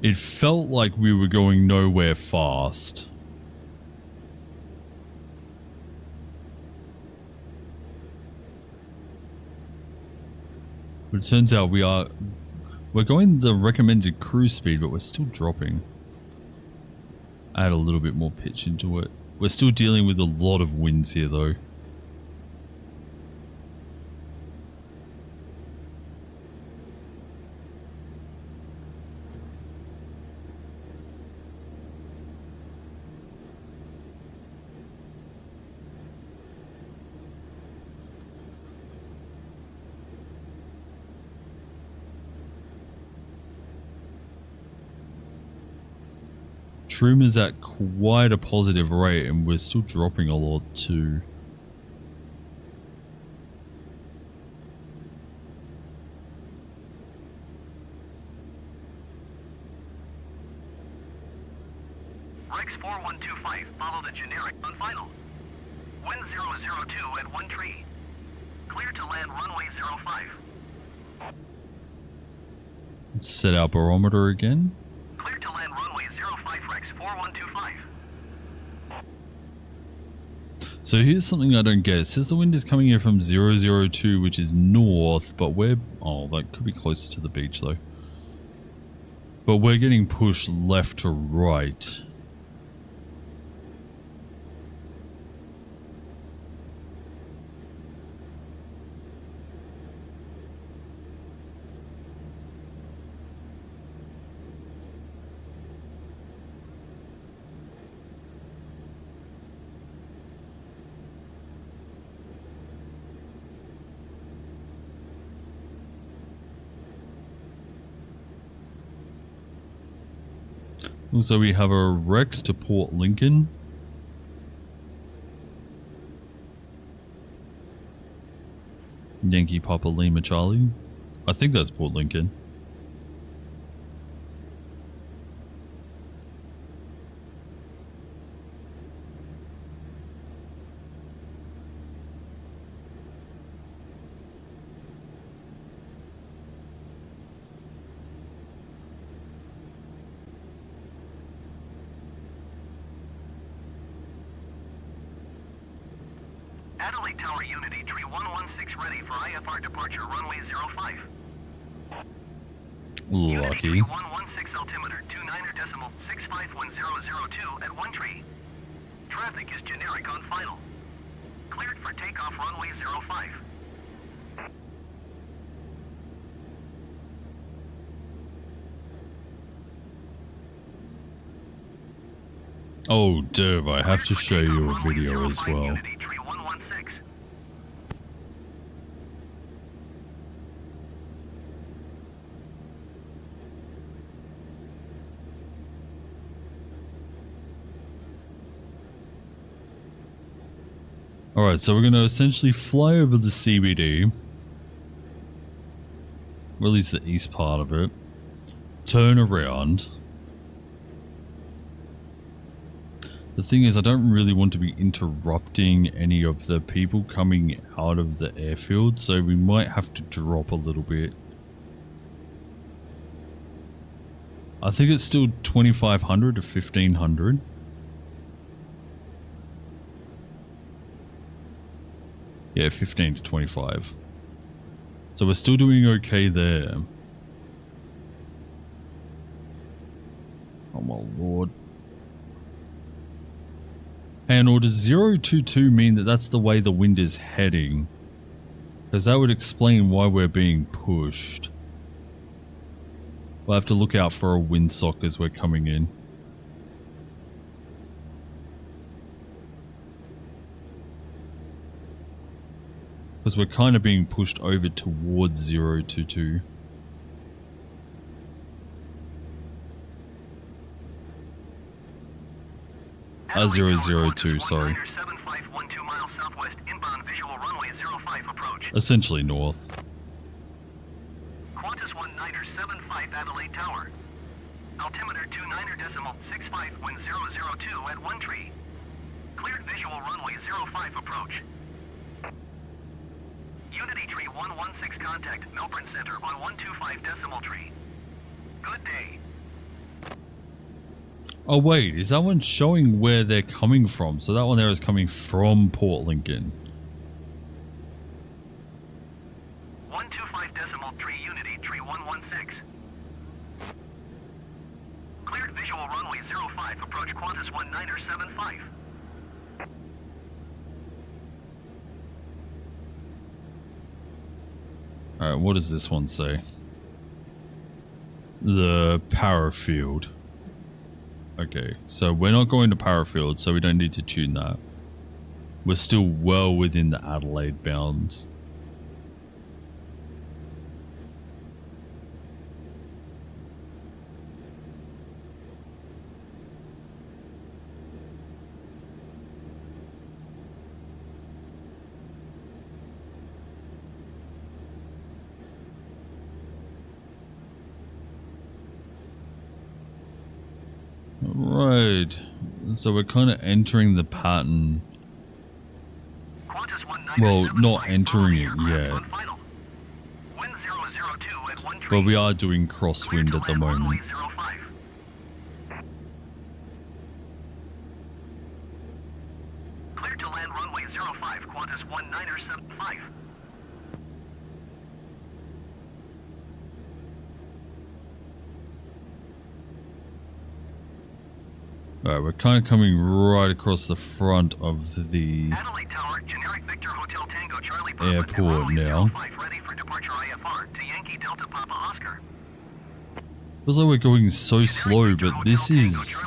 S1: It felt like we were going nowhere fast. But it turns out we're going the recommended cruise speed, but we're still dropping. Add a little bit more pitch into it. We're still dealing with a lot of winds here though. Shroom is at quite a positive rate and we're still dropping a lot too.
S4: Rex 4125, follow the generic on final. Wind 002 at 1 tree. Clear to land runway 05.
S1: Set our barometer again.
S4: Clear to land runway 05 Rex 4125.
S1: So here's something I don't get. It says the wind is coming in from 002, which is north, but we're... Oh, that could be closer to the beach though. But we're getting pushed left to right. Also, we have a Rex to Port Lincoln. Yankee Papa Lima Charlie. I think that's Port Lincoln.
S4: Adelaide Tower Unity, tree 116 ready for IFR departure, runway 05. Unity
S1: Lucky.
S4: tree 116 altimeter, 29.651002 at 1 tree. Traffic is generic on final. Cleared for takeoff, runway 05.
S1: Oh, Dev, I have to show you a video as well.
S4: Unity tree 116.
S1: Alright, so we're going to essentially fly over the CBD. Or at least the east part of it. Turn around. The thing is, I don't really want to be interrupting any of the people coming out of the airfield, so we might have to drop a little bit. I think it's still 2,500 to 1,500. Yeah, 15 to 25. So we're still doing okay there. Oh my lord. And or does 022 mean that that's the way the wind is heading? Because that would explain why we're being pushed. We'll have to look out for a windsock as we're coming in. Because we're kind of being pushed over towards 022.
S4: Adelaide Tower
S1: 002, sorry.
S4: 7512 miles southwest, inbound visual runway 05 approach.
S1: Essentially north.
S4: Qantas 1975 Adelaide Tower. Altimeter 29.65, wind 002 at 1 tree. Cleared visual runway 05 approach. Unity tree 116 contact Melbourne Center on 125 decimal tree. Good day.
S1: Oh wait, is that one showing where they're coming from? So that one there is coming from Port Lincoln.
S4: 125.3 Unity, tree 116. Cleared visual runway 05, approach Qantas 1975.
S1: Alright, what does this one say? The power field. Okay, so we're not going to power field, so we don't need to tune that. We're still well within the Adelaide bounds. Right, so we're kind of entering the pattern. Well, not entering it yet. But we are doing crosswind at the moment.
S4: Clear to land runway 05, Qantas 1975.
S1: Alright, we're kind of coming right across the front of the
S4: Adelaide Tower, generic Victor Hotel Tango Charlie Papa,
S1: airport now.
S4: 05, ready for departure IFR to Yankee Delta Papa Oscar.
S1: Feels like we're going so slow, but this is,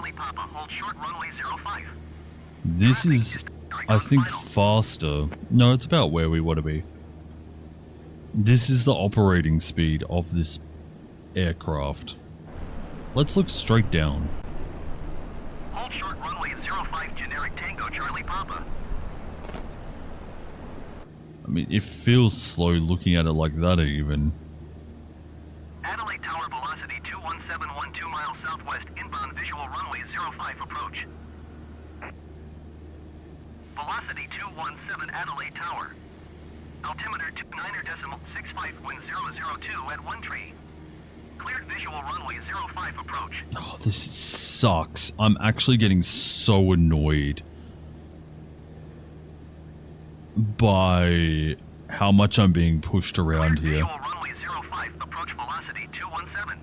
S1: I think, faster. No, it's about where we want to be. This is the operating speed of this aircraft. Let's look straight down.
S4: Hold short runway 05, generic Tango Charlie Papa.
S1: I mean, it feels slow looking at it like that even.
S4: Adelaide Tower velocity 21712 miles southwest, inbound visual runway 05 approach. Velocity 217 Adelaide Tower. Altimeter 29.65, wind 002 at 1 tree. Cleared visual runway 05 approach.
S1: Oh, this sucks. I'm actually getting so annoyed by how much I'm being pushed around
S4: Cleared
S1: here.
S4: visual runway 05, approach velocity 217.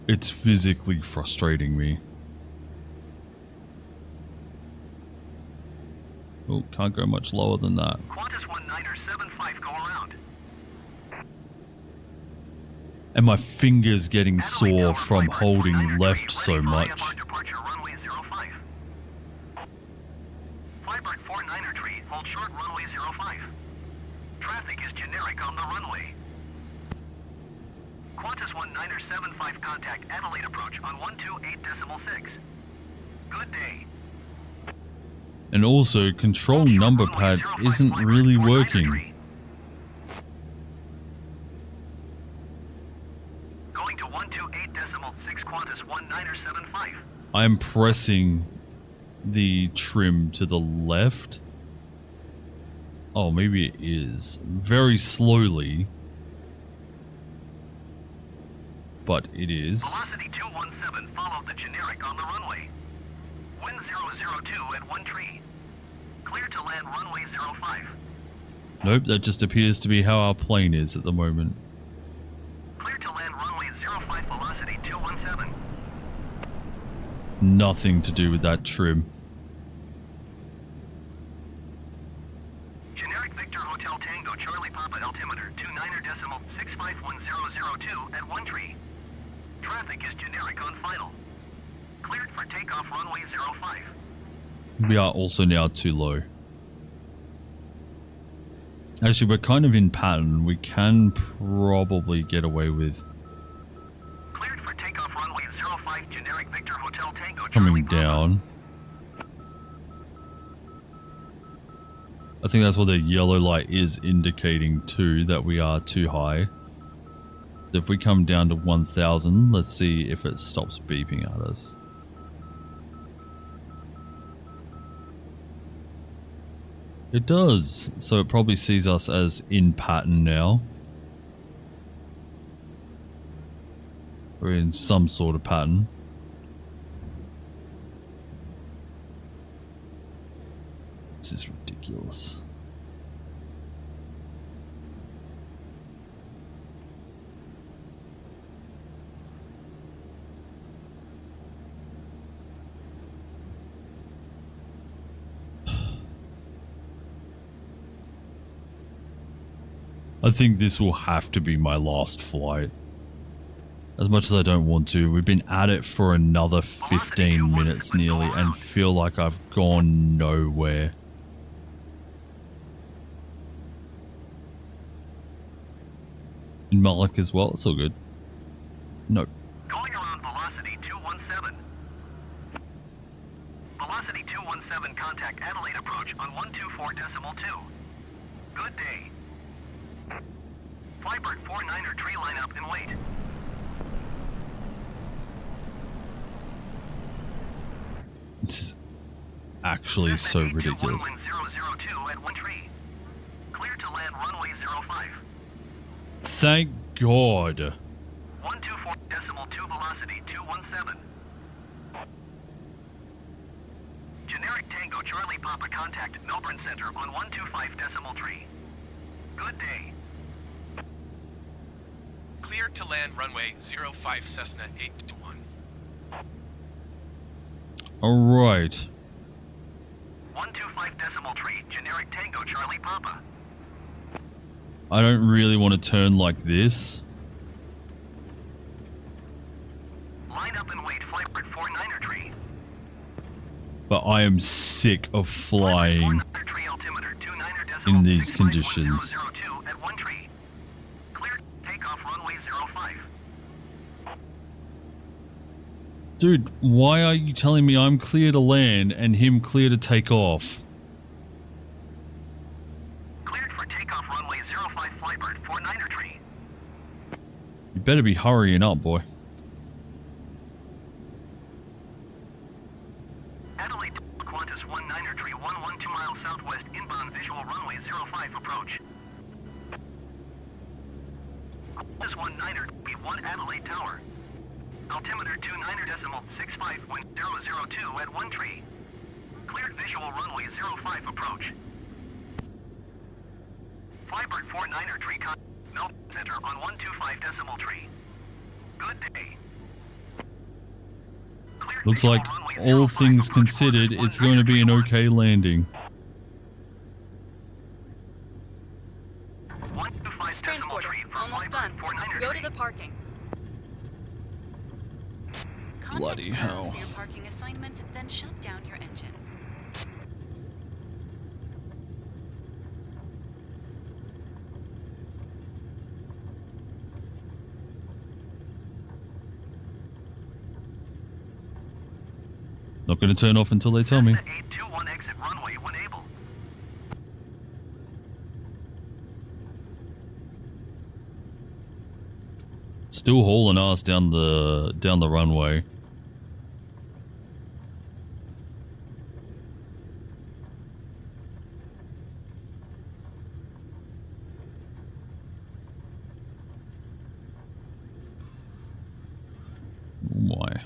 S1: It's physically frustrating me. Oh, can't go much lower than that.
S4: Qantas 1975, go around.
S1: And my fingers getting
S4: Adelaide
S1: sore
S4: Tower,
S1: from
S4: flight
S1: holding
S4: 19
S1: left
S4: ready
S1: so
S4: for
S1: much.
S4: IFR departure runway 05. Flybird 49er tree, hold short runway 05. Traffic is generic on the runway. Qantas 1975 contact Adelaide approach on 128.6. Good day.
S1: And also, control number pad isn't really working.
S4: Going to 128.6 Qantas 1975.
S1: I'm pressing the trim to the left. Oh, maybe it is. Very slowly. But it is.
S4: Velocity 217, follow the generic on the runway. Wind 002 at 1 tree. Clear to land runway 05.
S1: Nope, that just appears to be how our plane is at the moment.
S4: Clear to land runway 05, velocity 217.
S1: Nothing to do with that trim.
S4: Generic Victor Hotel Tango Charlie Papa altimeter 29.65102 at 1 tree. Traffic is generic on final. Cleared for takeoff runway 05.
S1: We are also now too low. Actually, we're kind of in pattern. We can probably get away with
S4: Cleared for takeoff runway 05, generic Victor Hotel Tango
S1: coming
S4: Charlie Papa.
S1: down. I think that's what the yellow light is indicating too, that we are too high. If we come down to 1000, let's see if it stops beeping at us. It does, so it probably sees us as in pattern now. or in some sort of pattern. This is ridiculous. I think this will have to be my last flight. As much as I don't want to, we've been at it for another 15 minutes nearly and feel like I've gone nowhere. In Malik as well, it's all good. No.
S4: Going around velocity 217. Velocity 217, contact Adelaide approach on 124.2. Good day. Flybird 49er tree line up and wait.
S1: This is actually so ridiculous.
S4: Wind 002 at 1 tree. Clear to land runway 05.
S1: Thank God.
S4: 124.2 velocity 217. Generic Tango Charlie Papa contact Melbourne Center on 125.3. Good day.
S3: Cleared to land runway 05 Cessna 821.
S1: Alright.
S4: 125.3, generic Tango Charlie Papa.
S1: I don't really want to turn like this.
S4: Line up and wait, Flybird 49er tree.
S1: But I am sick of flying
S4: Flybird 49er tree altimeter 29er
S1: in these
S4: 651002
S1: conditions.
S4: at 1 tree. Clear takeoff runway 05.
S1: Dude, why are you telling me I'm clear to land and him clear to take off?
S4: Cleared for takeoff runway 05 Flybird 49er tree.
S1: You better be hurrying up, boy.
S4: Adelaide Qantas 19er tree 112 miles southwest inbound visual runway 05 approach. Qantas 19er tree 1 Adelaide Tower. Altimeter 29er.65 wind 002 at 1 tree. Cleared visual runway 05 approach. Flybird 49er tree con Melbourne Center on 125.3. Good day. Cleared
S1: Looks
S4: visual
S1: like
S4: runway
S1: all
S4: 05
S1: things
S4: approach
S1: considered,
S4: Qantas
S1: it's going to be an
S4: 19er
S1: okay landing.
S4: 125.3
S5: Transporter,
S4: from
S5: almost
S4: Flybird
S5: done.
S4: 49er
S5: Go
S4: tree.
S5: to the parking.
S2: Contact
S1: Bloody
S2: ground
S1: hell.
S2: for your parking assignment, then shut down your engine.
S1: Not going to turn off until they tell me.
S4: Cessna 821 exit runway when able.
S1: Still hauling ass down the runway. Oh my.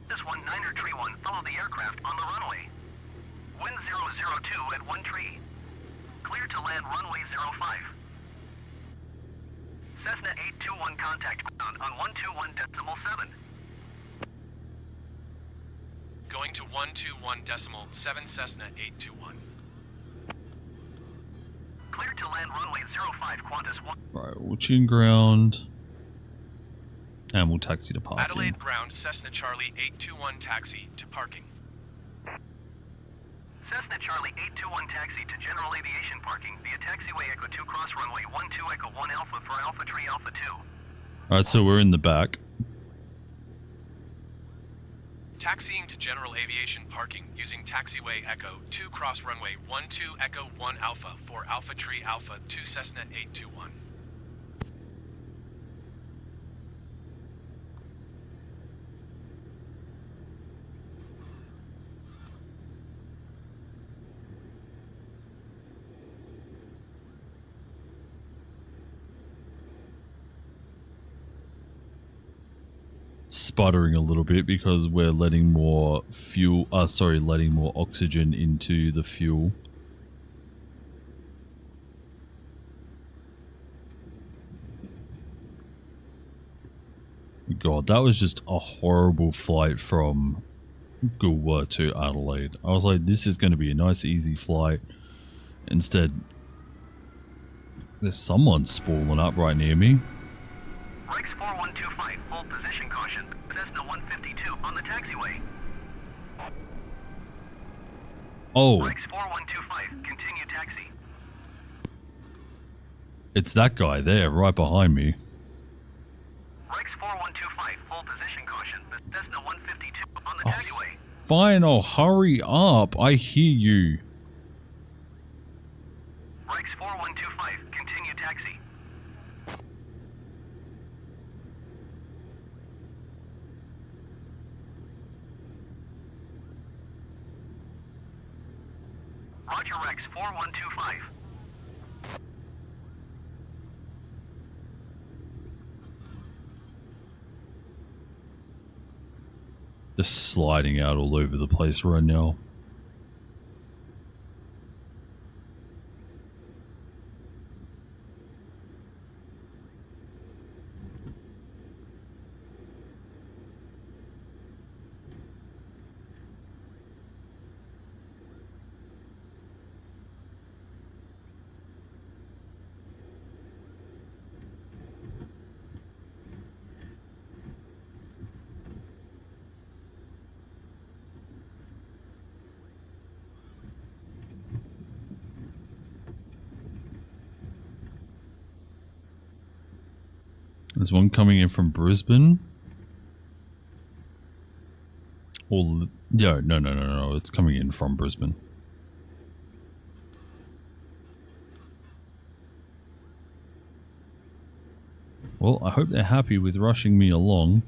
S4: This 19er tree 1, follow the aircraft on the runway. Wind 002 at 1 tree. Clear to land runway 05. Cessna 821 contact ground on 121.7.
S3: Going to 121.7 Cessna 821.
S4: Clear to land runway 05 Qantas 1.
S1: Right, we'll tune ground. And we'll taxi to parking.
S3: Adelaide ground Cessna Charlie 821 taxi to parking.
S4: Cessna Charlie 821 taxi to general aviation parking via taxiway Echo 2 cross runway 12 Echo 1 Alpha for Alpha Tree Alpha 2.
S1: Alright, so we're in the back.
S3: Taxiing to general aviation parking using taxiway Echo 2 cross runway 12 Echo 1 Alpha for Alpha Tree Alpha 2 Cessna 821.
S1: sputtering a little bit because we're letting more fuel, letting more oxygen into the fuel. God, that was just a horrible flight from Goolwa to Adelaide. I was like, this is going to be a nice, easy flight. Instead, there's someone spooling up right near me.
S4: Rex 4125, full position caution. Cessna 152 on the taxiway.
S1: Oh,
S4: Rex 4125, continue taxi.
S1: it's that guy there, right behind me.
S4: Rex 4125, full position caution. Cessna 152 on the taxiway.
S1: Fine, oh, hurry up. I hear you.
S4: Rex 4125, continue taxi. Roger, Rex 4125.
S1: Just sliding out all over the place right now. There's one coming in from Brisbane. Or, no. It's coming in from Brisbane. Well, I hope they're happy with rushing me along.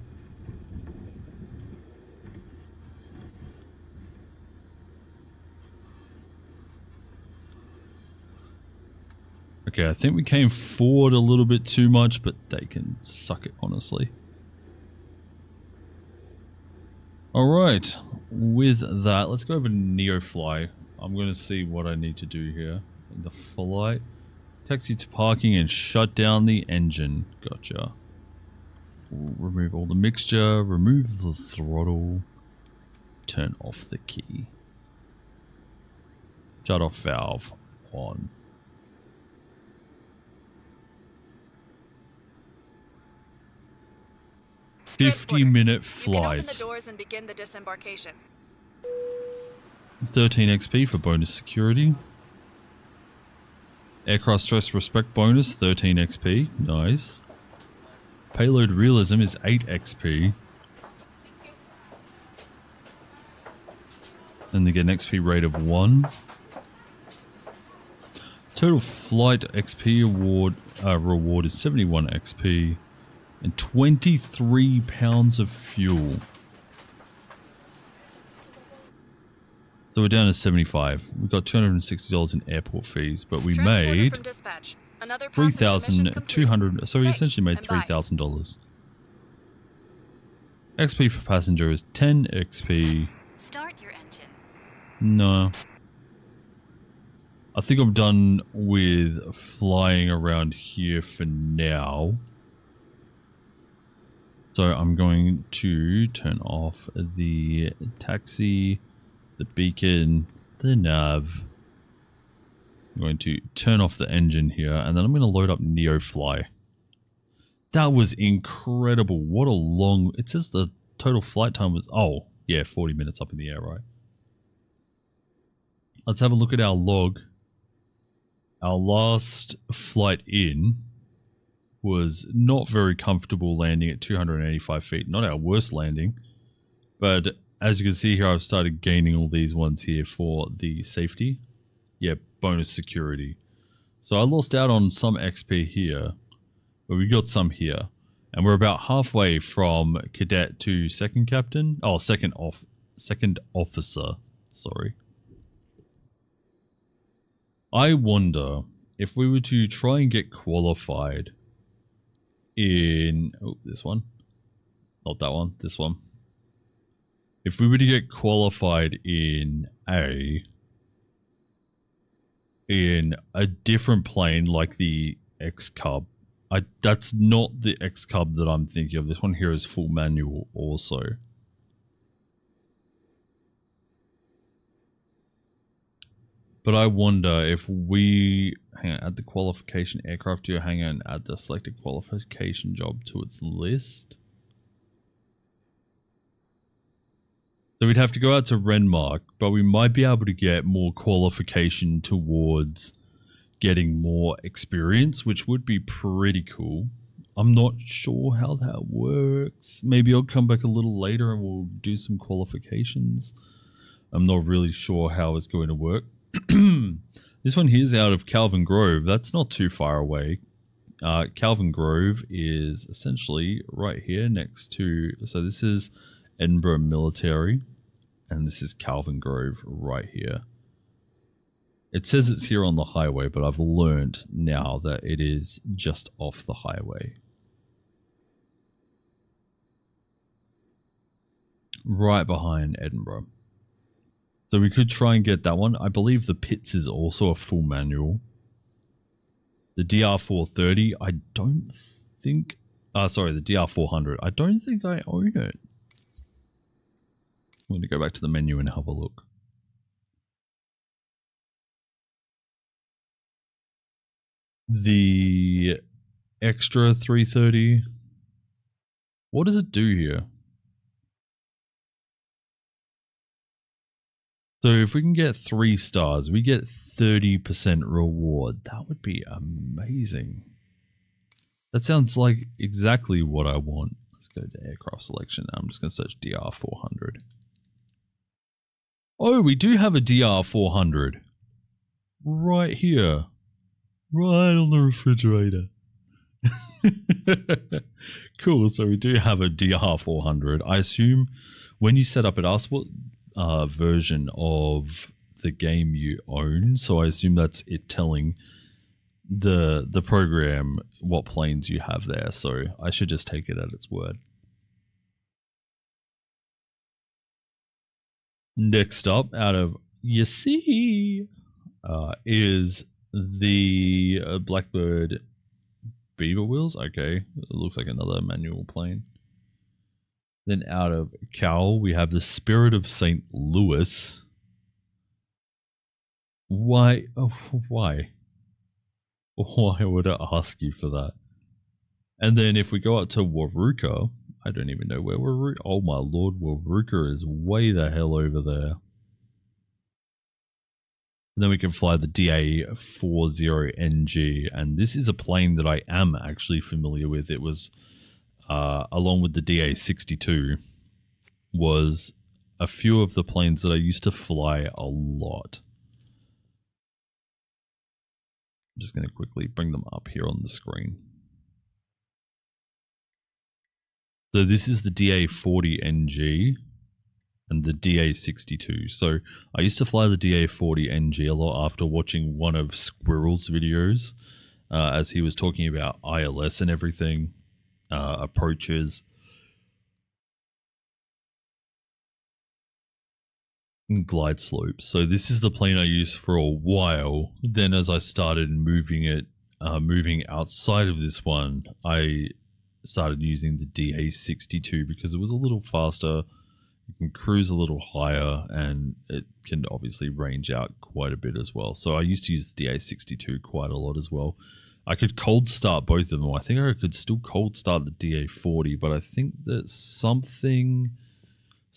S1: Okay, I think we came forward a little bit too much, but they can suck it, honestly. Alright, with that, let's go over to NEOFLY. I'm going to see what I need to do here. The flight. Taxi to parking and shut down the engine. Gotcha. Remove all the mixture, remove the throttle, turn off the key. Shut off valve on.
S5: Transporter,
S1: 50-minute
S5: You can open the
S1: flight.
S5: doors and begin the disembarkation.
S1: 13 XP for bonus security. Aircraft stress respect bonus, 13 XP. Nice. Payload realism is 8 XP. And they get an XP rate of 1. Total flight XP reward is 71 XP. And 23 pounds of fuel. So we're down to 75. We've got $260 in airport fees, but we
S5: Transporter
S1: made
S5: from dispatch. Another passenger mission complete.
S1: $3,200. So we
S5: Thanks,
S1: essentially made
S5: and bye.
S1: $3,000. XP for passenger is 10 XP.
S2: Start your engine.
S1: No. I think I'm done with flying around here for now. So I'm going to turn off the taxi, the beacon, the nav. I'm going to turn off the engine here, and then I'm going to load up NEOFLY. That was incredible. What a long... It says the total flight time was... Oh, yeah, 40 minutes up in the air, right? Let's have a look at our log. Our last flight in was not very comfortable, landing at 285 feet. Not our worst landing, but as you can see here, I've started gaining all these ones here for the safety. Yeah, bonus security. So I lost out on some XP here, but we got some here. And we're about halfway from cadet to second captain. Oh, second officer. Sorry. I wonder if we were to try and get qualified in this one, Not that one, this one. If we were to get qualified in a different plane like the X-Cub, that's not the X-Cub that I'm thinking of. This one here is full manual also. But I wonder if we add the qualification aircraft to your hangar and add the selected qualification job to its list. So we'd have to go out to Renmark, but we might be able to get more qualification towards getting more experience, which would be pretty cool. I'm not sure how that works. Maybe I'll come back a little later and we'll do some qualifications. I'm not really sure how it's going to work. This one here is out of Calvin Grove. That's not too far away. Calvin Grove is essentially right here next to... So this is Edinburgh Military, and this is Calvin Grove right here. It says it's here on the highway, but I've learned now that it is just off the highway. Right behind Edinburgh. So we could try and get that one. I believe the Pitts is also a full manual. The DR430, I don't think... sorry, the DR400. I don't think I own it. I'm going to go back to the menu and have a look. The extra 330. What does it do here? So if we can get 3 stars, we get 30% reward. That would be amazing. That sounds like exactly what I want. Let's go to aircraft selection. I'm just going to search DR400. Oh, we do have a DR400. Right here. Right on the refrigerator. Cool, so we do have a DR400. I assume when you set up, it asks what version of the game you own. So I assume that's it telling the program what planes you have there. So I should just take it at its word. Next up, out of you see, is the Blackbird Beaver Wheels. Okay, it looks like another manual plane. Then out of Cowell, we have the Spirit of St. Louis. Why? Oh, why? Why would I ask you for that? And then if we go out to Waruka, I don't even know where Waruka... Oh my lord, Waruka is way the hell over there. And then we can fly the DA40NG, and this is a plane that I am actually familiar with. It was, along with the DA62, was a few of the planes that I used to fly a lot. I'm just going to quickly bring them up here on the screen. So this is the DA40NG and the DA62. So I used to fly the DA40NG a lot after watching one of Squirrel's videos, as he was talking about ILS and everything, approaches, and glide slopes. So this is the plane I used for a while. Then as I started moving outside of this one, I started using the DA62 because it was a little faster, you can cruise a little higher, and it can obviously range out quite a bit as well. So I used to use the DA62 quite a lot as well. I could cold start both of them. I think I could still cold start the DA40, but I think that something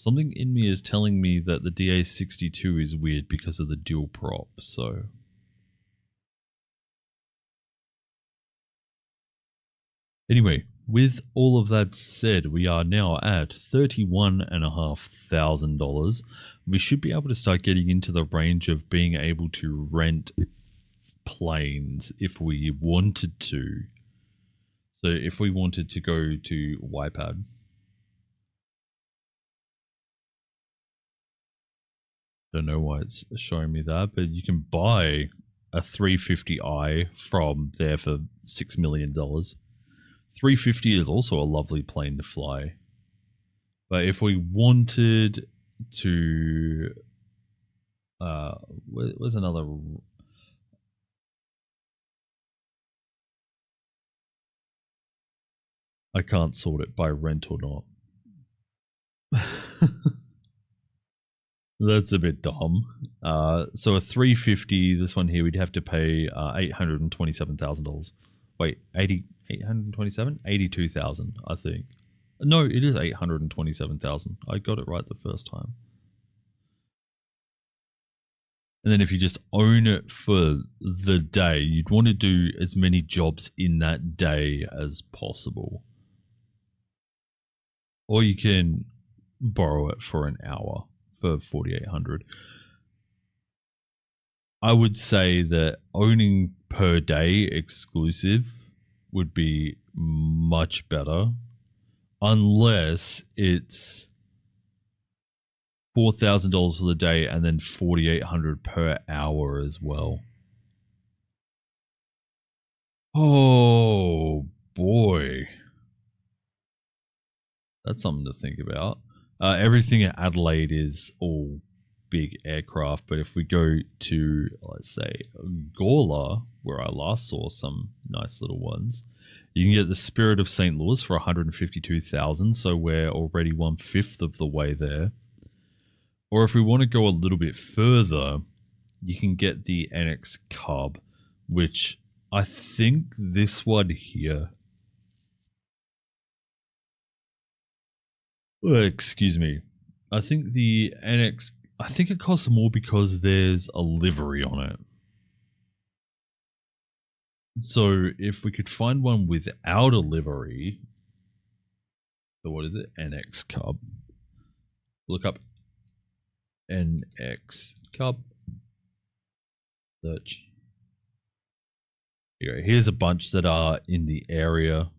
S1: in me is telling me that the DA62 is weird because of the dual prop. So anyway, with all of that said, we are now at $31,500. We should be able to start getting into the range of being able to rent planes if we wanted to. So if we wanted to go to YPAD, don't know why it's showing me that, but you can buy a 350i from there for $6 million. 350 is also a lovely plane to fly. But if we wanted to, where's another? I can't sort it by rent or not. That's a bit dumb. So a 350, this one here, we'd have to pay $827,000. Wait, 827? 82,000, I think. No, it is 827,000. I got it right the first time. And then if you just own it for the day, you'd want to do as many jobs in that day as possible. Or you can borrow it for an hour for 4,800. I would say that owning per day exclusive would be much better, unless it's $4,000 for the day and then 4,800 per hour as well. Oh boy, that's something to think about. Everything at Adelaide is all big aircraft, but if we go to, let's say, Gawler, where I last saw some nice little ones, you can get the Spirit of St. Louis for 152,000, so we're already 1/5 of the way there. Or if we want to go a little bit further, you can get the NX Cub, which I think this one here, excuse me, I think the NX, I think it costs more because there's a livery on it. So if we could find one without a livery, so what is it? NX Cub. Look up NX Cub. Search. Here, here's a bunch that are in the area.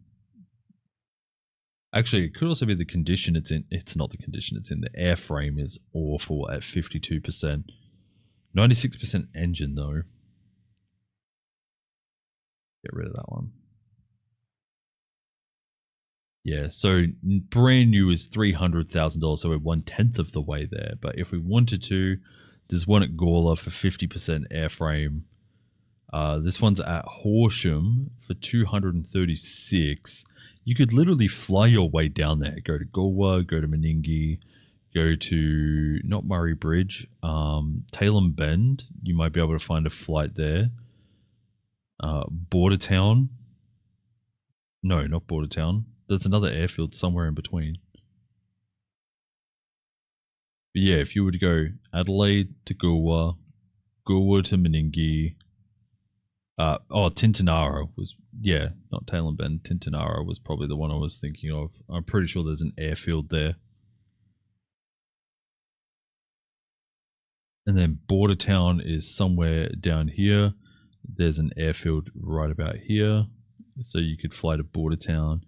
S1: Actually, it could also be the condition it's in. It's not the condition it's in. The airframe is awful at 52%. 96% engine, though. Get rid of that one. Yeah, so brand new is $300,000, so we're 1/10 of the way there. But if we wanted to, there's one at Gawler for 50% airframe. This one's at Horsham for 236. You could literally fly your way down there. Go to Galway, go to Meningie, go to, not Murray Bridge, Tailem Bend. You might be able to find a flight there. Bordertown. No, not Bordertown. There's another airfield somewhere in between. But yeah, if you were to go Adelaide to Galway, Galway to Meningie, Tintinara was, yeah, not Tailem Bend. Tintinara was probably the one I was thinking of. I'm pretty sure there's an airfield there. And then Bordertown is somewhere down here. There's an airfield right about here. So you could fly to Bordertown.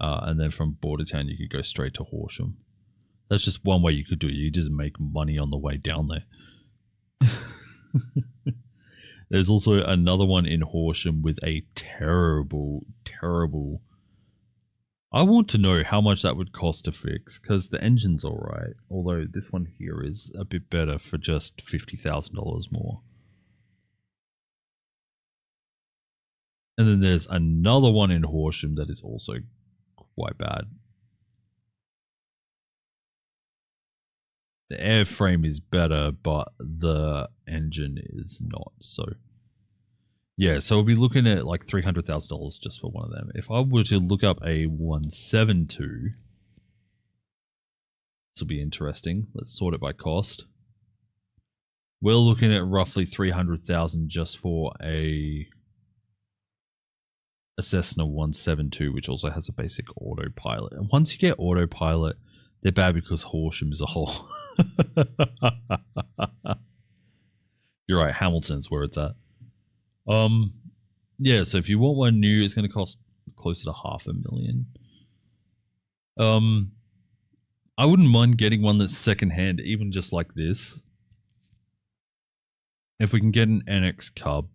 S1: And then from Bordertown, you could go straight to Horsham. That's just one way you could do it. You just make money on the way down there. There's also another one in Horsham with a terrible, terrible... I want to know how much that would cost to fix, because the engine's alright. Although this one here is a bit better for just $50,000 more. And then there's another one in Horsham that is also quite bad. The airframe is better, but the engine is not. So, yeah, so we'll be looking at like $300,000 just for one of them. If I were to look up a 172, this will be interesting. Let's sort it by cost. We're looking at roughly $300,000 just for a Cessna 172, which also has a basic autopilot. And once you get autopilot, they're bad because Horsham is a whole. You're right, Hamilton's where it's at. Yeah, so if you want one new, it's going to cost closer to $500,000. I wouldn't mind getting one that's secondhand, even just like this. If we can get an NX Cub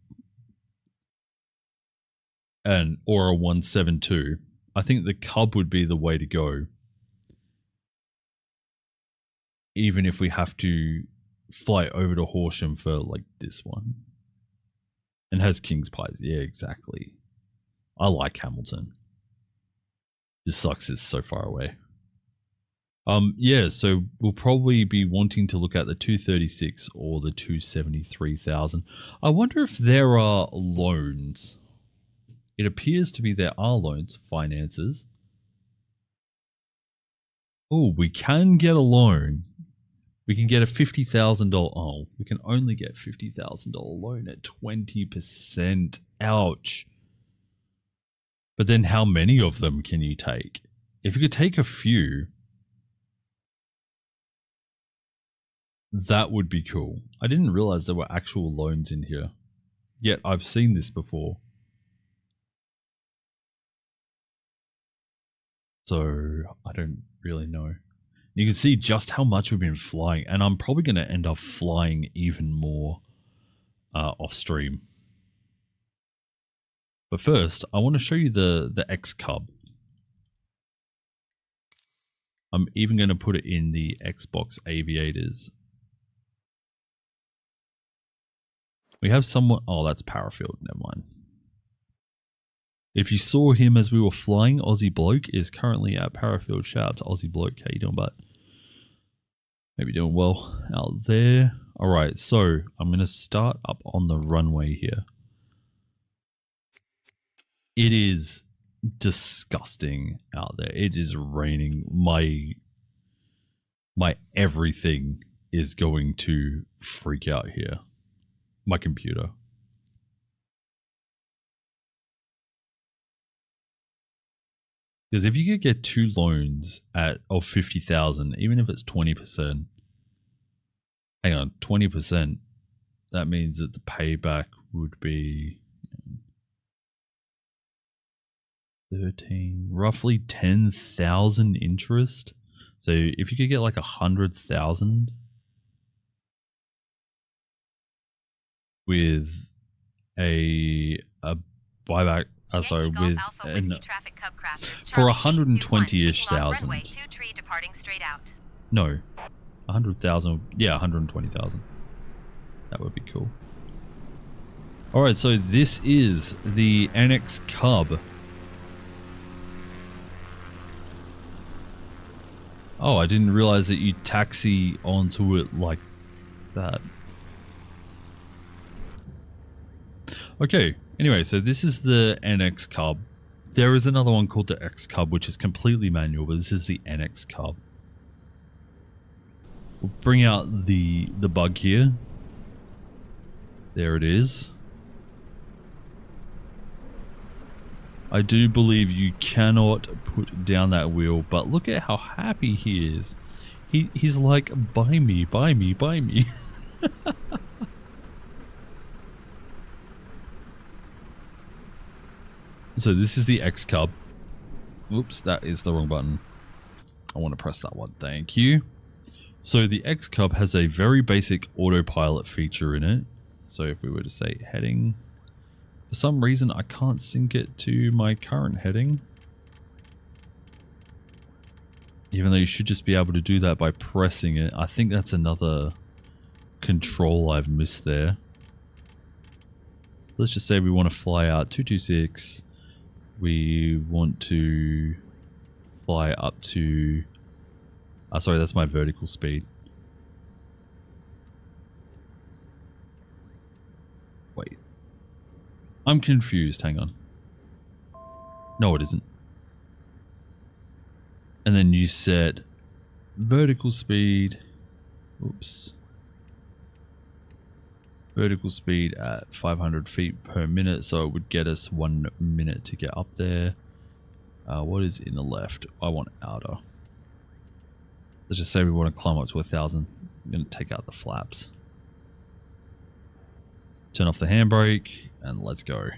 S1: or a 172, I think the Cub would be the way to go. even if we have to fly over to Horsham for like this one. And has King's Pies. Yeah, exactly. I like Hamilton. Just sucks it's so far away. Yeah, so we'll probably be wanting to look at the 236 or the 273,000. I wonder if there are loans. It appears to be there are loans, finances. Oh, we can get a loan. We can get a $50,000. Oh, we can only get $50,000 loan at 20%. Ouch. But then how many of them can you take? If you could take a few, that would be cool. I didn't realize there were actual loans in here. Yet I've seen this before. So I don't really know. You can see just how much we've been flying, and I'm probably going to end up flying even more off stream. But first, I want to show you the X Cub. I'm even going to put it in the Xbox Aviators. We have someone... Oh, that's Parafield. Never mind. If you saw him as we were flying, Aussie Bloke is currently at Parafield. Shout out to Aussie Bloke. How you doing, bud? Maybe doing well out there. Alright, so I'm going to start up on the runway here. It is disgusting out there. It is raining. My everything is going to freak out here. My computer. Because if you could get 2 loans of 50,000, even if it's 20%, hang on, 20%, that means that the payback would be 13, roughly 10,000 interest. So if you could get like 100,000 with a buyback. Sorry, with for 120-ish thousand. No, 100,000. Yeah, 120,000. That would be cool. All right, so this is the NX Cub. Oh, I didn't realize that you taxi onto it like that. Okay. Anyway, so this is the NX Cub. There is another one called the X Cub, which is completely manual, but this is the NX Cub. We'll bring out the bug here. There it is. I do believe you cannot put down that wheel, but look at how happy he is. He's like, buy me, buy me, buy me. So this is the X Cub. Oops, that is the wrong button. I want to press that one. Thank you. So the X Cub has a very basic autopilot feature in it. So if we were to say heading, for some reason I can't sync it to my current heading. Even though you should just be able to do that by pressing it. I think that's another control I've missed there. Let's just say we want to fly out 226. We want to fly up to... sorry, that's my vertical speed. Wait. I'm confused. Hang on. No, it isn't. And then you set vertical speed. Oops. Vertical speed at 500 feet per minute, so it would get us 1 minute to get up there. What is in the left? I want outer. Let's just say we want to climb up to 1,000. I'm going to take out the flaps. Turn off the handbrake, and let's go.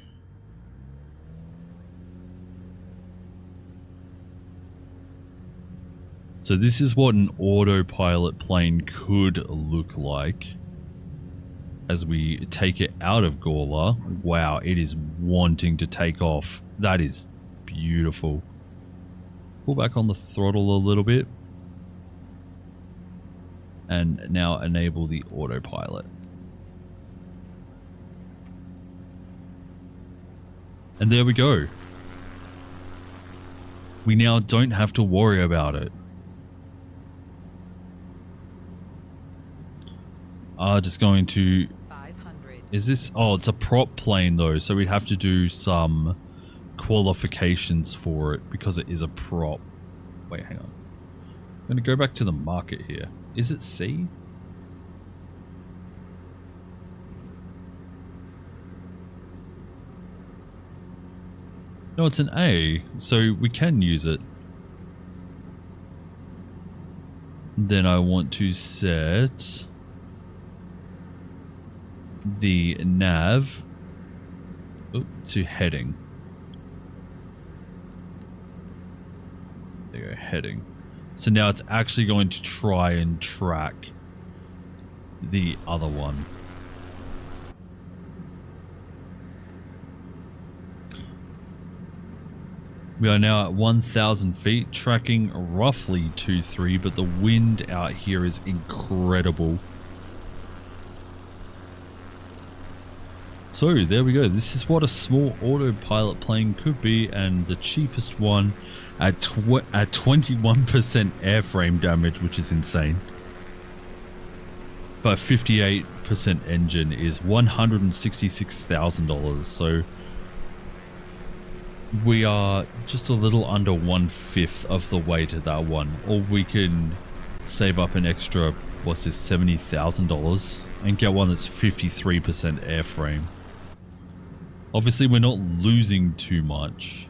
S1: So this is what an autopilot plane could look like as we take it out of Gawler. Wow, it is wanting to take off. That is beautiful. Pull back on the throttle a little bit. And now enable the autopilot. And there we go. We now don't have to worry about it. Just going to...
S8: 500.
S1: Is this... Oh, it's a prop plane though, so we have to do some qualifications for it because it is a prop. Wait, hang on. I'm going to go back to the market here. Is it C? No, it's an A, so we can use it. Then I want to set the nav to heading. There you go, heading. So now it's actually going to try and track the other one. We are now at 1,000 feet, tracking roughly 2-3, but the wind out here is incredible. So there we go. This is what a small autopilot plane could be, and the cheapest one at 21% airframe damage, which is insane. But 58% engine is $166,000. So we are just a little under 1/5 of the way to that one. Or we can save up an extra, what's this, $70,000 and get one that's 53% airframe. Obviously, we're not losing too much.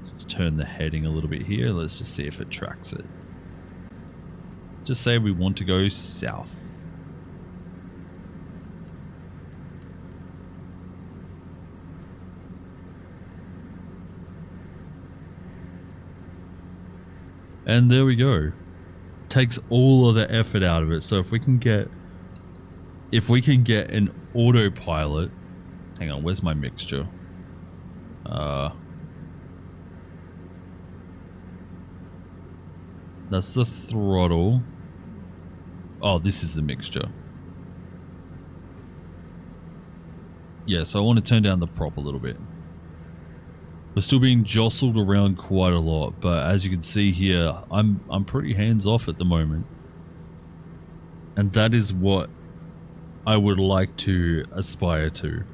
S1: Let's turn the heading a little bit here. Let's just see if it tracks it. Just say we want to go south. And there we go. Takes all of the effort out of it. So if we can get an autopilot. Hang on, where's my mixture? That's the throttle. Oh, this is the mixture. Yeah, so I want to turn down the prop a little bit. We're still being jostled around quite a lot, but as you can see here, I'm pretty hands-off at the moment. And that is what I would like to aspire to.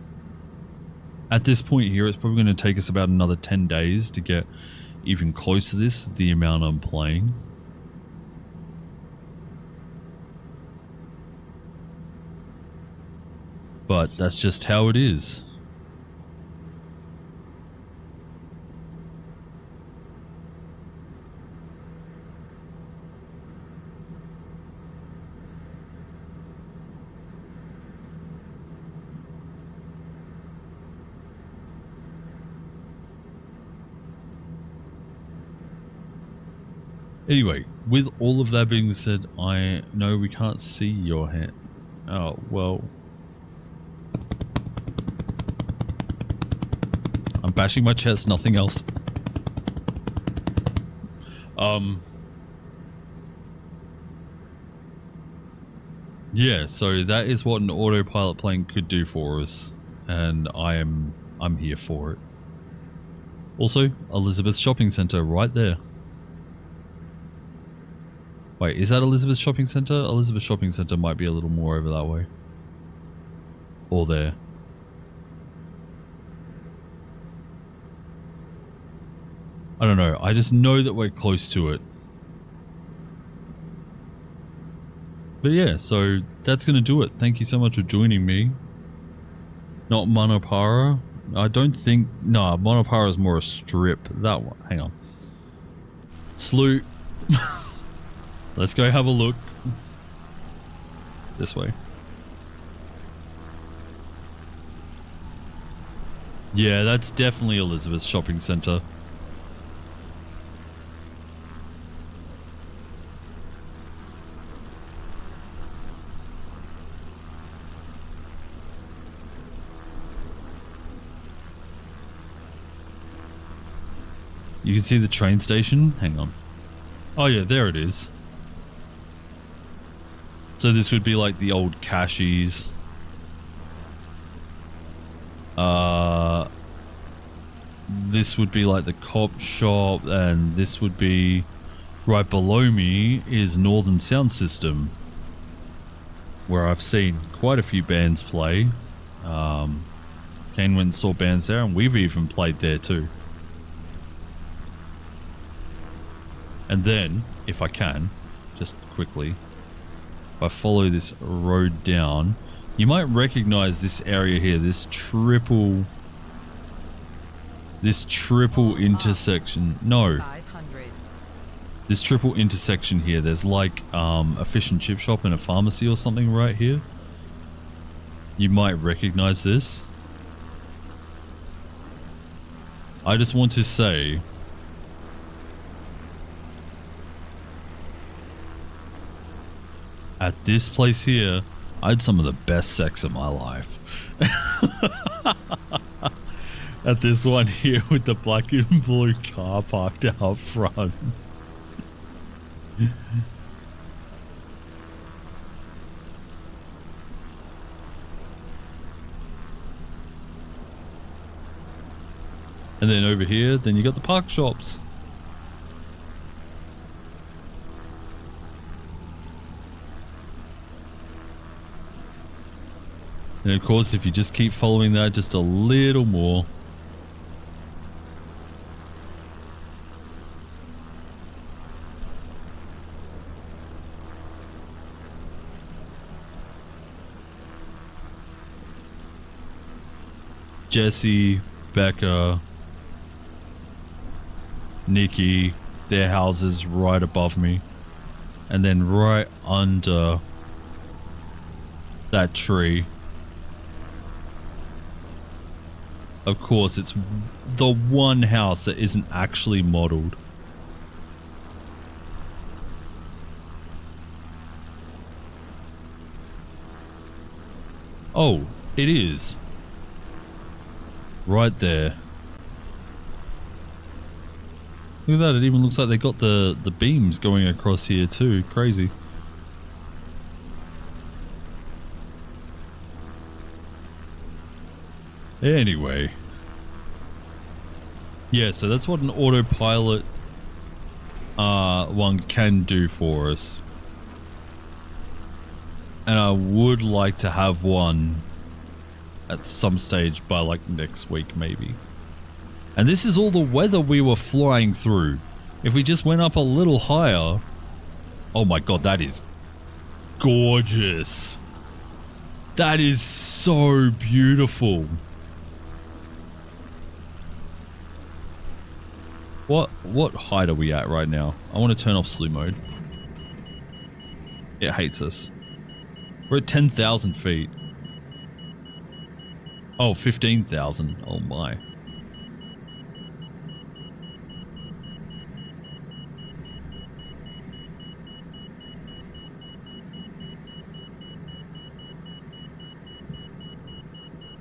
S1: At this point here, it's probably going to take us about another 10 days to get even close to this, the amount I'm playing. But that's just how it is. Anyway, with all of that being said, I know we can't see your hand. Oh, well. I'm bashing my chest, nothing else. Yeah, so that is what an autopilot plane could do for us, and I'm here for it. Also, Elizabeth Shopping Centre right there. Wait, is that Elizabeth Shopping Centre? Elizabeth Shopping Centre might be a little more over that way. Or there. I don't know. I just know that we're close to it. But yeah, so that's going to do it. Thank you so much for joining me. Not Manapara. I don't think... No, Manapara is more a strip. That one. Hang on. Sloot. Let's go have a look. This way. Yeah, that's definitely Elizabeth Shopping Centre. You can see the train station. Hang on. Oh yeah, there it is. So this would be like the old cashies. This would be like the cop shop, and this would be right below me is Northern Sound System, where I've seen quite a few bands play. Kane went and saw bands there, and we've even played there too. And then, if I can, just quickly, if I follow this road down, you might recognize this area here, this triple intersection. No.
S8: 500.
S1: This triple intersection here, there's like a fish and chip shop and a pharmacy or something right here. You might recognize this. I just want to say, at this place here, I had some of the best sex of my life. At this one here with the black and blue car parked out front. And then over here, then you got the park shops. And of course, if you just keep following that just a little more, Jesse, Becca, Nikki, their houses right above me. And then right under that tree, of course, it's the one house that isn't actually modeled. Oh, it is. Right there. Look at that, it even looks like they got the beams going across here too. Crazy. Anyway. Yeah, so that's what an autopilot one can do for us. And I would like to have one at some stage by like next week maybe. And this is all the weather we were flying through. If we just went up a little higher... Oh my god, that is gorgeous. That is so beautiful. What height are we at right now? I want to turn off slew mode. It hates us. We're at 10,000 feet. Oh, 15,000. Oh my.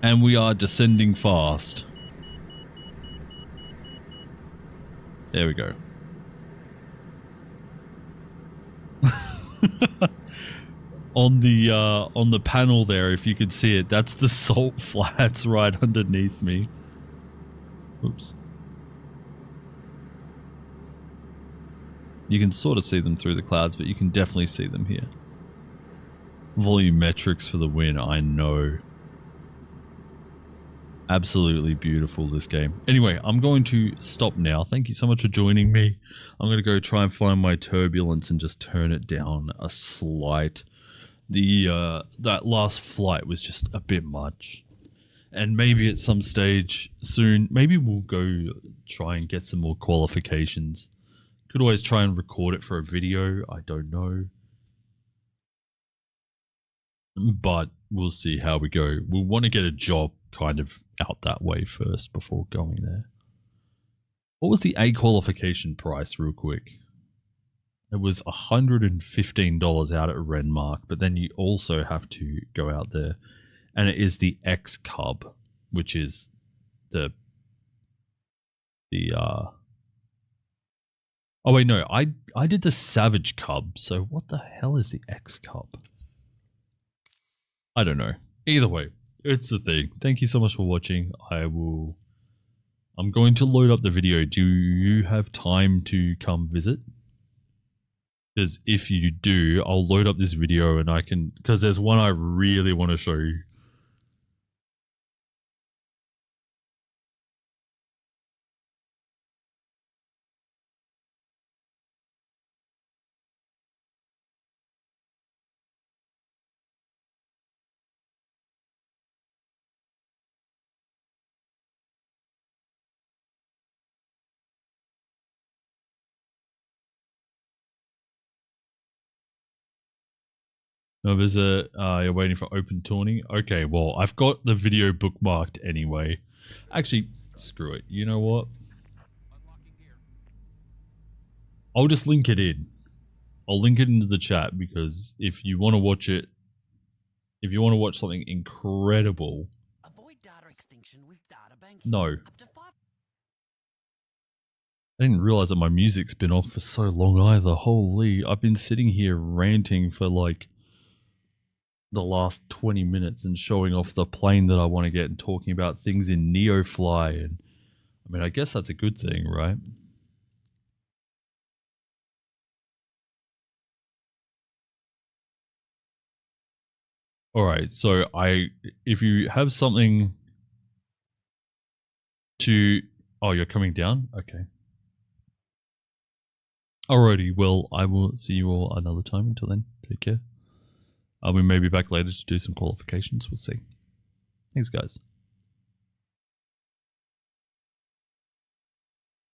S1: And we are descending fast. There we go. On the panel there, if you could see it, that's the salt flats right underneath me. Oops. You can sort of see them through the clouds, but you can definitely see them here. Volumetrics for the win, I know. Absolutely beautiful, this game. Anyway, I'm going to stop now. Thank you so much for joining me. I'm going to go try and find my turbulence and just turn it down a slight. That last flight was just a bit much. And maybe at some stage soon, maybe we'll go try and get some more qualifications. Could always try and record it for a video. I don't know. But we'll see how we go. We'll want to get a job kind of out that way first before going there. What was the A qualification price real quick? It was $115 out at Renmark, but then you also have to go out there. And it is the X Cub, which is the oh wait, no, I did the Savage Cub, so what the hell is the X Cub? I don't know. Either way, it's a thing. Thank you so much for watching. I'm going to load up the video. Do you have time to come visit? Because if you do, I'll load up this video and I can, because there's one I really want to show you. No visit. You're waiting for open tourney. Okay, well, I've got the video bookmarked anyway. Actually, screw it. You know what? I'll just link it in. I'll link it into the chat because if you want to watch it, if you want to watch something incredible,
S8: avoid data extinction with data banking.
S1: no.
S8: Up to 5
S1: I didn't realize that my music's been off for so long either. Holy, I've been sitting here ranting for like the last 20 minutes and showing off the plane that I want to get and talking about things in NEOFLY. And I mean, I guess that's a good thing, right? All right, so if you have something to, oh, you're coming down? Okay. Alrighty, well, I will see you all another time. Until then, take care. We may be back later to do some qualifications. We'll see. Thanks, guys.